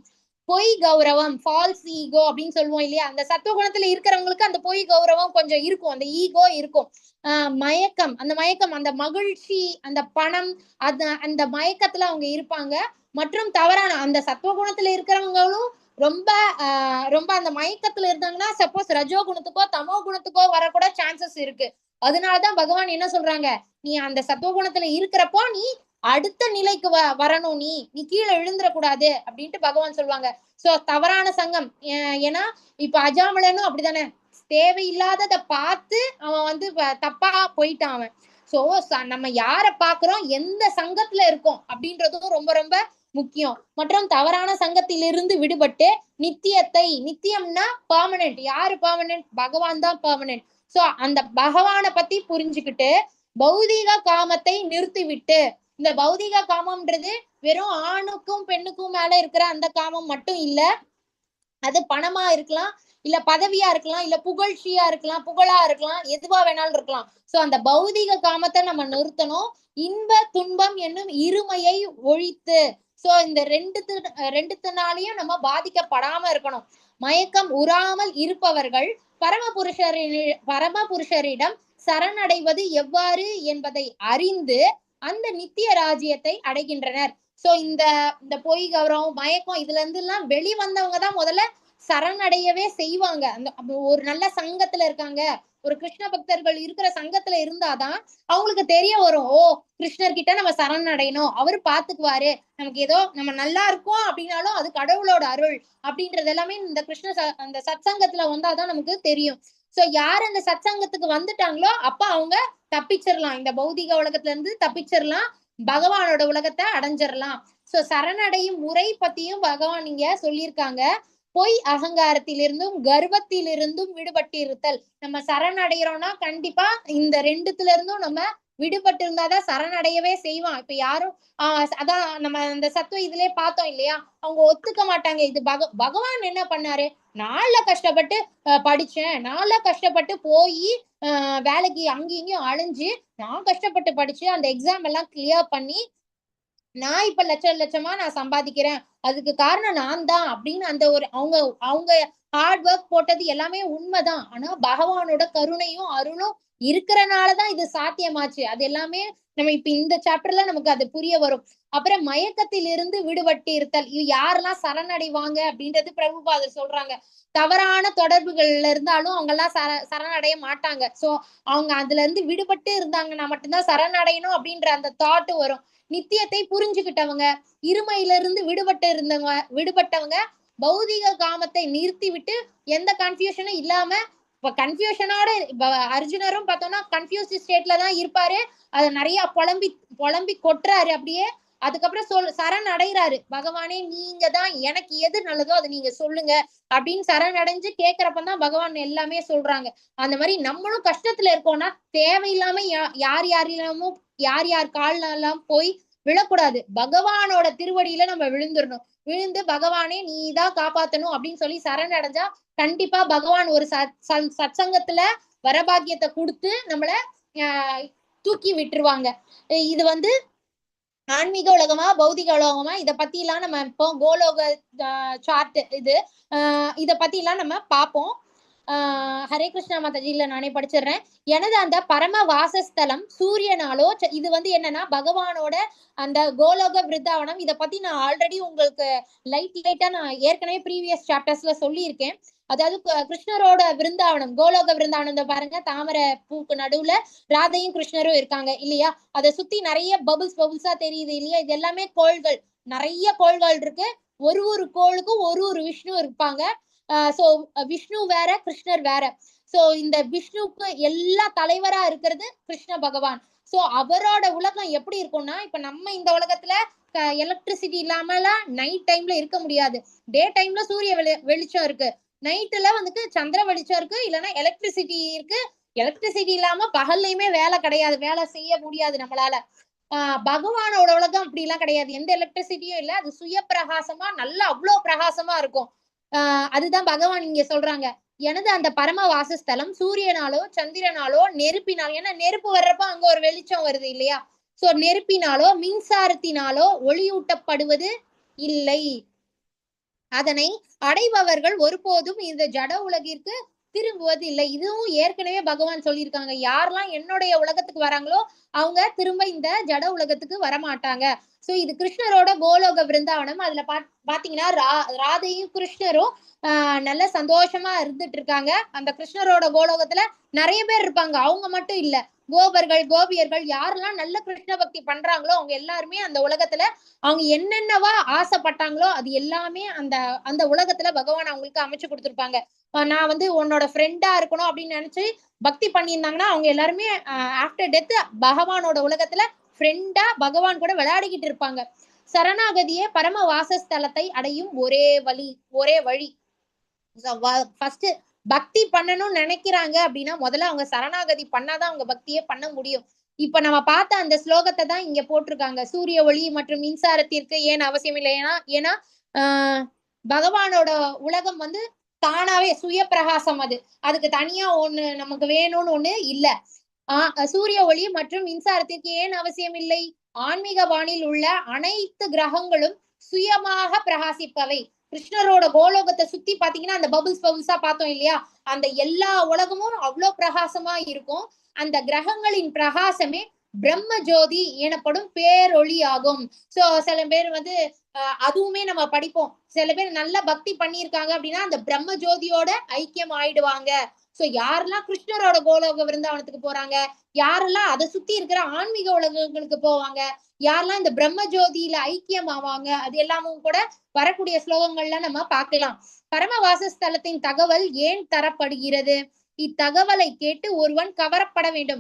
பொய் கௌரவம், ஃபால்ஸ் ஈகோ அப்படின்னு சொல்லுவோம் இல்லையா, அந்த சத்துவகுணத்துல இருக்கிறவங்களுக்கு அந்த பொய் கௌரவம் கொஞ்சம் இருக்கும், அந்த ஈகோ இருக்கும். மயக்கம், அந்த மகிழ்ச்சி, அந்த பணம், அந்த மயக்கத்துல அவங்க இருப்பாங்க. மற்றும் தவறான அந்த சத்துவகுணத்துல இருக்கிறவங்களும் ரொம்ப ரொம்ப அந்த மயக்கத்துல இருந்தாங்கன்னா சப்போஸ் ரஜோ குணத்துக்கோ தமோ குணத்துக்கோ வரக்கூட சான்சஸ் இருக்கு. அதனாலதான் பகவான் என்ன சொல்றாங்க, நீ அந்த சத்துவகுணத்துல இருக்கிறப்போ நீ அடுத்த நிலைக்கு வரணும், நீ கீழே விழுந்துடக்கூடாது அப்படின்ட்டு பகவான் சொல்லுவாங்க. சோ தவறான சங்கம், ஏன்னா இப்ப அஜாமலனும் அப்படித்தானே, தேவையில்லாததை பார்த்து அவன் வந்து தப்பா போயிட்டான் அவன். சோ நம்ம யார பாக்குறோம், எந்த சங்கத்துல இருக்கோம் அப்படின்றதும் ரொம்ப ரொம்ப முக்கியம். மற்றும் தவறான சங்கத்திலிருந்து விடுபட்டு நித்தியம்னா பெர்மனன்ட். யாரு பெர்மனன்ட்? பகவான் தான் பெர்மனன்ட். சோ அந்த பகவானை பத்தி புரிஞ்சுக்கிட்டு பௌதீக காமத்தை நிறுத்திவிட்டு, இந்த பௌதீக காமம்ன்றது வெறும் ஆணுக்கும் பெண்ணுக்கும் மேல இருக்கிற அந்த காமம் மட்டும் இல்ல, அது பணமா இருக்கலாம், இல்ல பதவியா இருக்கலாம், இல்ல புகழ்ச்சியா இருக்கலாம், புகழா இருக்கலாம், எதுவா வேணாலும் இருக்கலாம். சோ அந்த பௌதீக காமத்தை நம்ம நிறுத்தணும். இன்ப துன்பம் என்னும் இருமையை ஒழித்து, சோ இந்த ரெண்டுத்தினாலையும் நம்ம பாதிக்கப்படாம இருக்கணும். மயக்கம் உறாமல் இருப்பவர்கள் பரமபுருஷரிடம் சரணடைவது எவ்வாறு என்பதை அறிந்து அந்த நித்திய ராஜ்யத்தை அடைகின்றனர். சோ இந்த பொய் கௌரவம் மயக்கம் இதுல இருந்து எல்லாம் வெளிவந்தவங்க தான் முதல்ல சரணடையவே செய்வாங்க. அந்த ஒரு நல்ல சங்கத்துல இருக்காங்க, ஒரு கிருஷ்ண பக்தர்கள் இருக்கிற சங்கத்துல இருந்தாதான் அவங்களுக்கு தெரிய வரும், ஓ கிருஷ்ணர் கிட்ட நம்ம சரணடையணும், அவரு பாத்துக்குவாரு, நமக்கு ஏதோ நம்ம நல்லா இருக்கோம் அப்படின்னாலும் அது கடவுளோட அருள் அப்படின்றது எல்லாமே இந்த அந்த சத் சங்கத்துல வந்தாதான் நமக்கு தெரியும். சோ யார் அந்த சத் சங்கத்துக்கு வந்துட்டாங்களோ அப்ப அவங்க தப்பிச்சிடலாம், இந்த பௌதிக உலகத்துல இருந்து தப்பிச்சிடலாம், பகவானோட உலகத்தை அடைஞ்சிடலாம். சோ சரணடையும் முறை பத்தியும் பகவான் இங்க சொல்லியிருக்காங்க. பொய் அகங்காரத்திலிருந்தும் கர்வத்திலிருந்தும் விடுபட்டு இருத்தல். நம்ம சரணடைகிறோம்னா கண்டிப்பா இந்த ரெண்டுத்துல இருந்தும் நம்ம விடுபட்டு இருந்தாதான் சரணடையவே செய்வான். இப்ப யாரும் அதான் நம்ம அந்த சத்துவ இதுலயே பார்த்தோம் இல்லையா, அவங்க ஒத்துக்க மாட்டாங்க. இது பகவான் என்ன பண்ணாரு, நாள்ல கஷ்டப்பட்டு படிச்சேன், நாள்ல கஷ்டப்பட்டு போய் வேலைக்கு அங்கேயும் இங்கேயும் அலைஞ்சு நான் கஷ்டப்பட்டு படிச்சு அந்த எக்ஸாம் எல்லாம் கிளியர் பண்ணி நான் இப்ப லட்சமா நான் சம்பாதிக்கிறேன், அதுக்கு காரணம் நான் தான் அப்படின்னு அந்த ஒரு அவங்க ஹார்ட் ஒர்க் போட்டது எல்லாமே உண்மைதான். ஆனா பகவானோட கருணையும் அருளும் இருக்கிறனாலதான் இது சாத்தியமாச்சு. அது எல்லாமே நம்ம இப்ப இந்த சாப்டர்ல நமக்கு அது புரிய வரும். அப்புறம் மயக்கத்தில் இருந்து விடுபட்டு இருத்தல், யாரெல்லாம் சரணடைவாங்க அப்படின்றது பிரபுபாதர் சொல்றாங்க. தவறான தொடர்புகள்ல இருந்தாலும் அவங்க எல்லாம் சரணடைய மாட்டாங்க. சோ அவங்க அதுல இருந்து விடுபட்டு இருந்தாங்கன்னா மட்டும்தான் சரணடையணும் அப்படின்ற அந்த தாட் வரும். நித்தியத்தை புரிஞ்சுக்கிட்டவங்க, இருமையிலிருந்து விடுபட்டவங்க பௌதிக காமத்தை நிறுத்தி விட்டு எந்த கன்ஃபியூஷனும் இல்லாம, இப்ப கன்ஃபியூஷனோட அர்ஜுனரும் பார்த்தோம்னா கன்ஃபியூஸ்ட் ஸ்டேட்ல தான் இருப்பாரு. அதை நிறைய புலம்பி கொட்டுறாரு அப்படியே. அதுக்கப்புறம் சரண் அடைகிறாரு, பகவானே நீங்க தான் எனக்கு எது நல்லதோ அதை நீங்க சொல்லுங்க அப்படின்னு சரண் அடைஞ்சு கேட்கிறப்பதான் பகவான் எல்லாமே சொல்றாங்க. அந்த மாதிரி நம்மளும் கஷ்டத்துல இருக்கோம்னா தேவையில்லாம யார் கால்லாம் போய் விழக்கூடாது, பகவானோட திருவடியில நம்ம விழுந்துடணும். விழுந்து பகவானே நீதான் காப்பாத்தணும் அப்படின்னு சொல்லி சரண் அடைஞ்சா கண்டிப்பா பகவான் ஒரு சத்சங்கத்துல வரபாக்கியத்தை கொடுத்து நம்மள தூக்கி விட்டுருவாங்க. இது வந்து ஆன்மீக உலகமா பௌதிக உலகமா இத பத்தி எல்லாம் நம்ம இப்போ கோலோக சார்ட் இத பத்தி எல்லாம் நம்ம பார்ப்போம். ஹரே கிருஷ்ணா மாதாஜில நானே படிச்சிடுறேன். எனது அந்த பரம வாசஸ்தலம் சூரியனாலோ, இது வந்து என்னன்னா பகவானோட அந்த கோலோக விருந்தாவனம். இத பத்தி நான் ஆல்ரெடி உங்களுக்கு லைட்டா நான் ஏற்கனவே ப்ரீவியஸ் சாப்டர்ஸ்ல சொல்லியிருக்கேன். அதாவது கிருஷ்ணரோட விருந்தாவனம், கோலோக விருந்தாவனம் பாருங்க, தாமரை பூக்கு நடுவுல ராதையும் கிருஷ்ணரும் இருக்காங்க இல்லையா, அதை சுத்தி நிறைய பபுள்ஸா தெரியுது இல்லையா, இது எல்லாமே கோள்கள், நிறைய கோள்கள் இருக்கு. ஒரு கோளுக்கும் ஒரு விஷ்ணு இருப்பாங்க. சோ விஷ்ணு வேற கிருஷ்ணர் வேற. சோ இந்த விஷ்ணுவுக்கு எல்லா தலைவரா இருக்கிறது கிருஷ்ண பகவான். சோ அவரோட உலகம் எப்படி இருக்கும்னா, இப்ப நம்ம இந்த உலகத்துல எலக்ட்ரிசிட்டி இல்லாமலாம் நைட் டைம்ல இருக்க முடியாது. டே டைம்ல சூரிய வெளிச்சம் இருக்கு, நைட்ல வந்துட்டு சந்திர வெளிச்சம் இருக்கு, இல்லைன்னா எலக்ட்ரிசிட்டி இருக்கு. எலக்ட்ரிசிட்டி இல்லாம பகல்லையுமே வேலை கிடையாது, வேலை செய்ய முடியாது நம்மளால. பகவானோட உலகம் அப்படி எல்லாம் கிடையாது, எந்த எலக்ட்ரிசிட்டியும் இல்லை, அது சுய பிரகாசமா நல்லா அவ்வளவு பிரகாசமா இருக்கும். அதுதான் பகவான் இங்க சொல்றாங்க, எனது அந்த பரம வாசஸ்தலம் சூரியனாலோ சந்திரனாலோ நெருப்பினாலோ, ஏன்னா நெருப்பு வர்றப்ப அங்க ஒரு வெளிச்சம் வருது இல்லையா, சோ நெருப்பினாலோ மின்சாரத்தினாலோ ஒளியூட்டப்படுவது இல்லை. அதனை அடைபவர்கள் ஒருபோதும் இந்த ஜட உலகிற்கு திரும்புவது இல்லை. இதுவும் ஏற்கனவே பகவான் சொல்லியிருக்காங்க, யாரெல்லாம் என்னுடைய உலகத்துக்கு வராங்களோ அவங்க திரும்ப இந்த ஜட உலகத்துக்கு வரமாட்டாங்க. சோ இது கிருஷ்ணரோட கோலோக விருந்தாவனம். அதுல பாத்தீங்கன்னா ராதையும் கிருஷ்ணரும் நல்ல சந்தோஷமா இருந்துட்டு இருக்காங்க. அந்த கிருஷ்ணரோட கோலோகத்துல நிறைய பேர் இருப்பாங்க, அவங்க மட்டும் இல்ல, கோபர்கள் கோபியர்கள் யாரெல்லாம் நல்ல கிருஷ்ண பக்தி பண்றாங்களோ அவங்க எல்லாருமே அந்த உலகத்துல அவங்க என்னென்னவா ஆசைப்பட்டாங்களோ அது எல்லாமே அந்த அந்த உலகத்துல பகவான் அவங்களுக்கு அமைச்சு கொடுத்திருப்பாங்க. நான் வந்து உன்னோட ஃப்ரெண்டா இருக்கணும் அப்படின்னு நினைச்சு பக்தி பண்ணியிருந்தாங்கன்னா அவங்க எல்லாருமே ஆஃப்டர் டெத் பகவானோட உலகத்துல ஃப்ரெண்டா பகவான் கூட விளையாடிக்கிட்டு இருப்பாங்க. சரணாகதியே பரம வாசஸ்தலத்தை அடையும் ஒரே வழி. ஃபர்ஸ்ட் பக்தி பண்ணணும்னு நினைக்கிறாங்க அப்படின்னா முதல்ல அவங்க சரணாகதி பண்ணாதான் அவங்க பக்தியே பண்ண முடியும். இப்ப நம்ம பார்த்த அந்த ஸ்லோகத்தை தான் இங்க போட்டிருக்காங்க. சூரிய ஒளி மற்றும் மின்சாரத்திற்கு ஏன் அவசியம் இல்லை? ஏன்னா பகவானோட உலகம் வந்து தானாவே சுய பிரகாசம், அதுக்கு தனியா ஒண்ணு நமக்கு வேணும்னு ஒண்ணு இல்ல. சூரிய ஒளி மற்றும் மின்சாரத்திற்கு ஏன் அவசியம் இல்லை? ஆன்மீக வானில் உள்ள அனைத்து கிரகங்களும் சுயமாக பிரகாசிப்பவை. கிருஷ்ணரோட கோலோகத்தை சுத்தி பாத்தீங்கன்னா அந்த பபுள்ஸா பார்த்தோம் இல்லையா, அந்த எல்லா உலகமும் அவ்வளவு பிரகாசமா இருக்கும். அந்த கிரகங்களின் பிரகாசமே பிரம்ம ஜோதி எனப்படும் பேரொளி ஆகும். சோ சில பேர் வந்து அதுவுமே நம்ம படிப்போம், சில பேர் நல்ல பக்தி பண்ணியிருக்காங்க அப்படின்னா அந்த பிரம்ம ஜோதியோட ஐக்கியம் ஆயிடுவாங்க. சோ யாரெல்லாம் கிருஷ்ணரோட கோலோக விருந்தாவனத்துக்கு போறாங்க, யாரெல்லாம் அதை சுத்தி இருக்கிற ஆன்மீக உலகங்களுக்கு போவாங்க, யாரெல்லாம் இந்த பிரம்ம ஜோதியில ஐக்கியம் ஆவாங்க, அது எல்லாமும் கூட வரக்கூடிய ஸ்லோகங்கள்ல நம்ம பார்க்கலாம். பரம வாசஸ்தலத்தின் தகவல் ஏன் தரப்படுகிறது? இத்தகவலை கேட்டு ஒருவன் கவரப்பட வேண்டும்.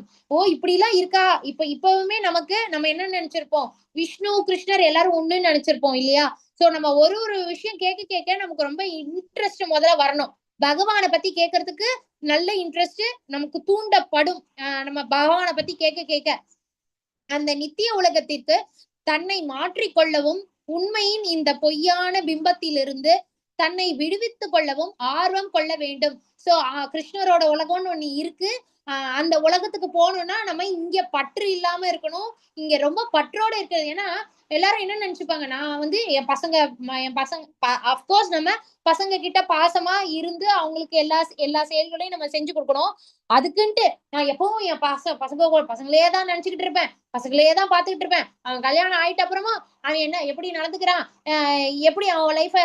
இப்படி எல்லாம் இருக்கா? இப்பவுமே நம்ம என்ன நினைச்சிருப்போம், விஷ்ணு கிருஷ்ணர் எல்லாரும் ஒண்ணுன்னு நினைச்சிருப்போம் இல்லையா? சோ நம்ம ஒரு விஷயம் கேட்க நமக்கு ரொம்ப இன்ட்ரெஸ்ட் முதல்ல வரணும். பகவானை பத்தி கேட்கறதுக்கு நல்ல இன்ட்ரெஸ்ட் நமக்கு தூண்டப்படும். நம்ம பகவானை பத்தி கேட்க அந்த நித்திய உலகத்திற்கு தன்னை மாற்றிக்கொள்ளவும் உண்மையின் இந்த பொய்யான பிம்பத்திலிருந்து தன்னை விடுவித்துக் கொள்ளவும் ஆர்வம் கொள்ள வேண்டும். சோ கிருஷ்ணரோட உலகம்னு ஒண்ணு இருக்கு, அந்த உலகத்துக்கு போகணும்னா நம்ம இங்க பற்று இல்லாம இருக்கணும், இங்க ரொம்ப பற்றோட இருக்கிறது. ஏன்னா எல்லாரும் என்ன நினைச்சுப்பாங்க, நான் வந்து என் பசங்க அப்கோர்ஸ் நம்ம பசங்க கிட்ட பாசமா இருந்து அவங்களுக்கு எல்லா செயல்களையும் நம்ம செஞ்சு கொடுக்கணும். அதுக்குன்ட்டு நான் எப்பவும் என் பசங்களே தான் நினைச்சுக்கிட்டு இருப்பேன், பசங்களே தான் பாத்துக்கிட்டு இருப்பேன். அவன் கல்யாணம் ஆயிட்ட அப்புறமா அவன் என்ன எப்படி நடந்துக்கிறான், எப்படி அவன் லைஃப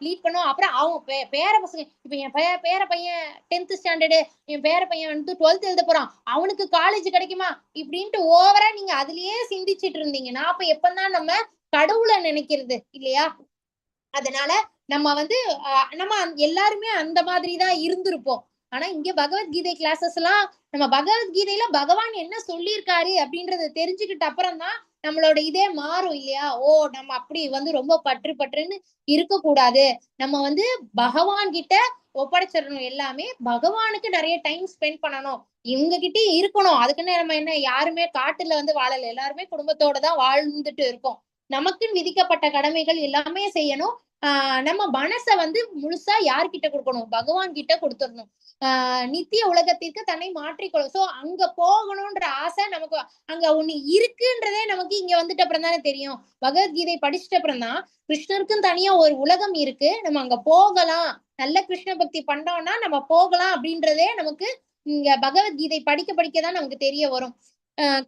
லீட் பண்ணும், அப்புறம் அவன் பேர பசங்க, இப்ப என் பேர பையன் 10th ஸ்டாண்டர்டு, என் பேர பையன் வந்து 12th எழுத போறான், அவனுக்கு காலேஜ் கிடைக்குமா இப்படின்ட்டு ஓவரா நீங்க அதுலயே சிந்திச்சுட்டு இருந்தீங்கன்னா அப்ப எப்பதான் நம்ம கடவுளை நினைக்கிறது இல்லையா? அதனால நம்ம வந்து நம்ம எல்லாருமே அந்த மாதிரிதான் இருந்திருப்போம். ஆனா இங்க பகவத்கீதை கிளாஸஸ் எல்லாம் நம்ம பகவத்கீதையில பகவான் என்ன சொல்லியிருக்காரு அப்படின்றத தெரிஞ்சுக்கிட்ட அப்புறம் தான் நம்மளோட இதே மாறும் இல்லையா? நம்ம அப்படி வந்து ரொம்ப பற்றுன்னு இருக்க கூடாது. நம்ம வந்து பகவான் கிட்ட ஒப்படைச்சிடணும் எல்லாமே. பகவானுக்கு நிறைய டைம் ஸ்பெண்ட் பண்ணணும், இவங்க கிட்டே இருக்கணும். அதுக்குன்னு நம்ம என்ன யாருமே காட்டுல வந்து வாழல, எல்லாருமே குடும்பத்தோட தான் வாழ்ந்துட்டு இருக்கோம். நமக்குன்னு விதிக்கப்பட்ட கடமைகள் எல்லாமே செய்யணும். நம்ம மனசை வந்து முழுசா யார்கிட்ட கொடுக்கணும்? பகவான் கிட்ட கொடுத்துடணும். நித்திய உலகத்திற்கு தன்னை மாற்றிக்கொள்ளும். சோ அங்க போகணும்ன்ற ஆசை நமக்கு அங்க ஒண்ணு இருக்குன்றதே நமக்கு இங்க வந்துட்டு அப்புறம் தானே தெரியும். பகவத்கீதை படிச்சுட்டு அப்புறம் தான் கிருஷ்ணருக்கும் தனியா ஒரு உலகம் இருக்கு, நம்ம அங்க போகலாம், நல்ல கிருஷ்ண பக்தி பண்ணோம்னா நம்ம போகலாம் அப்படின்றதே நமக்கு இங்க பகவத்கீதை படிக்கதான் நமக்கு தெரிய வரும்.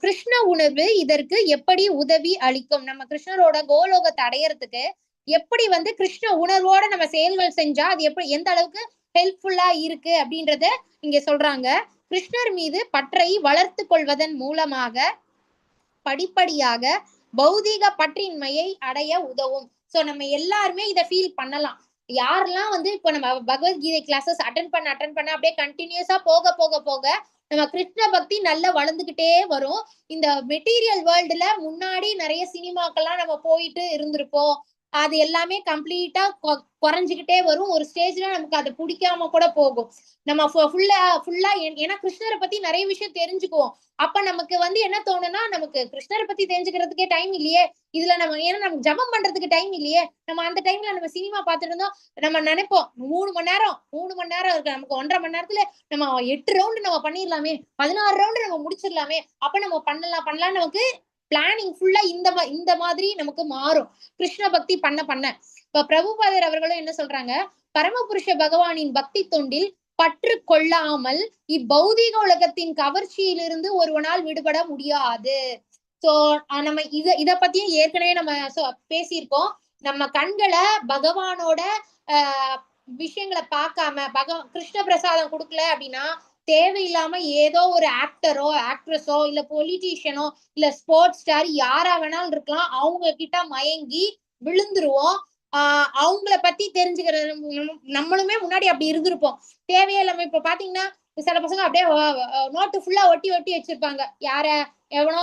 கிருஷ்ண உணர்வு இதற்கு எப்படி உதவி அளிக்கும்? நம்ம கிருஷ்ணரோட கோலோகத்தை அடையறதுக்கு எப்படி வந்து கிருஷ்ண உணர்வோட நம்ம செயல்கள் செஞ்சா அது எப்படி எந்த அளவுக்கு ஹெல்ப்ஃபுல்லா இருக்கு அப்படின்றத இங்க சொல்றாங்க. கிருஷ்ணர் மீது பற்றை வளர்த்து கொள்வதன் மூலமாக படிப்படியாக பௌதீக பற்றின்மையை அடைய உதவும். சோ நம்ம எல்லாருமே இதை ஃபீல் பண்ணலாம். யாரெல்லாம் வந்து இப்ப நம்ம பகவத்கீதை கிளாஸஸ் அட்டன் பண்ண அப்படியே கண்டினியூஸா போக நம்ம கிருஷ்ண பக்தி நல்லா வளர்ந்துகிட்டே வரும். இந்த மெட்டீரியல் வேர்ல்டுல முன்னாடி நிறைய சினிமாக்கெல்லாம் நம்ம போயிட்டு இருந்திருப்போம், அது எல்லாமே கம்ப்ளீட்டா குறைஞ்சுக்கிட்டே வரும். ஒரு ஸ்டேஜ்ல நமக்கு அது பிடிக்காம கூட போகும். நம்ம ஃபுல்லா ஏன்னா கிருஷ்ணரை பத்தி நிறைய விஷயம் தெரிஞ்சுக்குவோம். அப்ப நமக்கு வந்து என்ன தோணுன்னா, நமக்கு கிருஷ்ணரை பத்தி தெரிஞ்சுக்கிறதுக்கே டைம் இல்லையே, இதுல ஏன்னா நமக்கு ஜபம் பண்றதுக்கு டைம் இல்லையே, நம்ம அந்த டைம்ல நம்ம சினிமா பார்த்துட்டு இருந்தோம். நம்ம நினைப்போம் 3 மணி நேரம் இருக்கு, நமக்கு 1.5 மணி நேரத்துல நம்ம 8 ரவுண்டு நம்ம பண்ணிடலாமே, 16 ரவுண்டு நம்ம முடிச்சிடலாமே, அப்ப நம்ம பண்ணலாம் நமக்கு பிளானிங் ஃபுல்லா இந்த மாதிரி நமக்கு மாறும் கிருஷ்ண பக்தி பண்ண. இப்ப பிரபுபாதர் அவர்களும் என்ன சொல்றாங்க, பரமபுருஷ பகவானின் பக்தி தொண்டில் பற்று கொள்ளாமல் இப்பௌதிக உலகத்தின் கவர்ச்சியிலிருந்து ஒருவனால் விடுபட முடியாது. சோ நம்ம இத பத்தியும் ஏற்கனவே நம்ம பேசியிருக்கோம். நம்ம கண்களை பகவானோட விஷயங்களை பார்க்காம கிருஷ்ண பிரசாதம் கொடுக்கல அப்படின்னா தேவையில்லாம ஏதோ ஒரு ஆக்டரோ ஆக்ட்ரஸோ இல்ல பொலிட்டீஷியனோ இல்ல ஸ்போர்ட்ஸ் ஸ்டார் யாரா வேணாலும் இருக்கலாம், அவங்க கிட்ட மயங்கி விழுந்துருவோம். அவங்கள பத்தி தெரிஞ்சுக்கிற நம்மளுமே முன்னாடி அப்படி இருந்திருப்போம். தேவையில்லாம இப்ப பாத்தீங்கன்னா சில பசங்க அப்படியே நோட்டு ஃபுல்லா ஒட்டி வச்சிருப்பாங்க. யார எவனோ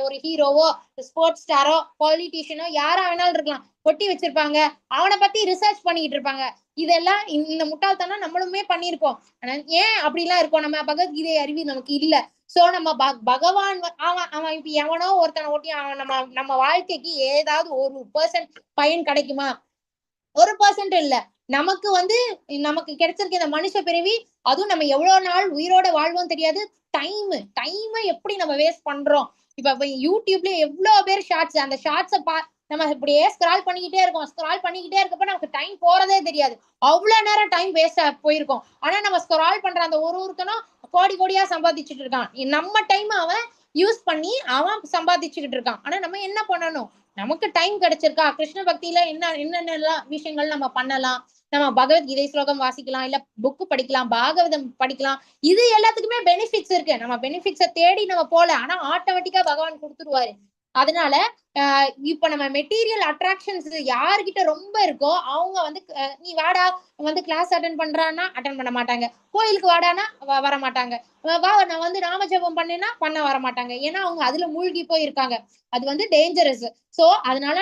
ஒரு ஹீரோவோ ஸ்போர்ட்ஸ் ஸ்டாரோ பொலிட்டீஷியனோ யாரா வேணாலும் இருக்கலாம், ஒட்டி வச்சிருப்பாங்க. அவனை பத்தி ரிசர்ச் பண்ணிட்டு இருப்பாங்க. இதெல்லாம் இந்த முட்டாள்தனம் நம்மளுமே பண்ணிருக்கோம். ஆனா ஏன் அப்படிலாம் இருக்கும்? நம்ம பகவத்கீதை அறிவு நமக்கு இல்ல. சோ நம்ம பகவான் அவன் இப்ப எவனோ ஒருத்தனை ஒட்டி அவன் நம்ம வாழ்க்கைக்கு ஏதாவது 1% பயன் கிடைக்குமா? 1% இல்ல. நமக்கு கிடைச்சிருக்க இந்த மனுஷ பிறவி, அதுவும் நம்ம எவ்வளவு நாள் உயிரோட வாழ்வோம் தெரியாது. டைம் எப்படி நம்ம வேஸ்ட் பண்றோம். இப்ப யூடியூப்ல எவ்வளவு பேர் ஷார்ட்ஸ், அந்த ஷார்ட்ஸ நம்ம இப்படியே ஸ்க்ரால் பண்ணிக்கிட்டே இருக்கப்ப நமக்கு டைம் போறதே தெரியாது. அவ்வளவு நேரம் டைம் வேஸ்ட் போயிருக்கோம். ஆனா நம்ம ஸ்க்ரால் பண்ற அந்த ஒருத்தனும் கோடியா சம்பாதிச்சுட்டு இருக்கான். நம்ம டைம் அவன் யூஸ் பண்ணி அவன் சம்பாதிச்சுக்கிட்டு இருக்கான். ஆனா நம்ம என்ன பண்ணணும்? நமக்கு டைம் கிடைச்சிருக்கா? கிருஷ்ண பக்தியில என்னென்ன விஷயங்கள் நம்ம பண்ணலாம்? நம்ம பகவத்கீதை ஸ்லோகம் வாசிக்கலாம், இல்ல புக்கு படிக்கலாம், பாகவதம் படிக்கலாம். இது எல்லாத்துக்குமே பெனிஃபிட்ஸ் இருக்கு. நம்ம பெனிஃபிட்ஸை தேடி நம்ம போல, ஆனா ஆட்டோமேட்டிக்கா பகவான் கொடுத்துருவாரு. அதனால இப்ப நம்ம மெட்டீரியல் அட்ராக்ஷன்ஸ் யாருக்கிட்ட ரொம்ப இருக்கோ அவங்க நீ வாடா கிளாஸ் அட்டன் பண்றான்னா அட்டன் பண்ண மாட்டாங்க. கோயிலுக்கு வாடானா வர மாட்டாங்க. நான் நாம ஜபம் பண்ண வர மாட்டாங்க. ஏன்னா அவங்க அதுல மூழ்கி போய் இருக்காங்க. அது டேஞ்சரஸ். சோ அதனால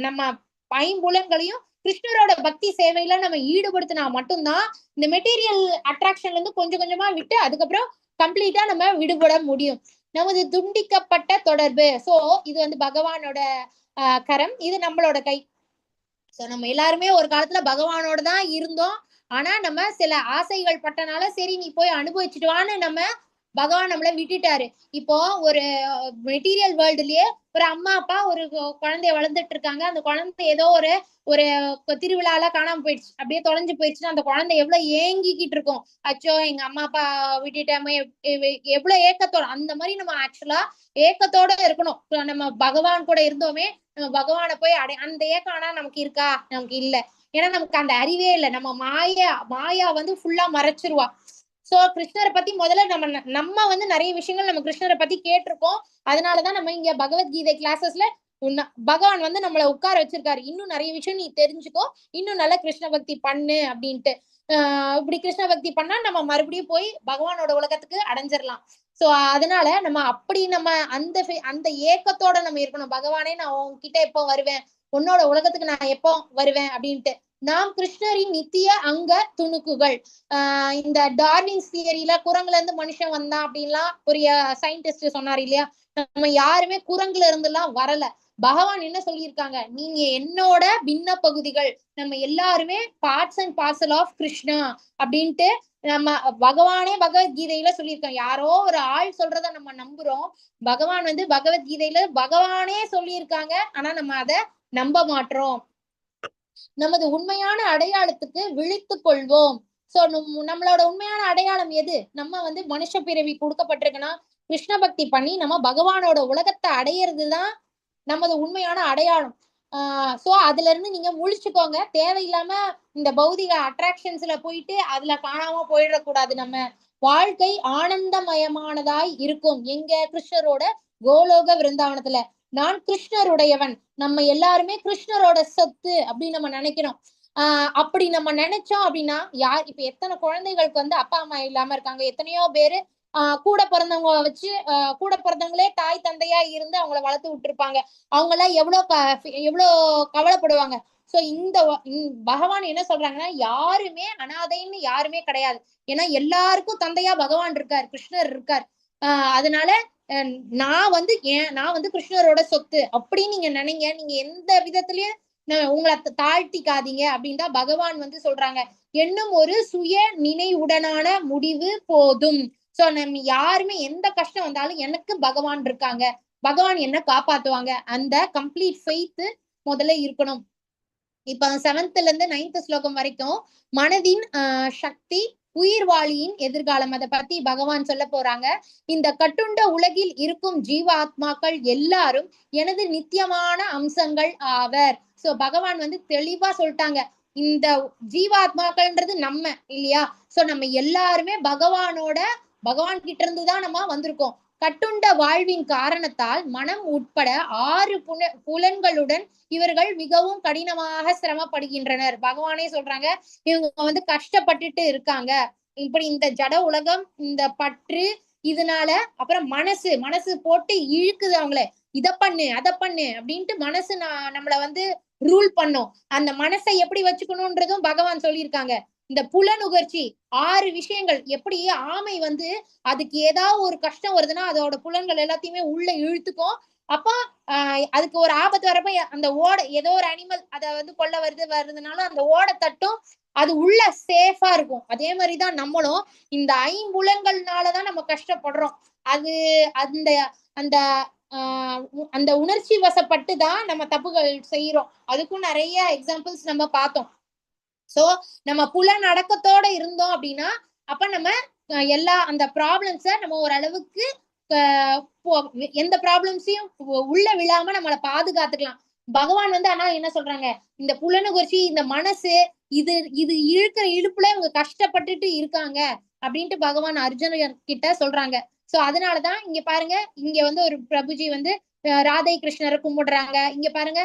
நம்ம ஐம்புலன்களையும் கிருஷ்ணரோட பக்தி சேவையில நம்ம ஈடுபடுத்தினா மட்டும்தான் இந்த மெட்டீரியல் அட்ராக்ஷன்ல இருந்து கொஞ்சம் கொஞ்சமா விட்டு அதுக்கப்புறம் கம்ப்ளீட்டா நம்ம விடுபட முடியும். நமது துண்டிக்கப்பட்ட தொடர்பு. சோ இது பகவானோட கரம், இது நம்மளோட கை. சோ நம்ம எல்லாருமே ஒரு காலத்துல பகவானோட தான் இருந்தோம். ஆனா நம்ம சில ஆசைகள் பட்டனால சரி நீ போய் அனுபவிச்சுட்டு வான்னு நம்ம பகவான் நம்மள விட்டுட்டாரு. இப்போ ஒரு மெட்டீரியல் வேர்ல்டுலயே ஒரு அம்மா அப்பா ஒரு குழந்தைய வளர்ந்துட்டு இருக்காங்க. அந்த குழந்தை ஏதோ ஒரு திருவிழால காணாம போயிடுச்சு, அப்படியே தொலைஞ்சு போயிடுச்சுன்னா அந்த குழந்தை எவ்வளவு ஏங்கிக்கிட்டு இருக்கும். அச்சோ எங்க அம்மா அப்பா விட்டுட்டாம, எவ்வளவு ஏக்கத்தோட. அந்த மாதிரி நம்ம ஆக்சுவலா ஏக்கத்தோட இருக்கணும். நம்ம பகவான் கூட இருந்தோமே, நம்ம பகவானை போய் அந்த ஏக்கம் ஆனா நமக்கு இருக்கா? நமக்கு இல்ல. ஏன்னா நமக்கு அந்த அறிவே இல்லை. நம்ம மாயா ஃபுல்லா மறைச்சிருவா. சோ கிருஷ்ணரை பத்தி முதல்ல நம்ம நிறைய விஷயங்கள் நம்ம கிருஷ்ணரை பத்தி கேட்டிருக்கோம். அதனாலதான் நம்ம இங்க பகவத்கீதை கிளாஸஸ்ல பகவான் நம்மள உட்கார வச்சிருக்காரு. இன்னும் நிறைய விஷயம் நீ தெரிஞ்சுக்கோ, இன்னும் நல்ல கிருஷ்ண பக்தி பண்ணு அப்படின்ட்டு. இப்படி கிருஷ்ண பக்தி பண்ணா நம்ம மறுபடியும் போய் பகவானோட உலகத்துக்கு அடைஞ்சிடலாம். சோ அதனால நம்ம அந்த ஏக்கத்தோட நம்ம இருக்கணும். பகவானே நான் உன்கிட்ட எப்போ வருவேன், உன்னோட உலகத்துக்கு நான் எப்போ வருவேன் அப்படின்ட்டு. நாம் கிருஷ்ணரின் நித்திய அங்க துணுக்குகள். இந்த டார்வின்ஸ் தியரியில குரங்குல இருந்து மனுஷன் வந்தான் அப்படின்லாம் ஒரு சயின்டிஸ்ட் சொன்னார் இல்லையா? நம்ம யாருமே குரங்குல இருந்து எல்லாம் வரல. பகவான் என்ன சொல்லியிருக்காங்க? நீங்க என்னோட பின்ன பகுதிகள், நம்ம எல்லாருமே parts and parcel of Krishna அப்படின்ட்டு நம்ம பகவானே பகவத்கீதையில சொல்லியிருக்கோம். யாரோ ஒரு ஆள் சொல்றத நம்ம நம்புறோம். பகவான் பகவத்கீதையில பகவானே சொல்லியிருக்காங்க. ஆனா நம்ம அதை நம்ப மாட்டோம். நமது உண்மையான அடையாளத்துக்கு விழித்துக் கொள்வோம். சோ நம்மளோட உண்மையான அடையாளம் எது? நம்ம மனுஷ பிறவி கொடுக்கப்பட்டிருக்குன்னா கிருஷ்ண பக்தி பண்ணி நம்ம பகவானோட உலகத்தை அடையிறதுதான் நமது உண்மையான அடையாளம். சோ அதுல இருந்து நீங்க முழிச்சுக்கோங்க. தேவையில்லாம இந்த பௌதிக அட்ராக்ஷன்ஸ்ல போயிட்டு அதுல காணாம போயிடக்கூடாது. நம்ம வாழ்க்கை ஆனந்தமயமானதாய் இருக்கும். எங்க கிருஷ்ணரோட கோலோக விருந்தாவனத்துல. நான் கிருஷ்ணருடையவன், நம்ம எல்லாருமே கிருஷ்ணரோட சொத்து அப்படின்னு நம்ம நினைக்கணும். அப்படி நம்ம நினைச்சோம் அப்படின்னா இப்ப எத்தனை குழந்தைகளுக்கு அப்பா அம்மா இல்லாம இருக்காங்க. எத்தனையோ பேரு கூட பிறந்தவங்க வச்சு கூட பிறந்தவங்களே தாய் தந்தையா இருந்து அவங்கள வளர்த்து விட்டுருப்பாங்க. அவங்க எல்லாம் எவ்வளவு கவலைப்படுவாங்க. சோ பகவான் என்ன சொல்றாங்கன்னா, யாருமே அனாதைன்னு யாருமே கிடையாது. ஏன்னா எல்லாருக்கும் தந்தையா பகவான் இருக்கார், கிருஷ்ணர் இருக்கார். அதனால நான் கிருஷ்ணரோட சொத்து அப்படின்னு நீங்க நினைங்க. நீங்க எந்த விதத்திலயும் உங்களை தாழ்த்திக்காதீங்க அப்படின்னு தான் பகவான் சொல்றாங்க. என்னும் ஒரு சுய நினைவுடனான முடிவு போதும். சோ நம்ம யாருமே எந்த கஷ்டம் வந்தாலும் எனக்கு பகவான் இருக்காங்க, பகவான் என்ன காப்பாத்துவாங்க, அந்த கம்ப்ளீட் ஃபெய்த் முதல்ல இருக்கணும். இப்ப 7th இருந்து 9th ஸ்லோகம் வரைக்கும் மனதின் சக்தி, உயிர்வாளியின் எதிர்காலம், அதை பத்தி பகவான் சொல்ல போறாங்க. இந்த கட்டுண்ட உலகில் இருக்கும் ஜீவாத்மாக்கள் எல்லாரும் எனது நித்தியமான அம்சங்கள் ஆவர். சோ பகவான் வந்து தெளிவா சொல்லிட்டாங்க, இந்த ஜீவாத்மாக்கள்ன்றது நம்ம இல்லையா. சோ நம்ம எல்லாருமே பகவான் கிட்ட இருந்துதான் நம்ம வந்திருக்கோம். கட்டுண்ட வாழ்வின் காரணத்தால் மனம் உட்பட 6 புலன்களுடன் இவர்கள் மிகவும் கடினமாக சிரமப்படுகின்றனர். பகவானே சொல்றாங்க, இவங்க வந்து கஷ்டப்பட்டுட்டு இருக்காங்க. இப்படி இந்த ஜட உலகம், இந்த பற்று, இதனால அப்புறம் மனசு போட்டு இழுக்குது அவங்கள. இத பண்ணு அதை பண்ணு அப்படின்ட்டு மனசு நம்மள வந்து ரூல் பண்ணும். அந்த மனசை எப்படி வச்சுக்கணும்ன்றதும் பகவான் சொல்லியிருக்காங்க. இந்த புலனுகர்ச்சி 6 விஷயங்கள், எப்படி ஆமை வந்து அதுக்கு ஏதாவது ஒரு கஷ்டம் வருதுன்னா அதோட புலன்கள் எல்லாத்தையுமே உள்ள இழுத்துக்கும். அப்போ அதுக்கு ஒரு ஆபத்து வரப்ப அந்த ஏதோ ஒரு அனிமல் அதை வந்து கொல்ல வருதுனால அந்த ஓடை தட்டும், அது உள்ள சேஃபா இருக்கும். அதே மாதிரிதான் நம்மளும் இந்த 5 புலன்கள்னாலதான் நம்ம கஷ்டப்படுறோம். அது அந்த அந்த அந்த உணர்ச்சி வசப்பட்டு தான் நம்ம தப்புகள் செய்யறோம். அதுக்கும் நிறைய எக்ஸாம்பிள்ஸ் நம்ம பார்த்தோம். சோ நம்ம புலனடக்கத்தோட இருந்தோம் அப்படின்னா அப்ப நம்ம எல்லா அந்த ப்ராப்ளம்ஸ நம்ம ஓரளவுக்கு எந்த ப்ராப்ளம்ஸையும் உள்ள விழாம நம்மளை பாதுகாத்துக்கலாம். பகவான் வந்து ஆனா என்ன சொல்றாங்க, இந்த புலனுகர்ச்சி, இந்த மனசு, இது இழுக்கிற இழுப்புல இவங்க கஷ்டப்பட்டுட்டு இருக்காங்க அப்படின்ட்டு பகவான் அர்ஜுனன் கிட்ட சொல்றாங்க. சோ அதனாலதான் இங்க பாருங்க, இங்க வந்து ஒரு பிரபுஜி வந்து ராதை கிருஷ்ணரை கும்பிடுறாங்க. இங்க பாருங்க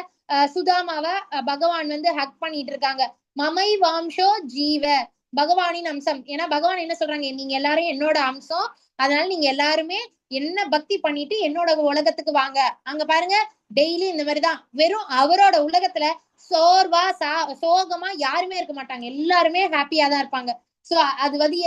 சுதாமாவை பகவான் வந்து ஹக் பண்ணிட்டு இருக்காங்க. மமை வாம்சோ ஜீவ, பகவானின் அம்சம். ஏன்னா பகவான் என்ன சொல்றாங்க, நீங்க எல்லாரும் என்னோட அம்சம், அதனால நீங்க எல்லாருமே என்ன பக்தி பண்ணிட்டு என்னோட உலகத்துக்கு வாங்க. அங்க பாருங்க டெய்லி இந்த மாதிரிதான், வெறும் அவரோட உலகத்துல சோகமா யாருமே இருக்க மாட்டாங்க, எல்லாருமே ஹாப்பியா தான் இருப்பாங்க. சோ அது வந்து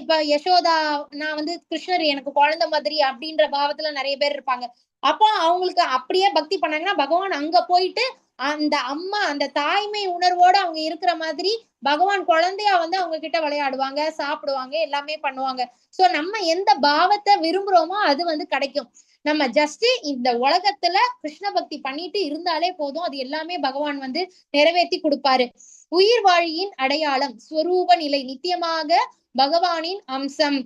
இப்ப யசோதா, நான் வந்து கிருஷ்ணர் எனக்கு குழந்தை மாதிரி அப்படின்ற பாவத்துல நிறைய பேர் இருப்பாங்க. அப்போ அவங்களுக்கு அப்படியே பக்தி பண்ணாங்கன்னா பகவான் அங்க போயிட்டு அந்த அம்மா, அந்த தாய்மை உணர்வோட அவங்க இருக்கிற மாதிரி பகவான் குழந்தையா வந்து அவங்க கிட்ட விளையாடுவாங்க, சாப்பிடுவாங்க, எல்லாமே பண்ணுவாங்க. சோ நம்ம எந்த பாவத்தை விரும்புறோமோ அது வந்து கிடைக்கும். நம்ம ஜஸ்ட் இந்த உலகத்துல கிருஷ்ண பக்தி பண்ணிட்டு இருந்தாலே போதும், அது எல்லாமே பகவான் வந்து நிறைவேற்றி கொடுப்பாரு. உயிர் வாழியின் அடையாளம், ஸ்வரூப நிலை, நித்தியமாக பகவானின் அம்சம்.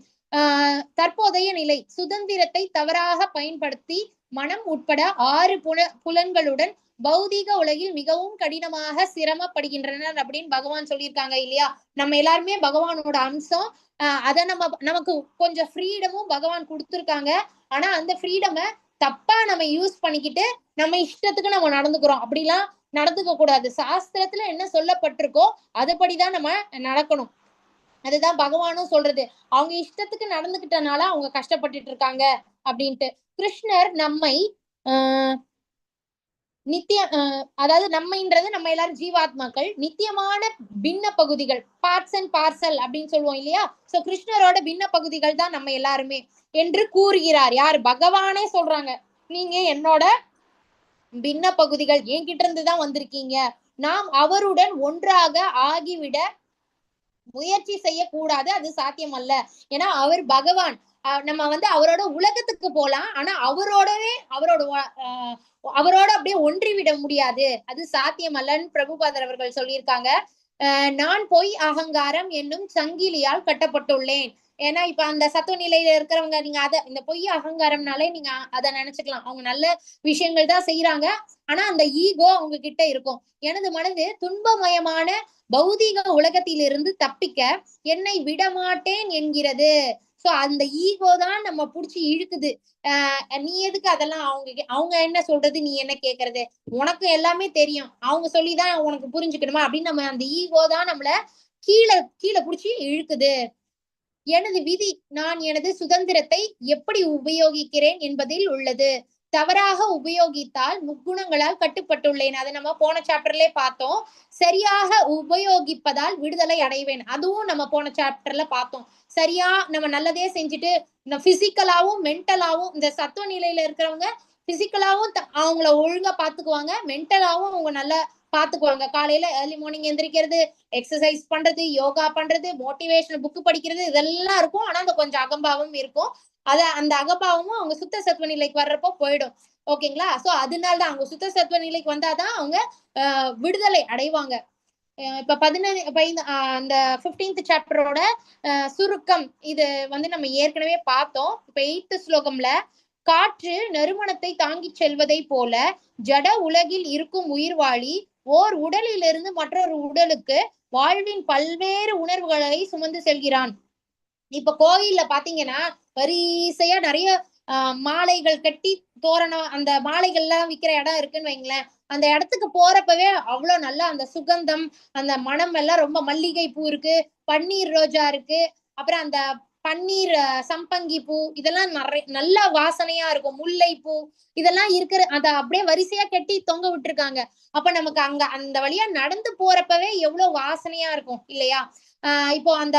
தற்போதைய நிலை, சுதந்திரத்தை தவறாக பயன்படுத்தி மனம் உட்பட 6 புலன்களுடன் பௌதீக உலகில் மிகவும் கடினமாக சிரமப்படுகின்றனர் அப்படின்னு பகவான் சொல்லியிருக்காங்க இல்லையா. நம்ம எல்லாருமே பகவானோட அம்சம். அதை நமக்கு கொஞ்சம் ஃப்ரீடமும் பகவான் கொடுத்துருக்காங்க. ஆனா அந்த ஃப்ரீடமை தப்பா நம்ம யூஸ் பண்ணிக்கிட்டு நம்ம இஷ்டத்துக்கு நம்ம நடந்துக்கிறோம். அப்படிலாம் நடந்துக்க கூடாது. சாஸ்திரத்துல என்ன சொல்லப்பட்டிருக்கோ அதுபடிதான் நம்ம நடக்கணும். அதுதான் பகவானும் சொல்றது. அவங்க இஷ்டத்துக்கு நடந்துகிட்டனால அவங்க கஷ்டப்பட்டுட்டு இருக்காங்க அப்படின்ட்டு. கிருஷ்ணர் நம்மை அதாவது நம்மைன்றது நம்ம எல்லாரும் ஜீவாத்மாக்கள், நித்தியமான பின்ன பகுதிகள், பார்ட்ஸ் அண்ட் பார்சல் அப்படின்னு சொல்லுவோம் இல்லையா. சோ கிருஷ்ணரோட பின்ன பகுதிகள் தான் நம்ம எல்லாருமே என்று கூறுகிறார். யார்? பகவானே சொல்றாங்க, நீங்க என்னோட பின்ன பகுதிகள், என்கிட்ட இருந்துதான் வந்திருக்கீங்க. நாம் அவருடன் ஒன்றாக ஆகிவிட முயற்சி செய்யக்கூடாது, அது சாத்தியம் அல்ல. ஏன்னா அவர் பகவான். நம்ம வந்து அவரோட உலகத்துக்கு போலாம், ஆனா அவரோட அப்படியே ஒன்றிவிட முடியாது, அது சாத்தியம் அல்லன்னு பிரபுபாதர் அவர்கள் சொல்லியிருக்காங்க. நான் பொய் அகங்காரம் என்னும் சங்கிலியால் கட்டப்பட்டுள்ளேன். ஏன்னா இப்ப அந்த சத்துவ நிலையில இருக்கிறவங்க, நீங்க இந்த பொய் அகங்காரம்னாலே நீங்க அதை நினைச்சுக்கலாம், அவங்க நல்ல விஷயங்கள் தான் செய்யறாங்க, ஆனா அந்த ஈகோ அவங்க கிட்ட இருக்கும். எனது மனது துன்பமயமான பௌதீக உலகத்திலிருந்து தப்பிக்க என்னை விடமாட்டேன் என்கிறது. சோ அந்த ஈகோ தான் நம்ம புடிச்சு இழுக்குது. நீ எதுக்கு அதெல்லாம் அவங்க என்ன சொல்றது நீ என்ன கேக்குறது, உனக்கு எல்லாமே தெரியும், அவங்க சொல்லிதான் உனக்கு புரிஞ்சுக்கணுமா அப்படின்னு நம்ம அந்த ஈகோ தான் நம்மள கீழே புடிச்சு இழுக்குது. எனது விதி, நான் எனது சுதந்திரத்தை எப்படி உபயோகிக்கிறேன் என்பதில் உள்ளது. தவறாக உபயோகித்தால் முக்குணங்களால் கட்டுப்பட்டுள்ளேன். அதை நம்ம போன சாப்டர்லயே பார்த்தோம். சரியாக உபயோகிப்பதால் விடுதலை அடைவேன், அதுவும் நம்ம போன சாப்டர்ல பார்த்தோம். சரியா நம்ம நல்லதே செஞ்சுட்டு இந்த பிசிக்கலாவும் மென்டலாவும், இந்த சத்துவ நிலையில இருக்கிறவங்க பிசிக்கலாவும் அவங்கள ஒழுங்கா பாத்துக்குவாங்க, மென்டலாவும் அவங்க நல்லா பாத்துக்குவாங்க. காலையில ஏர்லி மார்னிங் எந்திரிக்கிறது, எக்ஸசைஸ் பண்றது, யோகா பண்றது, மோட்டிவேஷனல் புக் படிக்கிறது, இதெல்லாம் இருக்கும். ஆனா அந்த கொஞ்சம் அகம்பாவம் இருக்கும். அந்த அகபாவமும் அவங்க சுத்த சத்துவ நிலைக்கு வர்றப்போ போயிடும். ஓகேங்களா? சோ அதனாலதான் அவங்க சுத்த சத்துவ நிலைக்கு வந்தாதான் அவங்க விடுதலை அடைவாங்க. இப்ப அந்த 15th சாப்டரோட சுருக்கம் இது வந்து நம்ம ஏற்கனவே பார்த்தோம். இப்ப 8th ஸ்லோகம்ல காற்று நறுமணத்தை தாங்கி செல்வதை போல ஜட உலகில் இருக்கும் உயிர்வாழி ஓர் உடலிலிருந்து மற்றொரு உடலுக்கு வாழ்வின் பல்வேறு உணர்வுகளை சுமந்து செல்கிறான். இப்ப கோயில்ல பாத்தீங்கன்னா வரிசையா நிறைய மாலைகள் கட்டி தோரணம், அந்த மாலைகள் எல்லாம் விக்கிற இடம் இருக்குன்னு வைங்களேன். அந்த இடத்துக்கு போறப்பவே அவ்வளவு நல்லா அந்த சுகந்தம், அந்த மனம் எல்லாம் ரொம்ப மல்லிகை பூ இருக்கு, பன்னீர் ரோஜா இருக்கு, அப்புறம் அந்த பன்னீர் சம்பங்கி பூ, இதெல்லாம் நிறைய நல்ல வாசனையா இருக்கும். முல்லை பூ இதெல்லாம் இருக்கிற அத அப்படியே வரிசையா கட்டி தொங்க விட்டுருக்காங்க. அப்ப நமக்கு அங்க அந்த வழியா நடந்து போறப்பவே எவ்வளவு வாசனையா இருக்கும் இல்லையா? இப்போ அந்த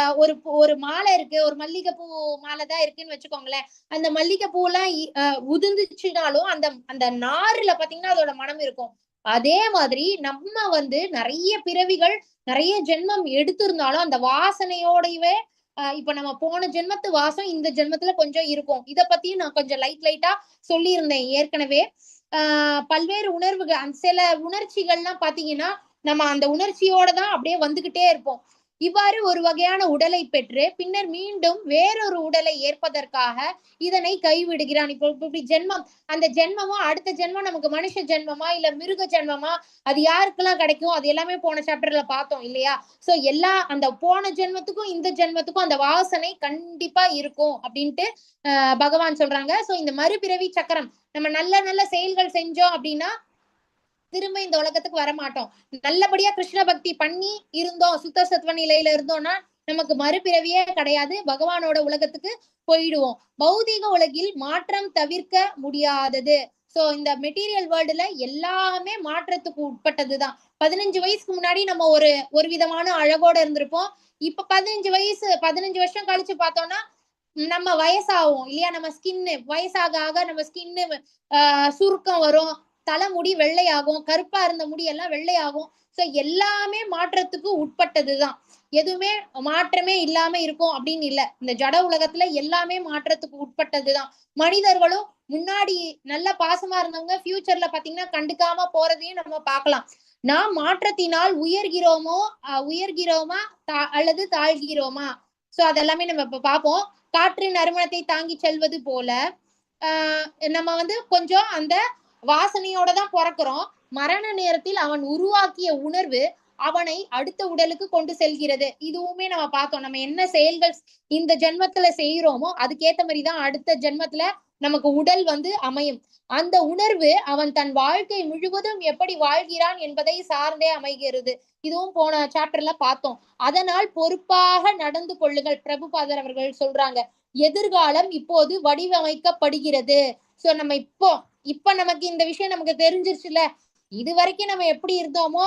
ஒரு மாலை இருக்கு, ஒரு மல்லிகை பூ மாலை தான் இருக்குன்னு வச்சுக்கோங்களேன். அந்த மல்லிகை பூ எல்லாம் உதிர்ந்துச்சுனாலும் அந்த அந்த நாருல பாத்தீங்கன்னா அதோட மனம் இருக்கும். அதே மாதிரி நம்ம வந்து நிறைய பிறவிகள் நிறைய ஜென்மம் எடுத்திருந்தாலும் அந்த வாசனையோடவே இப்ப நம்ம போன ஜென்மத்து வாசம் இந்த ஜென்மத்துல கொஞ்சம் இருக்கும். இத பத்தியும் நான் கொஞ்சம் லைட்டா சொல்லியிருந்தேன் ஏற்கனவே. பல்வேறு உணர்வுகள், சில உணர்ச்சிகள்லாம் பாத்தீங்கன்னா நம்ம அந்த உணர்ச்சியோட தான் அப்படியே வந்துகிட்டே இருப்போம். இவ்வாறு ஒரு வகையான உடலை பெற்று பின்னர் மீண்டும் வேறொரு உடலை ஏற்பதற்காக இதனை கைவிடுகிறான். இப்போ இப்படி ஜென்மம், அந்த ஜென்மமும் அடுத்த ஜென்மம் நமக்கு மனுஷ ஜென்மமா இல்ல மிருக ஜென்மமா, அது யாருக்கெல்லாம் கிடைக்கும், அது எல்லாமே போன சாப்டர்ல பார்த்தோம் இல்லையா? சோ அந்த போன ஜென்மத்துக்கும் இந்த ஜென்மத்துக்கும் அந்த வாசனை கண்டிப்பா இருக்கும் அப்படின்ட்டு பகவான் சொல்றாங்க. சோ இந்த மறுபிறவி சக்கரம், நம்ம நல்ல நல்ல செயல்கள் செஞ்சோம் அப்படின்னா திரும்ப இந்த உலகத்துக்கு வரமாட்டோம். நல்லபடியா கிருஷ்ண பக்தி பண்ணி இருந்தோம், சுத்த சத்துவ நிலையில இருந்தோம்னா நமக்கு மறுபிறவியே கிடையாது, பகவானோட உலகத்துக்கு போயிடுவோம். பௌதிக உலகில் மாற்றம் தவிர்க்க முடியாதது. சோ இந்த மெட்டீரியல் வேர்ல்டுல எல்லாமே மாற்றத்துக்கு உட்பட்டதுதான். 15 வயசுக்கு முன்னாடி நம்ம ஒரு விதமான அழகோட இருந்திருப்போம். இப்ப 15 வருஷம் கழிச்சு பார்த்தோம்னா நம்ம வயசாகும் இல்லையா? நம்ம ஸ்கின்னு வயசாக நம்ம ஸ்கின்னு சுருக்கம் வரும், தலைமுடி வெள்ளையாகும், கருப்பா இருந்த முடி எல்லாம் வெள்ளையாகும். சோ எல்லாமே மாற்றத்துக்கு உட்பட்டதுதான். எதுவுமே மாற்றமே இல்லாம இருக்கும் அப்படின்னு இல்ல. இந்த ஜட உலகத்துல எல்லாமே மாற்றத்துக்கு உட்பட்டதுதான். மனிதர்களும் முன்னாடி நல்ல பாசமா இருந்தவங்க ஃபியூச்சர்ல பாத்தீங்கன்னா கண்டுக்காம போறதையும் நம்ம பார்க்கலாம். நாம் மாற்றத்தினால் உயர்கிறோமா அல்லது தாழ்கிறோமா? சோ அதெல்லாமே நம்ம இப்ப பார்ப்போம். காற்று நறுமணத்தை தாங்கி செல்வது போல நம்ம வந்து கொஞ்சம் அந்த வாசனையோட தான் பிறக்கிறோம். மரண நேரத்தில் அவன் உருவாக்கிய உணர்வு அவனை அடுத்த உடலுக்கு கொண்டு செல்கிறது. இதுவுமே நம்ம பார்த்தோம். நம்ம என்ன செயல்கள் இந்த ஜென்மத்துல செய்யறோமோ அதுக்கேத்த மாதிரிதான் அடுத்த ஜென்மத்துல நமக்கு உடல் வந்து அமையும். அந்த உணர்வு அவன் தன் வாழ்க்கை முழுவதும் எப்படி வாழ்கிறான் என்பதை சார்ந்தே அமைகிறது. இதுவும் போன சாப்டர்ல பார்த்தோம். அதனால் பொறுப்பாக நடந்து கொள்ளுங்கள், பிரபுபாதர் அவர்கள் சொல்றாங்க. எதிர்காலம் இப்போது வடிவமைக்கப்படுகிறது. சோ நம்ம இப்ப நமக்கு இந்த விஷயம் நமக்கு தெரிஞ்சிருச்சுல. இது வரைக்கும் நம்ம எப்படி இருந்தோமோ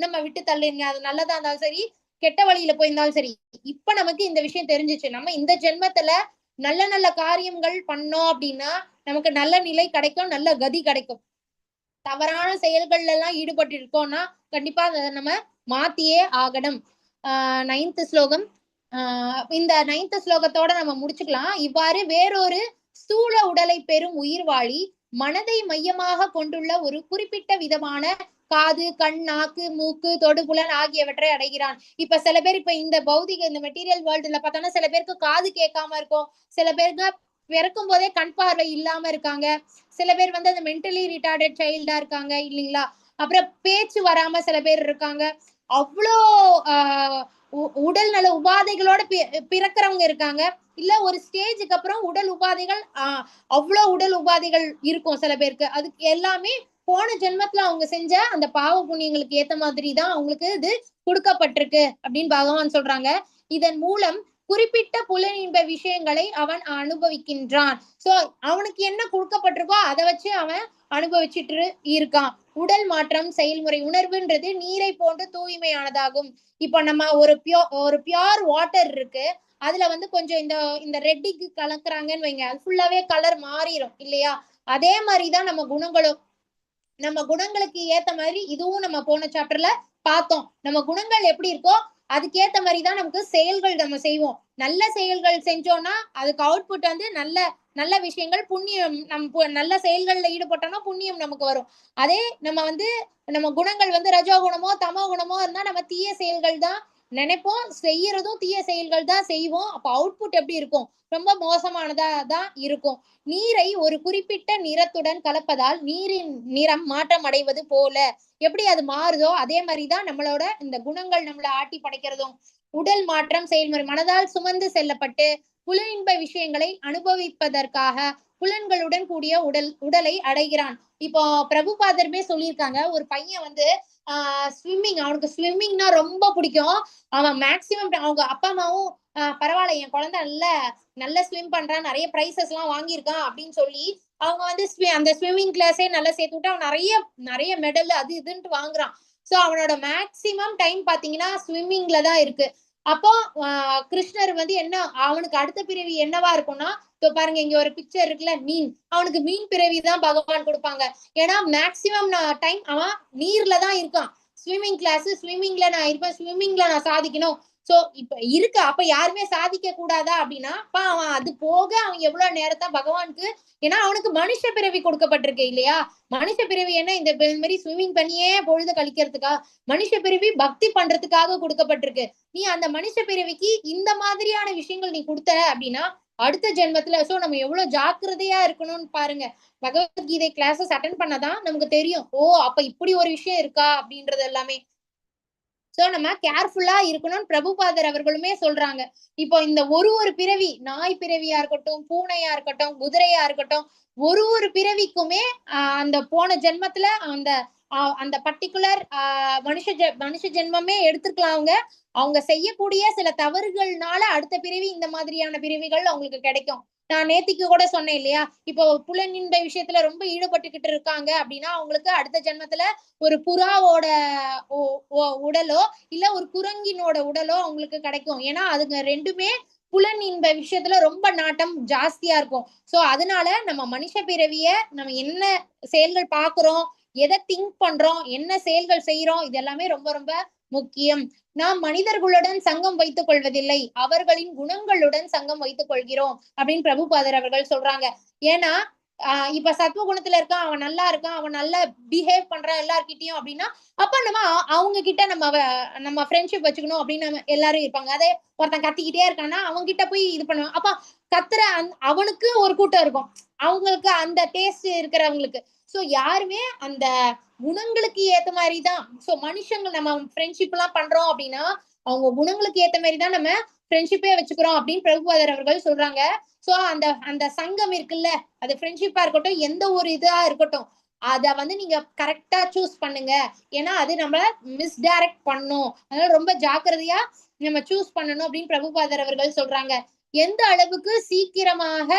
நம்ம விட்டு தள்ளுங்க, அது நல்லதா இருந்தாலும் சரி கெட்ட வழியில போயிருந்தாலும் சரி. இப்ப நமக்கு இந்த விஷயம் தெரிஞ்சிச்சு. நம்ம இந்த ஜென்மத்துல நல்ல நல்ல காரியங்கள் பண்ணோம் அப்படின்னா நமக்கு நல்ல நிலை கிடைக்கும், நல்ல கதி கிடைக்கும். தவறான செயல்கள்ல எல்லாம் ஈடுபட்டு இருக்கோம்னா கண்டிப்பா அதை நம்ம மாத்தியே ஆகணும். 9th ஸ்லோகம். இந்த 9th ஸ்லோகத்தோட நம்ம முடிச்சுக்கலாம். இவ்வாறு வேறொரு ஸ்தூல உடலை பெறும் உயிர்வாழி மனதை மையமாக கொண்டுள்ள ஒரு குறிப்பிட்ட விதமான காது, கண், நாக்கு, மூக்கு, தொடுபுலன் ஆகியவற்றை அடைகிறான். இப்ப சில பேர் இப்ப இந்த பௌதிக இந்த மெட்டீரியல் வேர்ல்டுல பார்த்தோம்னா சில பேருக்கு காது கேட்காம இருக்கும், சில பேருக்கு பிறக்கும் போதே கண் பார்வை இல்லாம இருக்காங்க, சில பேர் வந்து அந்த மென்டலி ரிட்டார்டட் சைல்டா இருக்காங்க இல்லைங்களா? அப்புறம் பேச்சு வராம சில பேர் இருக்காங்க. அவ்வளோ உடல் நல உபாதைகளோட பிறக்கிறவங்க இருக்காங்க. இல்ல ஒரு ஸ்டேஜுக்கு அப்புறம் உடல் உபாதைகள் அவ்வளவு உடல் உபாதைகள் இருக்கும் சில பேருக்கு. அதுக்கு எல்லாமே போன ஜென்மத்துல அவங்க செஞ்ச அந்த பாவ புண்ணியங்களுக்கு ஏத்த மாதிரி தான் அவங்களுக்கு இது கொடுக்கப்பட்டிருக்கு அப்படின்னு பகவான் சொல்றாங்க. இதன் மூலம் குறிப்பிட்ட புலனின்ப விஷயங்களை அவன் அனுபவிக்கின்றான். சோ அவனுக்கு என்ன கொடுக்கப்பட்டிருக்கோ அதை வச்சு அவன் அனுபவிச்சுட்டு இருக்கான். உடல் மாற்றம் செயல்முறை. உணர்வுன்றது நீரை போன்று தூய்மையானதாகும். இப்ப நம்ம ஒரு பியோர் வாட்டர் இருக்கு, அதுல வந்து கொஞ்சம் இந்த ரெட்டிக்கு கலக்குறாங்கன்னு வைங்க, அது ஃபுல்லாவே கலர் மாறிடும் இல்லையா? அதே மாதிரிதான் நம்ம குணங்களும். நம்ம குணங்களுக்கு ஏத்த மாதிரி இதுவும் நம்ம போன சாப்டர்ல பார்த்தோம். நம்ம குணங்கள் எப்படி இருக்கோ அதுக்கேத்த மாதிரிதான் நமக்கு செயல்கள் நம்ம செய்வோம். நல்ல செயல்கள் செஞ்சோம்னா அதுக்கு அவுட்புட் வந்து நல்ல நல்ல விஷயங்கள், புண்ணியம். நம்ம நல்ல செயல்கள்ல ஈடுபட்டோம்னா புண்ணியம் நமக்கு வரும். அதே நம்ம குணங்கள் ரஜோ குணமோ தமோ குணமோ இருந்தா நம்ம தீய செயல்கள் தான் நினைப்போம், செய்யறதும் தீய செயல்கள் தான் செய்வோம். அப்ப அவுட்புட் எப்படி இருக்கும்? ரொம்ப மோசமானதா தான் இருக்கும். நீரை ஒரு குறிப்பிட்ட நிறத்துடன் கலப்பதால் நீரின் நிறம் மாற்றம் அடைவது போல எப்படி அது மாறுதோ அதே மாதிரிதான் நம்மளோட இந்த குணங்கள் நம்மள ஆட்டி படைக்கிறதும். உடல் மாற்றம் செயல்முறை மனதால் சுமந்து செல்லப்பட்டு புலனின்ப விஷயங்களை அனுபவிப்பதற்காக புலன்களுடன் கூடிய உடலை அடைகிறான். இப்போ பிரபுபாதருமே சொல்லியிருக்காங்க, ஒரு பையன் ஸ்விம்மிங், அவனுக்கு ஸ்விம்மிங்னா ரொம்ப பிடிக்கும். அவன் மேக்சிமம் அவங்க அப்பா அம்மாவும் பரவாயில்ல என் குழந்தை நல்ல ஸ்விம் பண்றான், நிறைய பிரைசஸ் எல்லாம் வாங்கியிருக்கான் அப்படின்னு சொல்லி அவங்க அந்த ஸ்விம்மிங் கிளாஸே நல்லா சேர்த்து விட்டு அவன் நிறைய நிறைய மெடல் அது இதுன்ட்டு வாங்குறான். சோ அவனோட மேக்சிமம் டைம் பாத்தீங்கன்னா ஸ்விம்மிங்ல தான் இருக்கு. அப்போ கிருஷ்ணர் என்ன அவனுக்கு அடுத்த பிறவி என்னவா இருக்கும்னா, இப்போ பாருங்க இங்க ஒரு பிக்சர் இருக்குல்ல, மீன். அவனுக்கு மீன் பிறவி தான் பகவான் கொடுப்பாங்க. ஏன்னா மேக்சிமம் டைம் அவன் நீர்ல தான் இருக்கான். ஸ்விம்மிங் கிளாஸ், ஸ்விம்மிங்ல நான் இருப்பேன், ஸ்விம்மிங்ல நான் சாதிக்கணும். சோ இப்ப இருக்கு. அப்ப யாருமே சாதிக்க கூடாதா அப்படின்னா, அப்ப அவன் அது போக அவன் எவ்வளவு நேரத்தை பகவானுக்கு, ஏன்னா அவனுக்கு மனுஷ பிறவி கொடுக்கப்பட்டிருக்கு இல்லையா? மனுஷ பிறவி என்ன இந்த மாதிரி ஸ்விம்மிங் பண்ணியே பொழுது கழிக்கிறதுக்கா? மனுஷ பிறவி பக்தி பண்றதுக்காக கொடுக்கப்பட்டிருக்கு. நீ அந்த மனுஷ பிறவிக்கு இந்த மாதிரியான விஷயங்கள் நீ கொடுத்த அப்படின்னா அடுத்த ஜென்மத்துல சோ நம்ம எவ்வளவு ஜாக்கிரதையா இருக்கணும்னு பாருங்க. பகவத்கீதை கிளாஸஸ் அட்டென்ட் பண்ணதான் நமக்கு தெரியும், ஓ அப்ப இப்படி ஒரு விஷயம் இருக்கா அப்படின்றது எல்லாமே. சோ நம்ம கேர்ஃபுல்லா இருக்கணும்னு பிரபுபாதர் அவர்களுமே சொல்றாங்க. இப்போ இந்த ஒரு பிறவி, நாய் பிறவியா இருக்கட்டும், பூனையா இருக்கட்டும், குதிரையா இருக்கட்டும், ஒரு பிறவிக்குமே அந்த போன ஜென்மத்துல அந்த பர்டிகுலர் மனுஷ ஜென்மமே எடுத்துக்கலாம். அவங்க செய்யக்கூடிய சில தவறுகள்னால அடுத்த பிறவி இந்த மாதிரியான பிறவிகள் அவங்களுக்கு கிடைக்கும். நான் நேத்திக்கு கூட சொன்னேன் இல்லையா, இப்போ புலனின்ப விஷயத்துல ரொம்ப ஈடுபட்டுக்கிட்டு இருக்காங்க அப்படின்னா அவங்களுக்கு அடுத்த ஜென்மத்துல ஒரு புறாவோட உடலோ இல்ல ஒரு குரங்கினோட உடலோ அவங்களுக்கு கிடைக்கும். ஏன்னா அதுங்க ரெண்டுமே புலனின்ப விஷயத்துல ரொம்ப நாட்டம் ஜாஸ்தியா இருக்கும். சோ அதனால நம்ம மனுஷ பிறவிய நம்ம என்ன செயல்கள் பாக்குறோம், எதை திங்க் பண்றோம், என்ன செயல்கள் செய்யறோம், இது எல்லாமே ரொம்ப ரொம்ப முக்கியம். நாம் மனிதர்களுடன் சங்கம் வைத்துக் கொள்வதில்லை, அவர்களின் குணங்களுடன் சங்கம் வைத்துக் கொள்கிறோம் அப்படின்னு பிரபுபாதர் அவர்கள் சொல்றாங்க. ஏன்னா இப்ப சத்துவ குணத்துல இருக்கான், அவன் நல்லா இருக்கான், அவன் நல்லா பிஹேவ் பண்றான் எல்லார்கிட்டயும் அப்படின்னா அப்ப நம்ம அவங்க கிட்ட நம்ம ஃப்ரெண்ட்ஷிப் வச்சுக்கணும் அப்படின்னு நம்ம எல்லாரும் இருப்பாங்க. அதே ஒருத்தன் கத்திக்கிட்டே இருக்கான்னா அவங்க கிட்ட போய் இது பண்ணுவான். அப்ப கத்துற அவனுக்கு ஒரு கூட்டம் இருக்கும், அவங்களுக்கு அந்த டேஸ்ட் இருக்கிறவங்களுக்கு. சோ யாருமே அந்த குணங்களுக்கு ஏத்த மாதிரிதான். சோ மனுஷங்க நம்ம ஃப்ரெண்ட்ஷிப் எல்லாம் பண்றோம் அப்படின்னா அவங்க குணங்களுக்கு ஏத்த மாதிரிதான் நம்ம ஃப்ரெண்ட்ஷிப்பே வச்சுக்கிறோம் அப்படின்னு பிரபுபாதர் அவர்கள் சொல்றாங்க. சோ அந்த சங்கம் இருக்குல்ல, அது ஃப்ரெண்ட்ஷிப்பா இருக்கட்டும், எந்த ஒரு இதா இருக்கட்டும், அத நீங்க கரெக்டா சூஸ் பண்ணுங்க. ஏன்னா அது நம்ம மிஸ்டைரக்ட் பண்ணும். அதனால ரொம்ப ஜாக்கிரதையா நம்ம சூஸ் பண்ணணும் அப்படின்னு பிரபுபாதர் அவர்கள் சொல்றாங்க. எந்த அளவுக்கு சீக்கிரமாக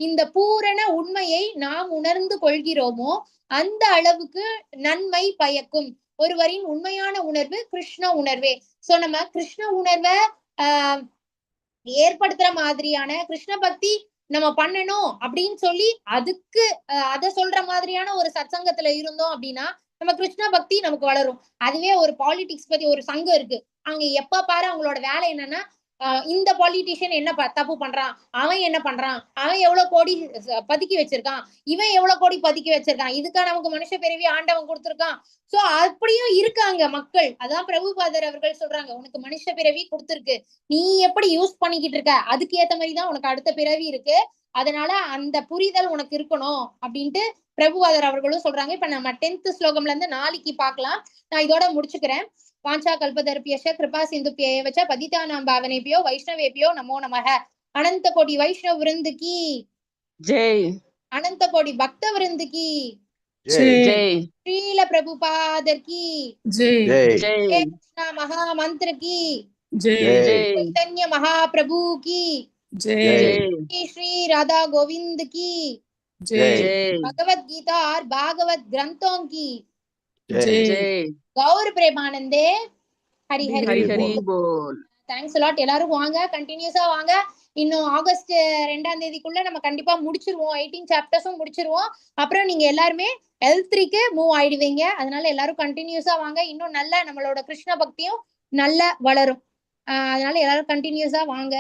இந்த பூரண உண்மையை நாம் உணர்ந்து கொள்கிறோமோ அந்த அளவுக்கு நன்மை பயக்கும். ஒருவரின் உண்மையான உணர்வு கிருஷ்ண உணர்வே. சோ நம்ம கிருஷ்ண உணர்வை ஏற்படுத்துற மாதிரியான கிருஷ்ண பக்தி நம்ம பண்ணணும் அப்படின்னு சொல்லி அதுக்கு அத சொல்ற மாதிரியான ஒரு சத்சங்கத்துல இருந்தோம் அப்படின்னா நம்ம கிருஷ்ண பக்தி நமக்கு வளரும். அதுவே ஒரு பாலிடிக்ஸ் பத்தி ஒரு சங்கம் இருக்கு, அவங்க எப்ப பாரு அவங்களோட வேலை என்னன்னா இந்த பாலிட்டிஷியன் என்ன தப்பு பண்றான், அவன் என்ன பண்றான், அவன் எவ்வளவு கோடி பதுக்கி வச்சிருக்கான், இவன் எவ்வளவு கோடி பதுக்கி வச்சிருக்கான், இதுக்கா நமக்கு மனுஷ பிறவி ஆண்டவன் கொடுத்திருக்கான். சோ அப்படியும் இருக்காங்க மக்கள். அதான் பிரபுபாதர் அவர்கள் சொல்றாங்க, உனக்கு மனுஷ பிறவி கொடுத்திருக்கு, நீ எப்படி யூஸ் பண்ணிக்கிட்டு இருக்க அதுக்கு ஏத்த மாதிரிதான் உனக்கு அடுத்த பிறவி இருக்கு. அதனால அந்த புரிதல் உனக்கு இருக்கணும் அப்படின்ட்டு பிரபுபாதர் அவர்களும் சொல்றாங்க. இப்ப நம்ம 10th ஸ்லோகம்ல இருந்து நாளைக்கு பார்க்கலாம். நான் இதோட முடிச்சுக்கிறேன். வாஞ்சா கல்பதர்பியஷ கிருபா சிந்துப்யேவச்ச பதிதானாம் பாவனேபியோ வைஷ்ணவேபியோ நமோ நமஹ. அனந்த கோடி வைஷ்ணவ விருந்து கி ஜெய். அனந்த கோடி பக்த விருந்து கி ஜெய். ஸ்ரீல பிரபுபாதர் கி ஜெய். ஜெய். கிருஷ்ணா மகா மந்திர கி ஜெய். चैतन्य महाप्रभु की जय। श्री राधा गोविंद की जय। भगवत गीता और भागवत ग्रंथों की जय। गौर प्रेमानंदे हरि हरि हरि हरि बोल. Thanks lot. எல்லாரும் வாங்க, கண்டினியூஸா வாங்க. இன்னும் ஆகஸ்ட் 2ஆம் தேதிக்குள்ள நம்ம கண்டிப்பா முடிச்சிருவோம், 18 சாப்டர்ஸும் முடிச்சிருவோம். அப்புறம் நீங்க எல்லாருமே L3க்கு மூவ் ஆயிடுவீங்க. அதனால எல்லாரும் கண்டினியூஸா வாங்க, இன்னும் நல்ல நம்மளோட கிருஷ்ண பக்தியும் நல்ல வளரும். அதனால எல்லாரும் கண்டினியூஸா வாங்க.